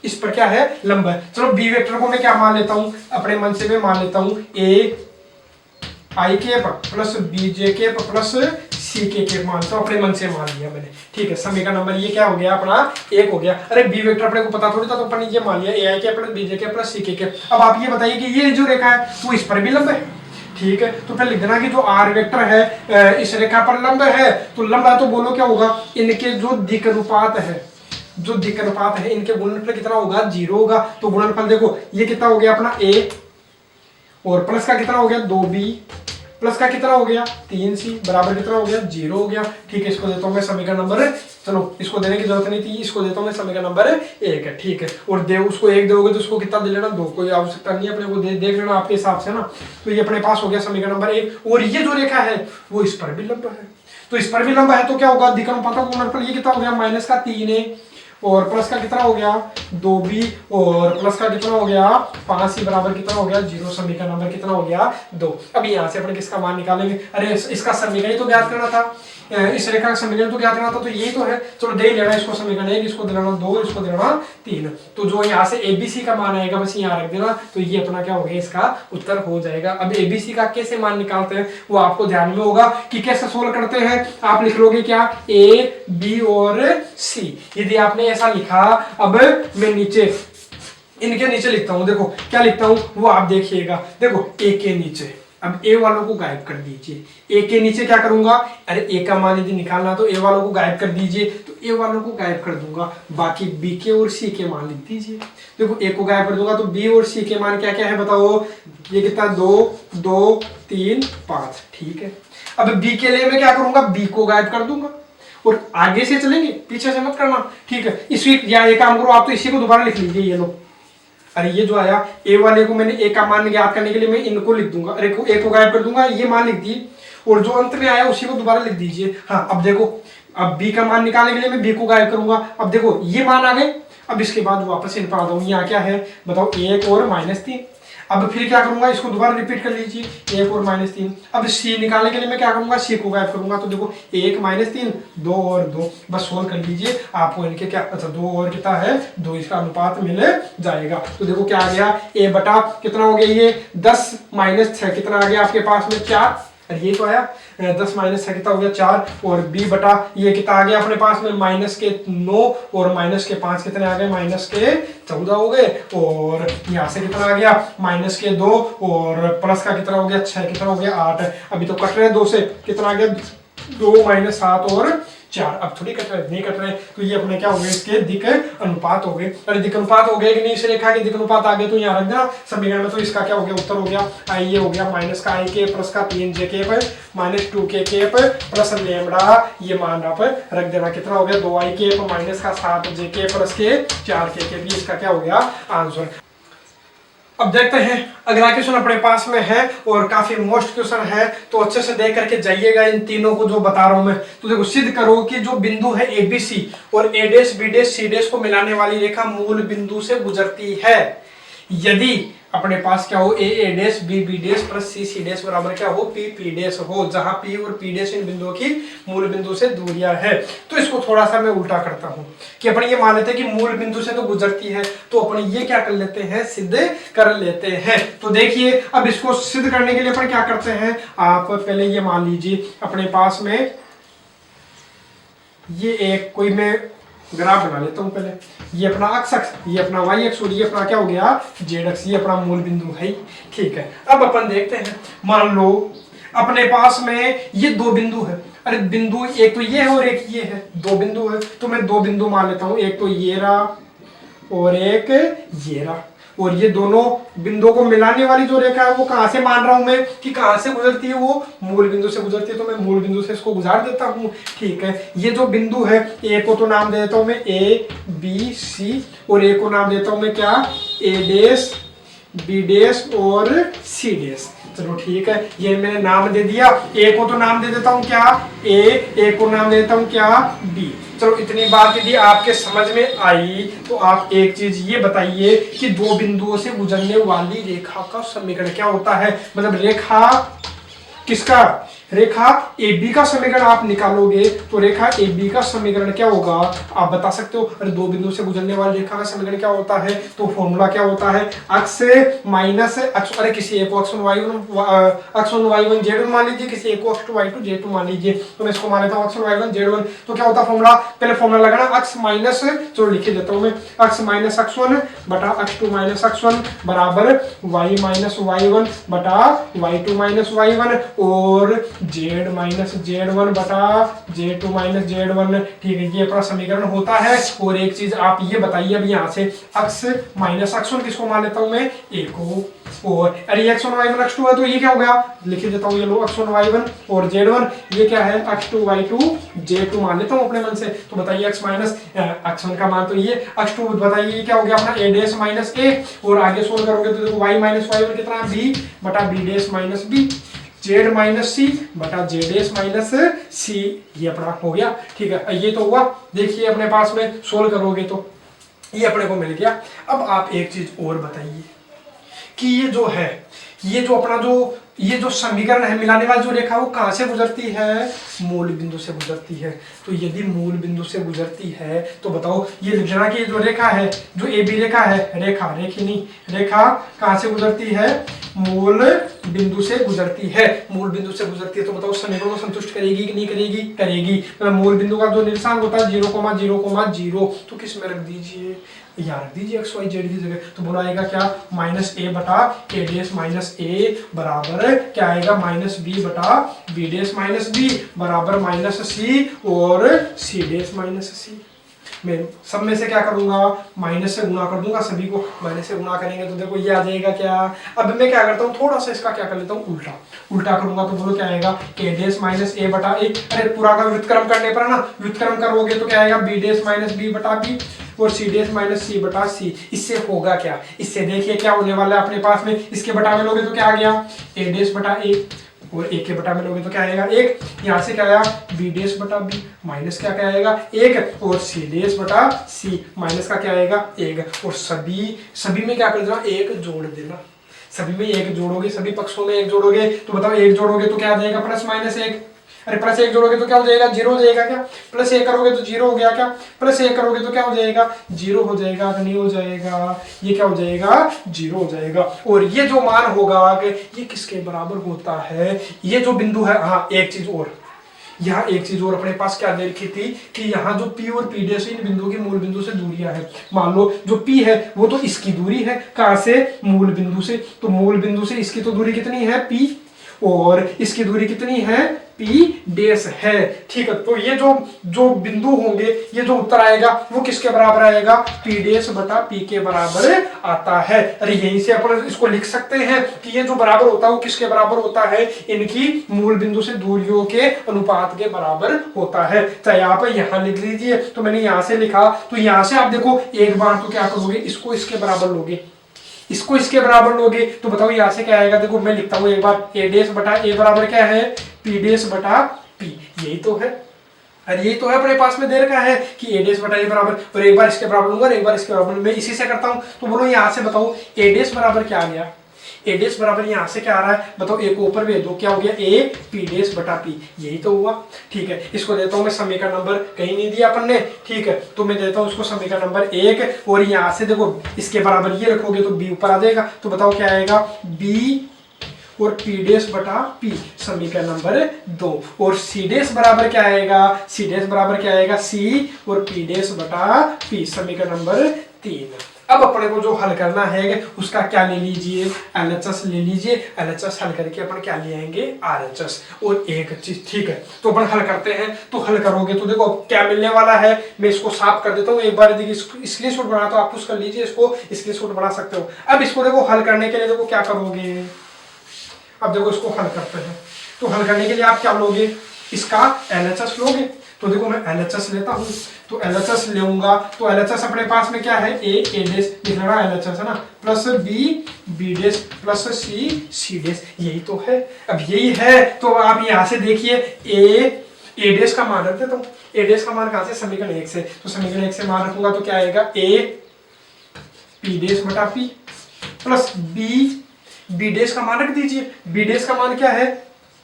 इस पर क्या है, लंब है। चलो बी वेक्टर को मैं क्या मान लेता हूं, अपने मन से मैं मान लेता हूं ए आई केप प्लस बीजे केप प्लस सी के केप मानता हूं, अपने मन से मान लिया मैंने, ठीक है। समीकरण नंबर ये क्या हो गया अपना, 1 हो गया। अरे बी वेक्टर अपने को पता थोड़ी था, तो अपन ने ये मान लिया ए आई केप प्लस बीजे केप प्लस सी के केप। अब आप ये बताइए कि ये जो रेखा है वो इस पर भी लंब है, ठीक है। तो फिर लिख देना कि जो आर वेक्टर है इस रेखा पर लंब है, तो लंब है तो बोलो क्या होगा, इनके जो दिक् अनुपात है, जो दिक् अनुपात है इनके गुणनफल कितना होगा, 0 होगा। तो गुणनफल देखो ये कितना हो गया अपना a और प्लस का कितना हो गया 2b प्लस का कितना हो गया 3c बराबर कितना हो गया 0 हो गया, ठीक है। इसको देता हूं मैं समीकरण नंबर, चलो इसको देने की जरूरत नहीं थी, इसको देता हूं मैं समीकरण नंबर 1 है, ठीक है। और दे उसको 1 दोगे तो उसको कितना दे लेना 2, कोई आवश्यकता नहीं है, अपने को देख लेना आपके हिसाब से ना। तो ये अपने पास हो गया समीकरण नंबर 1। और ये जो रेखा है वो इस पर भी लंब है, तो इस पर भी लंब है तो क्या होगा, दिक् अनुपात का गुणनफल ये कितना हो गया, माइनस का 3a और प्लस का कितना हो गया 2b और प्लस का कितना हो गया 5c बराबर कितना हो गया 0। समीकरण नंबर कितना हो गया 2। अब यहाँ से अपने किसका मान निकालेंगे, अरे इसका समीकरण तो ज्ञात करना था, इस रेखा का समीकरण तो ज्ञात करना था, तो यही तो है। चलो दे लेना इसको समीकरण 1, इसको दे लेना 2, इसको दे लेना 3। तो जो यहाँ से एबीसी का मान आएगा बस यहाँ रख देना, तो ये अपना क्या हो गया, इसका उत्तर हो जाएगा। अब एबीसी का कैसे मान निकालते हैं वो आपको ध्यान में होगा कि कैसे सोल्व करते हैं। आप लिख लोगे क्या ए बी और सी, यदि आपने ऐसा लिखा। अब मैं नीचे इनके नीचे लिखता हूं, देखो क्या लिखता हूं वो आप देखिएगा। देखो ए के नीचे, अब ए वालों को गायब कर दीजिए, ए के नीचे क्या करूंगा, अरे ए का मान यदि निकालना तो ए वालों को गायब कर दीजिए, तो ए वालों को गायब कर दूंगा, बाकी बी के और सी के मान लिख दीजिए। देखो ए को गायब कर दूंगा तो बी और सी के मान क्या क्या है बताओ, ये कितना 2 2 3 5, ठीक है। अब बी के लिए मैं क्या करूंगा, बी को गायब कर दूंगा और आगे से चलेंगे, पीछे से मत करना, ठीक है। इसी या ये काम करो आप, तो इसी को दोबारा लिख लीजिए, ये लो। अरे ये जो आया ए वाले को मैंने ए का मान ज्ञात करने के लिए मैं इनको लिख दूंगा, अरे ए को गायब कर दूंगा, ये मान लिख दिए और जो अंत में आया उसी को दोबारा लिख दीजिए। हाँ अब देखो, अब बी का मान निकालने के लिए मैं बी को गायब करूंगा। अब देखो ये मान आ गए, अब इसके बाद वापस इन पर आ जाऊंगी, यहाँ क्या है बताओ 1 और -3। अब फिर क्या करूंगा, इसको दोबारा रिपीट कर लीजिए 1 और -3। अब सी निकालने के लिए मैं क्या करूंगा, सी को गायब करूंगा, तो देखो 1 -3 2 और 2, बस सोल्व कर लीजिए आपको इनके क्या, अच्छा 2 और कितना है 2, इसका अनुपात मिल जाएगा। तो देखो क्या आ गया, ए बटा कितना हो गया ये 10 -6 कितना आ गया आपके पास में 4, और ये तो आया 10 -6 कितना हो गया 4, और b बटा ये कितना आ गया अपने पास में -9 और -5 कितने आ गए, -14 हो गए, और यहाँ से कितना आ गया -2 और प्लस का कितना हो गया 6 कितना हो गया 8। अभी तो कट रहे हैं 2 से, कितना आ गया 2 -7 और 4, अब थोड़ी कट रहे, नहीं कट रहे, तो ये अपने क्या हो गए, इसके दिक् अनुपात हो गए। अरे दिक् अनुपात हो गए कि नहीं, इस रेखा के दिक् अनुपात आ गए तो यहाँ रख देना समीकरण में। तो इसका क्या हो गया, उत्तर हो गया आई, ये हो गया माइनस का i के प्लस का 3j के -2k के प्लस लेमड़ा, ये मान आप रख देना, कितना हो गया 2i के माइनस का 7j के प्लस के 4k के भी, इसका क्या हो गया आंसर। अब देखते हैं अगला क्वेश्चन अपने पास में है और काफी मोस्ट क्वेश्चन है, तो अच्छे से देख करके जाइएगा इन तीनों को जो बता रहा हूं मैं। तो देखो सिद्ध करो कि जो बिंदु है एबीसी और A dash B dash C dash को मिलाने वाली रेखा मूल बिंदु से गुजरती है, यदि अपने पास क्या हो, A dash B dash plus C dash बराबर क्या हो, पी डैश हो, जहां पी और पी डैश इन बिंदुओं की मूल बिंदु से दूरियां है। तो इसको थोड़ा सा मैं उल्टा करता हूं कि अपन ये मान लेते हैं कि मूल बिंदु से तो गुजरती है, तो अपन ये क्या कर लेते हैं, सिद्ध कर लेते हैं। तो देखिए अब इसको सिद्ध करने के लिए अपन क्या करते हैं, आप पहले ये मान लीजिए अपने पास में ये एक कोई मैं ग्राफ बना लेता हूं पहले, ये अपना अक्ष, ये अपना वाई अक्ष और ये अपना क्या हो गया, जेड अक्ष, ये अपना मूल बिंदु है। ठीक है, अब अपन देखते हैं, मान लो अपने पास में ये दो बिंदु है, अरे बिंदु एक तो ये है और एक ये है, दो बिंदु है, तो मैं दो बिंदु मान लेता हूं, एक तो ये रहा और एक ये रहा, और ये दोनों बिंदुओं को मिलाने वाली जो रेखा है वो कहां से मान रहा हूं मैं कि कहां से गुजरती है, वो मूल बिंदु से गुजरती है, तो मैं मूल बिंदु से इसको गुजार देता हूं। ठीक है, ये जो बिंदु है ए को तो नाम दे देता हूं मैं ए बी सी, और ए को नाम देता हूं मैं क्या, ए डैश बी डैश और सी डैश। चलो ठीक है, ये मैंने नाम दे दिया, ए को तो नाम दे देता हूं क्या, ए को नाम दे देता हूं क्या, बी। चलो इतनी बात यदि आपके समझ में आई तो आप एक चीज ये बताइए कि दो बिंदुओं से गुजरने वाली रेखा का समीकरण क्या होता है, मतलब रेखा किसका, रेखा AB का समीकरण आप निकालोगे तो रेखा AB का समीकरण क्या होगा आप बता सकते हो। अरे दो बिंदु से गुजरने वाली रेखा का समीकरण क्या होता है, तो फॉर्मूला क्या होता है, अक्ष माइनस अक्ष, अरे किसी एक को x1 y1 z1 मान लीजिए, किसी एक को x2 y2 z2 मान लीजिए, तो मैं इसको मान लेता हूँ x1 y1 z1। तो क्या होता है फॉर्मूला, पहले फॉर्मूला लगाना अक्ष माइनस, चलो लिख देता हूँ मैं, अक्ष माइनस x1 बटा x2 माइनस x1 बराबर y माइनस y1 बटा y2 माइनस y1 और z माइनस z1 बटा z2 माइनस z1। ठीक है, ये अपना समीकरण होता है। और एक चीज आप ये बताइए, अब यहाँ से x माइनस x1 किसको मान लेता हूं मैं, a को, और अरे x1 y1 x2 है तो ये क्या हो गया, लिख देता हूँ, ये लो x1 y1 और z1, ये क्या है x2 y2 z2 मान लेता हूँ अपने मन से। तो बताइए x माइनस x1 का मान तो ये, x2 बताइए ये क्या हो गया अपना a डैश माइनस a, और आगे सोल्व करोगे तो देखो y माइनस y1 कितना, b बटा b dash minus b, Z minus C बटा जेड एस माइनस सी, ये अपना हो गया। ठीक है, ये तो हुआ, देखिए अपने पास में सोल्व करोगे तो ये अपने को मिल गया। अब आप एक चीज और बताइए कि ये जो है, ये जो अपना जो ये जो समीकरण है, मिलाने वाली जो रेखा वो कहां से गुजरती है, मूल बिंदु से गुजरती है। तो यदि मूल बिंदु से गुजरती है तो बताओ, ये लिख लेना कि जो रेखा है, जो ए बी रेखा है, रेखा कहां से गुजरती है, मूल बिंदु से गुजरती है। मूल बिंदु से गुजरती है तो बताओ समीकरण को संतुष्ट करेगी कि नहीं करेगी, करेगी। मतलब मूल बिंदु का जो निर्देशांक होता है 0,0,0, तो किस में रख दीजिए, यहाँ रख दीजिए एक्स वाई जेड की जगह। तो बोला आएगा क्या, माइनस ए बटा ए डैश माइनस ए बराबर क्या आएगा, माइनस बी बटा बी डैश माइनस बी बराबर माइनस सी और सी डैश माइनस सी। मैं सब में से क्या करूंगा, माइनस से गुणा कर दूंगा, सभी को माइनस से गुणा करेंगे तो देखो ये आ जाएगा क्या। अब मैं क्या करता हूँ, थोड़ा सा इसका क्या कर लेता हूँ, उल्टा करूंगा तो बोलो क्या आएगा, ए डैश माइनस ए बटा ए, अरे पूरा का व्युत्क्रम करने पर ना, व्युत्क्रम करोगे तो क्या आएगा, बी डैश माइनस बी बटा बी और सी डैश माइनस सी बटा सी। इससे होगा क्या, इससे देखिए क्या होने वाला है अपने पास में, इसके बटा में लोगे तो क्या आ गया, ए डैश बटा ए, और एक के बटा में लोगे तो क्या आएगा, एक, यहाँ से क्या आया, बी डैश बटा बी माइनस क्या आएगा, एक, और सी डैश बटा सी माइनस का क्या आएगा, एक, और सभी में क्या कर देना, एक जोड़ देना। सभी में एक जोड़ोगे, सभी पक्षों में एक जोड़ोगे तो बताओ एक जोड़ोगे तो क्या आ जाएगा, प्लस माइनस एक। अरे प्लस एक जोड़ोगे तो क्या हो जाएगा, जीरो हो जाएगा क्या, प्लस एक करोगे तो जीरो हो गया क्या, प्लस एक करोगे तो क्या हो जाएगा, जीरो हो जाएगा, नहीं हो जाएगा, ये क्या हो जाएगा, जीरो हो जाएगा। और ये जो मान होगा ये किसके बराबर होता है, ये जो बिंदु है, हाँ एक चीज और, यहाँ एक चीज और अपने पास क्या दे रखी थी कि यहाँ जो P और P डैश इन बिंदुओं की मूल बिंदु से दूरियां है। मान लो जो P है वो तो इसकी दूरी है, कहाँ से, मूल बिंदु से। तो मूल बिंदु से इसकी तो दूरी कितनी है, P, और इसकी दूरी कितनी है, P डैश है। ठीक है, तो ये जो बिंदु होंगे, ये जो उत्तर आएगा वो किसके बराबर आएगा, P डैश बटा P के बराबर आता है। अरे यहीं से अपन इसको लिख सकते हैं कि ये जो बराबर होता है वो किसके बराबर होता है, इनकी मूल बिंदु से दूरियों के अनुपात के बराबर होता है। चाहे आप यहाँ लिख लीजिए, तो मैंने यहाँ से लिखा, तो यहाँ से आप देखो एक बार तो क्या करोगे, इसको इसके बराबर लोगे, इसको इसके बराबर लोगे, तो बताओ यहाँ से क्या आएगा, देखो मैं लिखता हूँ एक बार, ए डैश बटा ए बराबर क्या है, पी डैश बटा पी, यही तो है। अरे यही तो है अपने पास में दे रखा है कि ए डेस बटा ए बराबर, और एक बार इसके बराबर लूंगा और एक बार इसके बराबर, मैं इसी से करता हूं। तो बोलो यहाँ से बताओ ए डेस बराबर क्या आ गया, ए डेस बराबर यहाँ से क्या आ रहा है बताओ, ए को ऊपर भेज दो, क्या हो गया ए पी डेस बटा पी, यही तो हुआ। ठीक है, इसको देता हूँ मैं समीकरण नंबर, कहीं नहीं दिया अपन ने, ठीक है, तो मैं देता हूँ इसको समीकरण नंबर 1, और यहाँ से देखो इसके बराबर ये रखोगे तो बी ऊपर आ जाएगा, तो बताओ क्या आएगा बी और पी डेस बटा पी, समीकरण नंबर 2। और सी डेस बराबर क्या आएगा, सी डेस बराबर क्या आएगा सी और पी डेस बटा पी, समीकरण नंबर 3। अब अपने को जो हल करना है उसका क्या ले लीजिए, एलएचएस ले लीजिए, एलएचएस हल करके अपन क्या ले आएंगे आरएचएस। और एक चीज, ठीक है, तो अपन हल करते हैं, तो हल करोगे तो देखो क्या मिलने वाला है, मैं इसको साफ कर देता हूँ एक बार, देखिए स्क्रीनशॉट बना तो आप कुछ कर लीजिए, इसको स्क्रीनशॉट बना सकते हो। अब इसको देखो हल करने के लिए देखो क्या करोगे, अब देखो इसको हल करते हैं, तो हल करने के लिए आप क्या लोगे, इसका एलएचएस लोगे। तो देखो मैं एलएचएस लेता हूँ, तो एलएचएस लूंगा, तो एलएचएस अपने पास में क्या है ए डेस लिखना एलएचएस है ना, प्लस बी डेस प्लस सी डेस, यही तो है। अब यही है तो आप यहाँ से देखिए ए डेस का मान रख देता हूँ, ए डेस का मान कहाँ से, समीकरण 1 से, तो समीकरण 1 से मान रखूंगा तो क्या आएगा ए पी डेस बटा पी प्लस बी डेस का मान रख दीजिए, बी डेस का मान क्या है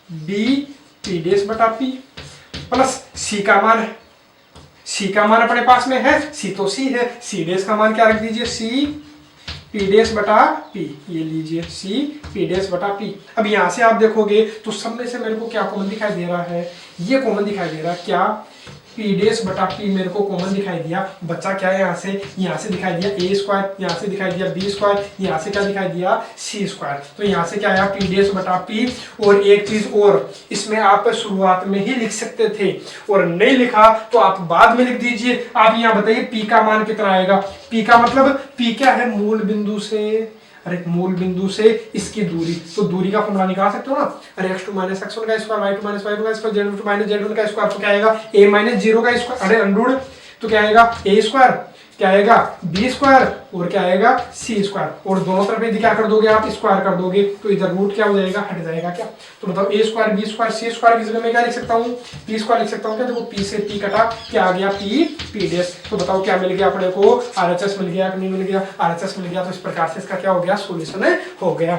बी पी डेस बटा पी प्लस सी का मान है, सी का मान अपने पास में है, सी तो सी है, सी डेस का मान क्या रख दीजिए सी पी डेस बटा पी, ये लीजिए सी पी डेस बटा पी। अब यहाँ से आप देखोगे तो सब में से मेरे को क्या कॉमन दिखाई दे रहा है, ये कॉमन दिखाई दे रहा है, क्या पी डेस बटा पी मेरे को कॉमन दिखाई दिया, बच्चा क्या है यहाँ से दिखाई दिया ए स्क्वायर, यहाँ से दिखाई दिया बी स्क्वायर, यहाँ से क्या दिखाई दिया सी स्क्वायर, तो यहाँ से क्या आया पी डेस बटा पी। और एक चीज और, इसमें आप शुरुआत में ही लिख सकते थे और नहीं लिखा तो आप बाद में लिख दीजिए। आप यहाँ बताइए पी का मान कितना आएगा, पी का मतलब पी क्या है मूल बिंदु से, अरे मूल बिंदु से इसकी दूरी, तो दूरी का फॉर्मूला निकाल सकते हो ना, अरे x2 माइनस x1 का स्क्वायर, y2 माइनस y2 का स्क्वायर, z2 माइनस z1 का स्क्वायर, तो क्या आएगा a माइनस 0 का स्क्वायर, अरे अंडूड, तो क्या आएगा a स्क्वायर, क्या आएगा b स्क्वायर और क्या आएगा c स्क्वायर, और दोनों तरफ यदि क्या कर दोगे आप स्क्वायर कर दोगे तो इधर रूट क्या हो जाएगा हट जाएगा क्या, तो बताओ a square b square c square की जगह मैं क्या लिख सकता हूँ p स्क्वायर लिख सकता हूँ क्या, देखो p से p कटा, क्या आ गया p डेश, तो बताओ क्या मिल गया अपने को आरएचएस मिल गया कि नहीं मिल गया, आरएचएस मिल गया, तो इस प्रकार से इसका क्या हो गया सॉल्यूशन हो गया।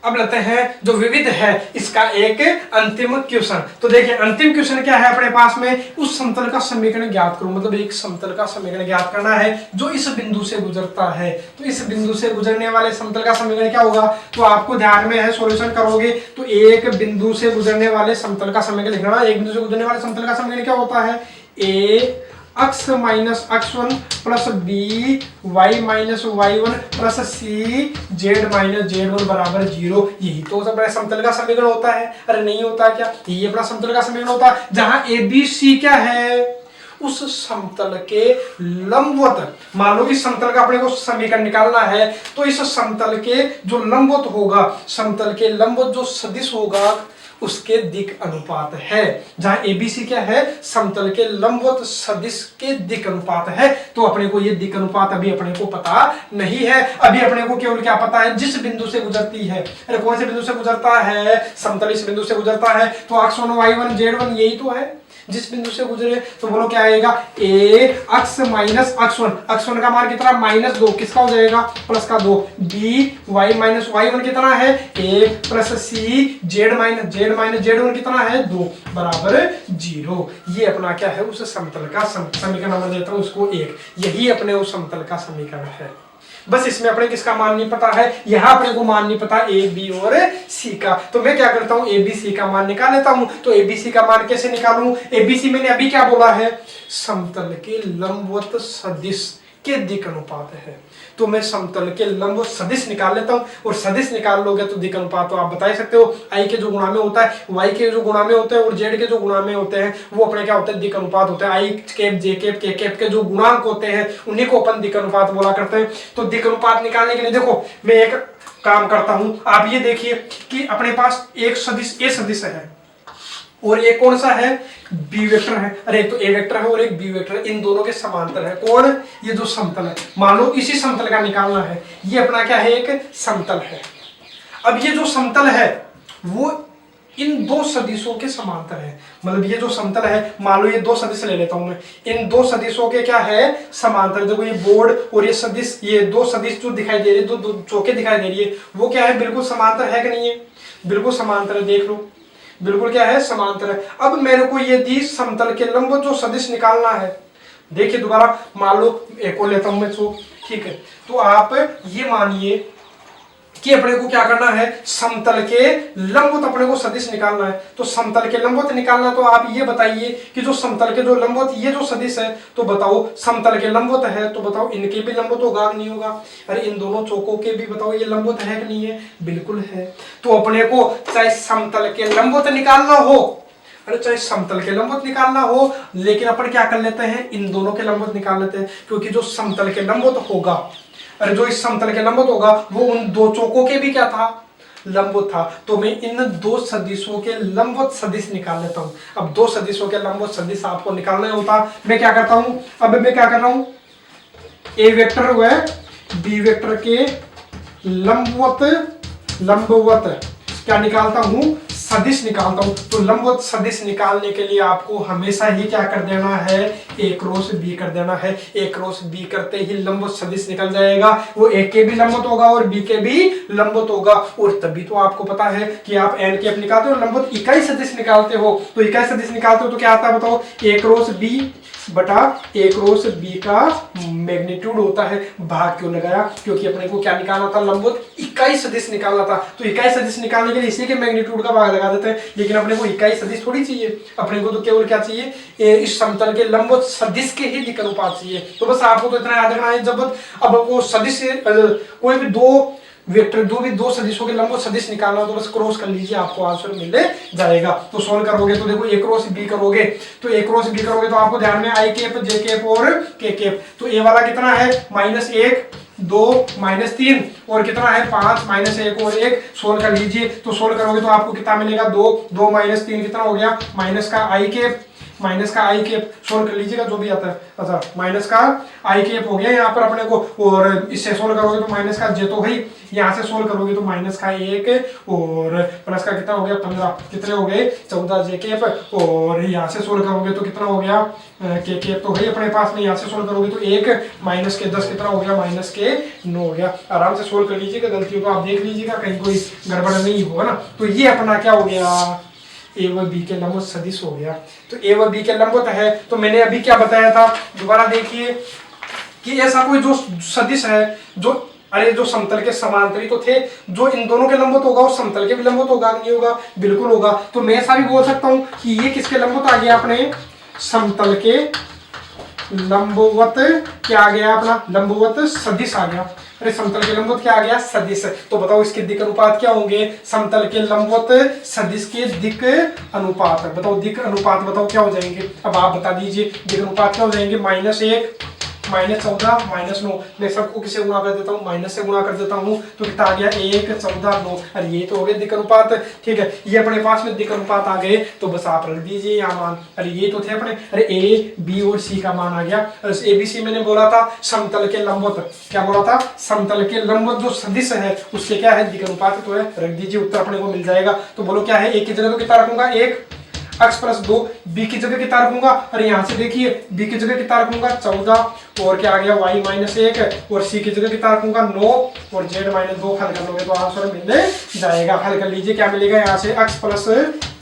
अब लेते हैं जो विविध है इसका एक अंतिम क्वेश्चन, तो देखिए अंतिम क्वेश्चन क्या है अपने पास में, उस समतल का समीकरण ज्ञात करो, मतलब एक समतल का समीकरण ज्ञात करना है जो इस बिंदु से गुजरता है, तो इस बिंदु से गुजरने वाले समतल का समीकरण क्या होगा, तो आपको ध्यान में है सॉल्यूशन करोगे तो एक बिंदु से गुजरने वाले समतल का समीकरण लिखना, एक बिंदु से गुजरने वाले समतल का समीकरण क्या होता है A x minus x1 plus B Y minus y1 plus C Z minus z1 बराबर 0, यही तो अपना समतल का समीकरण होता है। अरे नहीं होता क्या, यही अपना समतल का समीकरण होता है, जहां ए बी सी क्या है उस समतल के लंबवत, मान लो इस समतल का अपने को समीकरण निकालना है, तो इस समतल के जो लंबवत होगा, समतल के लंबवत जो सदिश होगा उसके दिक अनुपात है, जहां एबीसी क्या है समतल के लंबवत सदिश के दिक अनुपात है, तो अपने को ये दिक अनुपात अभी अपने को पता नहीं है, अभी अपने को केवल क्या पता है जिस बिंदु से गुजरती है, अरे कौन से बिंदु से गुजरता है, समतल इस बिंदु से गुजरता है, तो x1 y1 z1 यही तो है जिस बिंदु से गुजरे, तो बोलो क्या आएगा ए x माइनस x1 का मान कितना -2, किसका हो जाएगा प्लस का 2, b y माइनस y1 कितना है a plus c z minus z1 कितना है 2 बराबर 0, ये अपना क्या है उस समतल का समीकरण नंबर देता हूं उसको 1, यही अपने उस समतल का समीकरण है। बस इसमें अपने किसका मान नहीं पता है, यहाँ अपने को मान नहीं पता ए बी और सी का, तो मैं क्या करता हूँ ए बी सी का मान निकाल लेता हूँ। तो ए बी सी का मान कैसे निकालूं, ए बी सी मैंने अभी क्या बोला है समतल के लंबवत सदिश के दिक अनुपात है, तो मैं समतल के लंबवत सदिश निकाल लेता हूं, और सदिश निकाल लोगे तो दिक अनुपात तो आप बता ही सकते हो, आई के जो गुणा में होता है वाई के जो गुणा में होते हैं और जेड के जो गुणा में होते हैं वो अपने क्या होते हैं दिक अनुपात होते हैं, आई कैप जे कैप के कैप के जो गुणांक होते हैं उन्हीं को अपन दिक अनुपात बोला करते हैं। तो दिक अनुपात निकालने के लिए देखो मैं एक काम करता हूं, आप ये देखिए कि अपने पास एक सदिश ए सदिश है और एक कौन सा है बी वेक्टर है, अरे एक तो ए वेक्टर है और एक बी वेक्टर है, इन दोनों के समांतर है कौन, ये जो समतल है, मान लो इसी समतल का निकालना है, ये अपना क्या है एक समतल है। अब ये जो समतल है वो इन दो सदिशों के समांतर है। मतलब ये जो समतल है, मान लो ये दो सदिश ले लेता हूं मैं, इन दो सदिशों के क्या है, समांतर। देखो ये बोर्ड और ये सदिश, ये दो सदिश जो दिखाई दे रही है, दो चौके दिखाई दे रही है, वो क्या है, बिल्कुल समांतर है कि नहीं है, बिल्कुल समांतर है। देख लो, बिल्कुल क्या है, समांतर है। अब मेरे को यदि समतल के लंब जो सदिश निकालना है, देखिए दोबारा मान लो एक और लेता हूं मैं चौक, ठीक है। तो आप ये मानिए कि अपने को क्या करना है, समतल के लंबवत अपने को सदिश निकालना है। तो समतल के लंबवत निकालना, तो आप ये बताइए कि जो समतल के जो लंबवत ये जो सदिश है, तो बताओ समतल के लंबवत है, तो बताओ इनके भी लंबवत होगा कि नहीं होगा। अरे इन दोनों चौकों के भी बताओ ये लंबवत है कि नहीं है, बिल्कुल है। तो अपने को चाहे समतल के लंबवत निकालना हो, अरे चाहे समतल के लंबवत निकालना हो, लेकिन अपन क्या कर लेते हैं, इन दोनों के लंबवत निकाल लेते हैं। क्योंकि जो समतल के लंबवत होगा, अरे जो इस समतल के लंबवत होगा, वो उन दो चौकों के भी क्या था, लंबवत था। तो मैं इन दो सदिशों के लंबवत सदिश निकाल लेता हूं। अब दो सदिशों के लंबवत सदिश आपको निकालना होता, मैं क्या करता हूं, अब मैं क्या कर रहा हूं, ए वेक्टर व बी वेक्टर के लंबवत क्या निकालता हूं, सदिश निकालता हूं। तो लंबवत सदिश निकालने के लिए आपको हमेशा ही क्या कर देना है, ए क्रॉस बी कर देना है। ए क्रॉस बी करते ही लंबवत सदिश निकल जाएगा, वो ए के भी लंबवत होगा और बी के भी लंबवत होगा। और तभी तो आपको पता है कि आप एन के निकालते हो, लंबवत इकाई सदिश निकालते हो। तो इकाई सदिश निकालते हो तो क्या आता है बताओ, ए क्रॉस बी बटा ए क्रॉस बी का मैग्नीट्यूड होता है। भाग क्यों लगाया, क्योंकि अपने को क्या निकालना था, लंबवत इकाई सदिश निकालना था। तो इकाई सदिश निकालने के लिए इसी के मैग्नीट्यूड का भाग लगा देते हैं। लेकिन अपने को इकाई सदिश थोड़ी चाहिए, अपने को तो केवल क्या चाहिए, इस समतल के लंबवत सदिश के ही दिक् अनुपात चाहिए। तो बस आपको तो इतना याद रखना है, जब अब वो सदिश कोई भी दो सदिशों के लंबवत सदिश निकालना हो तो बस क्रॉस कर लीजिए, आपको आंसर मिल जाएगा। तो सॉल्व करोगे तो देखो ए क्रॉस बी करोगे, तो ए क्रॉस बी करोगे तो आपको ध्यान में आई कैप, जे कैप और के कैप। तो ए वाला कितना है, -1 2 -3 और कितना है 5 -1 और 1। सोल्व कर लीजिए, तो सोल्व करोगे तो आपको कितना मिलेगा, 2 2 -3 कितना हो गया, माइनस का आई कैप। सोल्व कर लीजिएगा जो भी आता है। अच्छा, माइनस का आई कैप हो गया यहाँ पर अपने को, और इससे सोल्व करोगे तो माइनस का जे तो भाई, यहाँ से सोल्व करोगे तो माइनस का 1 और प्लस का कितना हो गया 15, कितने हो गए 14 जे कैप। और यहाँ से सोल्व करोगे तो कितना हो गया के कैप तो भाई अपने पास में, यहाँ से सोल्व करोगे तो 1 माइनस के 10 कितना हो गया, माइनस के 9 हो गया। आराम से सोल्व कर लीजिएगा, गलतियों को आप देख लीजिएगा कहीं कोई गड़बड़ नहीं होगा ना। तो ये अपना क्या हो गया, ए व बी के लंबवत सदिश हो गया। तो ए व बी के लंबवत है, तो मैंने अभी क्या बताया था, दोबारा देखिए कि ऐसा कोई जो सदिश है जो, अरे जो समतल के समांतरी तो थे, जो इन दोनों के लंबवत होगा और समतल के भी लंबवत होगा, नहीं होगा, बिल्कुल होगा। तो मैं ऐसा भी बोल सकता हूं कि ये किसके लंबवत आ गया, अपने समतल के लंबवत क्या आ गया, अपना लंबवत सदिश आ गया। अरे समतल के लंबवत क्या आ गया, सदिश। तो बताओ इसके दिक् अनुपात क्या होंगे, समतल के लंबवत सदिश के दिक् अनुपात, बताओ दिक् अनुपात बताओ क्या हो जाएंगे। अब आप बता दीजिए दिक् अनुपात क्या हो जाएंगे, -1 -14 -9। मैं सबको किसे गुणा कर देता हूँ, माइनस से गुणा कर देता हूँ, तो कितना आ गया 1 14 9। अरे ये तो हो गया दिक् अनुपात, ठीक है। ये अपने पास में दिक् अनुपात आ गए, तो बस आप रख दीजिए यहाँ मान। अरे ये तो थे अपने, अरे ए बी और सी का मान आ गया। ए बी सी मैंने बोला था समतल के लंबवत, क्या बोला था, समतल के लंबवत जो सदिश है उसके क्या है, दिक् अनुपात तो है। रख दीजिए, उत्तर अपने को मिल जाएगा। तो बोलो क्या है, ए की जगह तो कितना रखूंगा 1 x + 2, बी की जगह कितना रखूंगा, अरे यहाँ से देखिए बी की जगह कितना रखूंगा 14 और क्या आ गया y -1 और सी की जगह कितना रखूंगा 9 और z -2। हल कर लोगे तो आंसर मिल जाएगा। हल कर लीजिए, क्या मिलेगा यहाँ से x +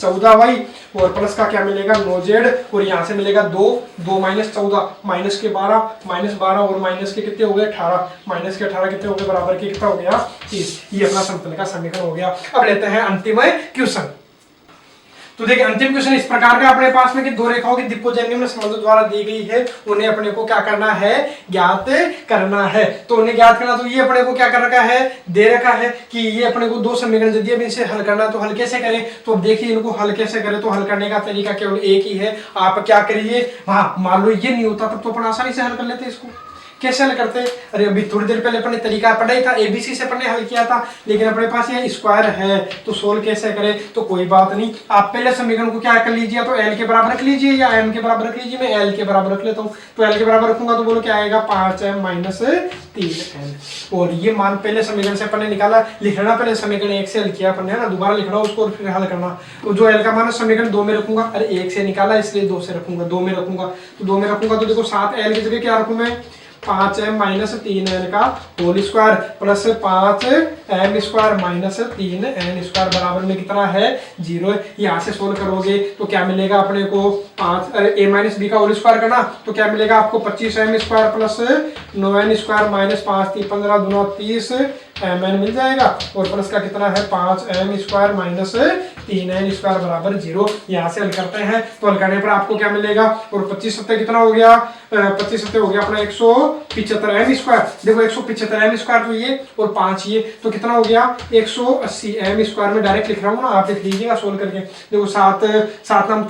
14y और प्लस का क्या मिलेगा 9z और यहाँ से मिलेगा 2 2 -14 माइनस के 12 और माइनस के कितने हो गए 18, माइनस के 18 कितने हो गए, बराबर के कितना हो गया 30। ये अपना समतल का समीकरण हो गया। अब लेते हैं अंतिम क्वेश्चन। तो देखिए अंतिम क्वेश्चन इस प्रकार का अपने पास में कि दो रेखाओं की दिक्कोजन्य संबंधों द्वारा दी गई है, उन्हें अपने को क्या करना है, ज्ञात करना है। तो उन्हें ज्ञात करना, तो ये अपने को क्या कर रखा है, दे रखा है कि ये अपने को दो समीकरण यदि अब इनसे हल करना है तो हल कैसे करें। तो अब देखिए इनको हल कैसे करें, तो हल करने का तरीका केवल एक ही है। आप क्या करिए, हाँ मान लो ये नहीं होता तब तो अपन आसानी से हल कर लेते इसको, कैसे हल करते हैं? अरे अभी थोड़ी देर पहले अपने तरीका पढ़ा ही था, एबीसी से अपने हल किया था, लेकिन अपने पास ये स्क्वायर है तो सोल्व कैसे करें? तो कोई बात नहीं, आप पहले समीकरण को क्या कर लीजिए, तो एल के बराबर रख लीजिए या एम के बराबर रख लीजिए। मैं एल के बराबर रख लेता हूँ, तो एल के बराबर रखूंगा तो बोलो क्या आएगा, 5m माइनस 3n। और ये मान पहले समीकरण से अपने निकाला, लिखना पहले समीकरण 1 से हल किया अपने है ना, दोबारा लिखना उसको और फिर हल करना। तो जो एल का मान है समीकरण 2 में रखूंगा, अरे 1 से निकाला इसलिए 2 से रखूंगा, 2 में रखूंगा, तो 2 में रखूंगा तो देखो 7l की जगह क्या रखूं मैं, 5m माइनस 3n का whole square plus 5m square minus 3n square बराबर में कितना है, 0। यहाँ से सोल्व करोगे तो क्या मिलेगा अपने को, 5 a माइनस b का होल स्क्वायर करना तो क्या मिलेगा आपको, 25m square plus 9n square minus 5 3 15 दूना 30 mn मिल जाएगा, और प्लस का कितना है 5m square minus 3n square बराबर 0। यहाँ से हल करते हैं तो हल करने पर आपको क्या मिलेगा, और 25 सत्ते कितना हो गया, 25 सत्ते हो गया अपना 175m स्क्वायर। देखो 175m स्क्वायर तो ये और 5 ये, तो कितना हो गया 180m स्क्वायर में डायरेक्ट लिख रहा हूँ ना, आप लिख लीजिएगा सोल्व करके। देखो 7 7 नाम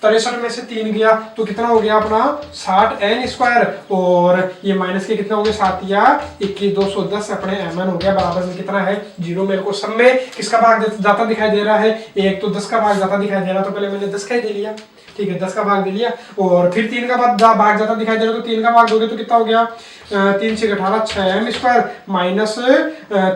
63 में से 3 गया तो कितना हो गया अपना 60n स्क्वायर, और ये माइनस के कितना हो गया 7 या 21 210 अपने mn हो गया, बराबर में कितना है 0। मेरे को सब में किसका भाग जाता दिखाई दे रहा है, एक तो 10 का भाग जाता दिखाई दे रहा, तो पहले मैंने 10 का ही दे लिया, ठीक है 10 का भाग दे लिया, और फिर 3 का भाग जाता दिखाई दे रहा, तो 3 का भाग दोगे तो कितना हो गया 3 से 18 6m स्क्वायर माइनस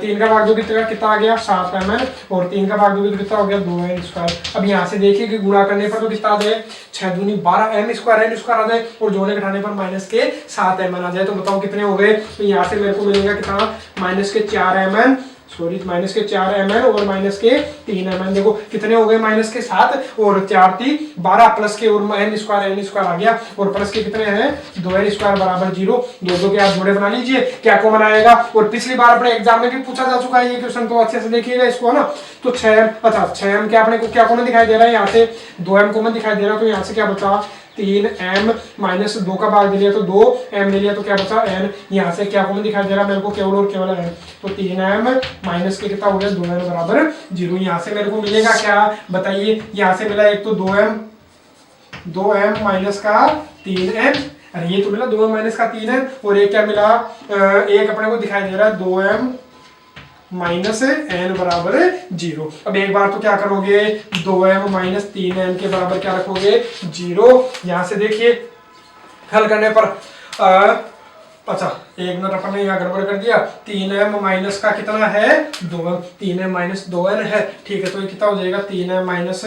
3 का भाग दोगे तो कितना आ गया 7mn, और 3 का भाग दोगे तो कितना हो गया 2n स्क्वायर। अब यहाँ से देखिए कि गुणा करने पर तो कितना आ जाए 6 दूनी 12m स्क्वायर n स्क्वायर आ जाए, और जोड़ने घटाने पर माइनस के 7mn आ जाए, तो बताओ कितने हो गए। तो यहाँ से मेरे को मिलेगा कितना, माइनस के 4mn, सॉरी माइनस के 4mn और माइनस के 3mn। देखो कितने हो गए, माइनस के 7 और 4 थी 12 प्लस के और n स्क्वायर आ गया, और प्लस के कितने हैं 2n स्क्वायर बराबर 0। दो के आप जोड़े बना लीजिए, क्या कॉमन आएगा। और पिछली बार अपने एग्जाम में भी पूछा जा चुका है ये क्वेश्चन, तो अच्छे से देखिएगा इसको है ना। तो 6m, अच्छा 6m क्या अपने को क्या कॉमन दिखाई दे रहा है, यहाँ से 2m कॉमन दिखाई दे रहा है, तो यहाँ से क्या बचा 3m माइनस 2 का भाग दे लिया तो 2m ले लिया तो क्या बचा n। यहाँ से क्या कॉमन दिखाई दे रहा है मेरे को, केवल और केवल n, तो 3m माइनस के कितना हो गया 2n बराबर 0। यहाँ से मेरे को मिलेगा क्या बताइए, यहाँ से मिला एक तो 2m माइनस का 3n, अरे ये तो मिला 2m माइनस का 3n, और एक क्या मिला, एक अपने को दिखाई दे रहा है 2m माइनस n बराबर 0। अब एक बार तो क्या करोगे 2m माइनस 3n के बराबर क्या रखोगे 0। यहाँ से देखिए हल करने पर अच्छा एक मिनट अपन ने यहाँ गड़बड़ कर दिया, 3m माइनस का कितना है 2m, 3m माइनस 2n है, ठीक है। तो ये कितना हो जाएगा 3m माइनस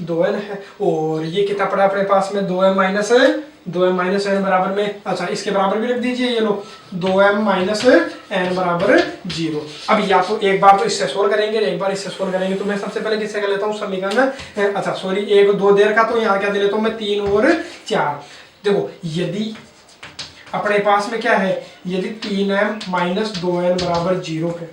2n है, और ये कितना पड़ा अपने पास में 2m माइनस n बराबर में, अच्छा इसके बराबर भी रख दीजिए, ये लो 2m माइनस n बराबर 0। अब या तो एक बार तो इससे सोल्व करेंगे, एक बार इससे सोल्व करेंगे, तो मैं सबसे पहले किससे कर लेता हूँ समीकरण, अच्छा सॉरी 1 2 देर का, तो यहाँ क्या दे लेता हूँ मैं 3 और 4। देखो यदि अपने पास में क्या है, यदि 3m माइनस 2n बराबर 0 है,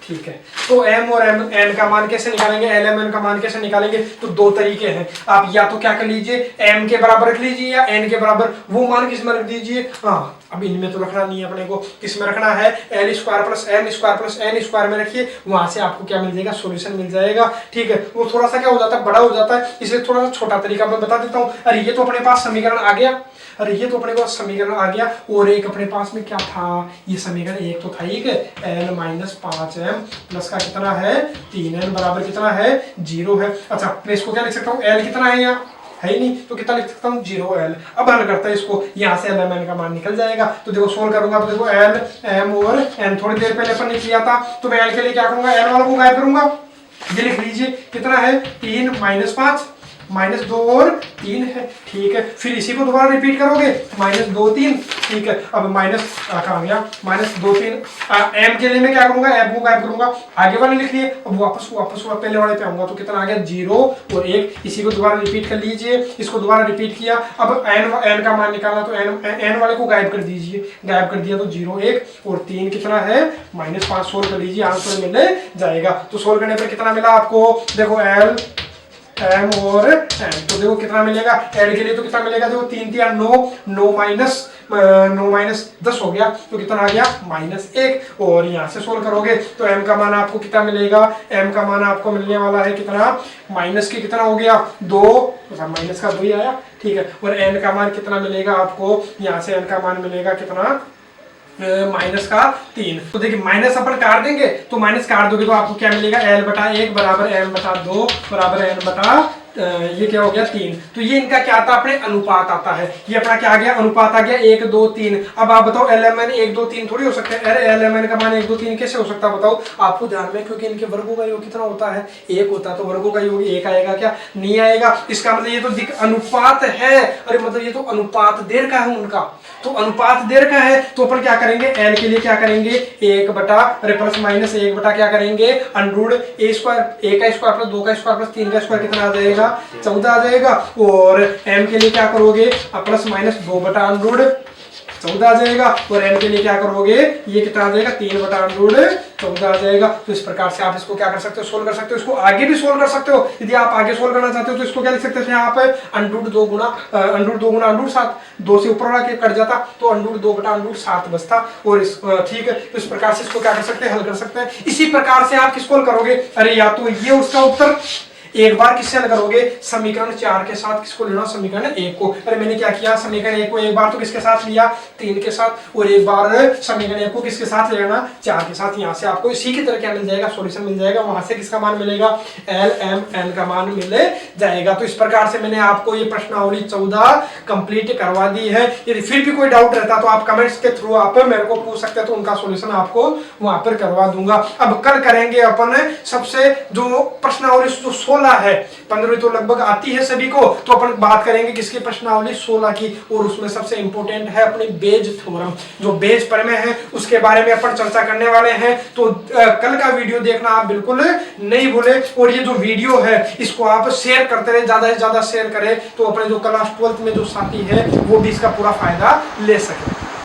ठीक है, तो m और n का मान कैसे निकालेंगे, lmn का मान कैसे निकालेंगे, तो दो तरीके हैं। आप या तो क्या कर लीजिए m के बराबर रख लीजिए या n के बराबर, वो मान किस में रख दीजिए, हाँ अब इनमें तो रखना नहीं है अपने को, किस में रखना है l square plus m square plus n square में रखिए, वहां से आपको क्या मिल जाएगा सॉल्यूशन मिल जाएगा, ठीक है। वो थोड़ा सा क्या हो जाता है, बड़ा हो जाता है, इसलिए थोड़ा सा छोटा तरीका मैं बता देता हूँ। अरे ये तो अपने पास समीकरण आ गया, अरे ये तो अपने पास समीकरण आ गया, और एक अपने पास में क्या था, ये समीकरण एक तो था, ठीक है l माइनस 5m प्लस का कितना है 3n बराबर कितना है 0 है। अच्छा मैं इसको क्या लिख सकता हूँ, l कितना है यहाँ है ही नहीं, तो कितना लिख सकता हूँ 0l। अब हल करता है इसको, यहाँ से lmn का मान निकल जाएगा, तो देखो सोल्व करूंगा तो देखो l m और n थोड़ी देर पहले अपन ने किया था, तो मैं l के लिए क्या करूंगा l वालों को गायब करूंगा, ये लिख लीजिए कितना है 3 माइनस 5 माइनस 2 और 3 है, ठीक है। फिर इसी को दोबारा रिपीट करोगे माइनस 2 3, ठीक है। अब माइनस कहाँ गया, माइनस 2 3 m के लिए मैं क्या करूंगा m को गायब करूंगा, आगे वाले लिख लिए, अब वापस पहले वाले पे आऊंगा, तो कितना आ गया 0 और 1। इसी को दोबारा रिपीट कर लीजिए, इसको दोबारा रिपीट किया, अब n का मान निकालना, तो n वाले को गायब कर दीजिए, गायब कर दिया तो 0 1 और 3 कितना है माइनस 5। सोल्व कर लीजिए, आंसर मिल जाएगा। तो सोल्व करने पर कितना मिला आपको, देखो l m और n, तो देखो कितना मिलेगा l के लिए, तो कितना मिलेगा देखो 3 3 9 9 माइनस 9 माइनस 10 हो गया, तो कितना आ गया -1। और यहाँ से सोल्व करोगे तो m का मान आपको कितना मिलेगा, m का मान आपको मिलने वाला है कितना, माइनस की कितना हो गया 2, माइनस का 2 ही आया, ठीक है। और n का मान कितना मिलेगा आपको, यहाँ से n का मान मिलेगा कितना, माइनस का 3। तो देखिए माइनस अपन काट देंगे, तो माइनस काट दोगे तो आपको क्या मिलेगा, l/1 बराबर m/2 बराबर n ये क्या हो गया 3। तो ये इनका क्या आता है, अपने अनुपात आता है। ये अपना क्या आ गया, अनुपात आ गया 1 2 3। अब आप बताओ lmn 1 2 3 थोड़ी हो सकते हैं। अरे lmn का मान 1 2 3 कैसे हो सकता है बताओ आपको ध्यान में, क्योंकि इनके वर्गों का योग कितना होता है, 1 होता है। तो वर्गों का योग 1 आएगा क्या, नहीं आएगा। इसका मतलब ये तो अनुपात है, अरे मतलब ये तो अनुपात देर का है उनका, तो अनुपात देर का है। तो अपन क्या करेंगे, l के लिए क्या करेंगे 1 बटा अरे प्लस माइनस 1 बटा क्या करेंगे अंडरूट a स्क्वायर, a का स्क्वायर प्लस 2 का स्क्वायर प्लस 3 का स्क्वायर कितना आ जाएगा 14 आ जाएगा। और m के लिए क्या करोगे, प्लस माइनस 2 बटा अंडरूट 14 आ जाएगा। और n के लिए क्या करोगे, ये कितना आ जाएगा 3 बटा अंडरूट 14 आ जाएगा। तो इस प्रकार से आप इसको क्या कर सकते हो, सोल्व कर सकते हो। इसको आगे भी सोल्व कर सकते हो, यदि आप आगे सोल्व करना चाहते हो तो इसको क्या लिख सकते थे आप, अंडरूट 2 गुना अंडरूट 7, 2 से ऊपर वाला कट जाता तो अंडरूट 2 बटा अंडरूट 7 बचता। और इस ठीक है, तो इस प्रकार से इसको क्या कर सकते हैं, हल कर सकते हैं। इसी प्रकार से आप किसको हल करोगे, अरे या तो ये उसका उत्तर एक बार किससे हल करोगे, समीकरण 4 के साथ। किसको लेना, समीकरण 1 को। अरे मैंने क्या किया, समीकरण 1 को एक बार तो किसके साथ लिया 3 के साथ, और एक बार समीकरण 1 को किसके साथ लेना 4 के साथ। यहाँ से आपको इसी की तरह क्या मिल जाएगा, सॉल्यूशन मिल जाएगा। वहां से किसका मान मिलेगा, lmn का मान मिल जाएगा। तो इस प्रकार से मैंने आपको ये प्रश्नावली 14 कंप्लीट करवा दी है। यदि फिर भी कोई डाउट रहता तो आप कमेंट्स के थ्रू आप मेरे को पूछ सकते हैं, तो उनका सॉल्यूशन आपको वहां पर करवा दूंगा। अब कल करेंगे अपन सबसे जो प्रश्नावली जो 16 है, 15 तो लगभग आती है सभी को, तो अपन बात करेंगे किसकी, प्रश्नावली 16 की। और उसमें सबसे इंपॉर्टेंट है अपनी बेज थ्योरम, जो बेज प्रमेय है उसके बारे में अपन चर्चा करने वाले हैं। तो कल का वीडियो देखना आप बिल्कुल नहीं भूले। और ये जो वीडियो है इसको आप शेयर करते रहे, ज्यादा से ज्यादा शेयर करें, तो अपने जो क्लास 12th में जो साथी है वो भी इसका पूरा फायदा ले सके।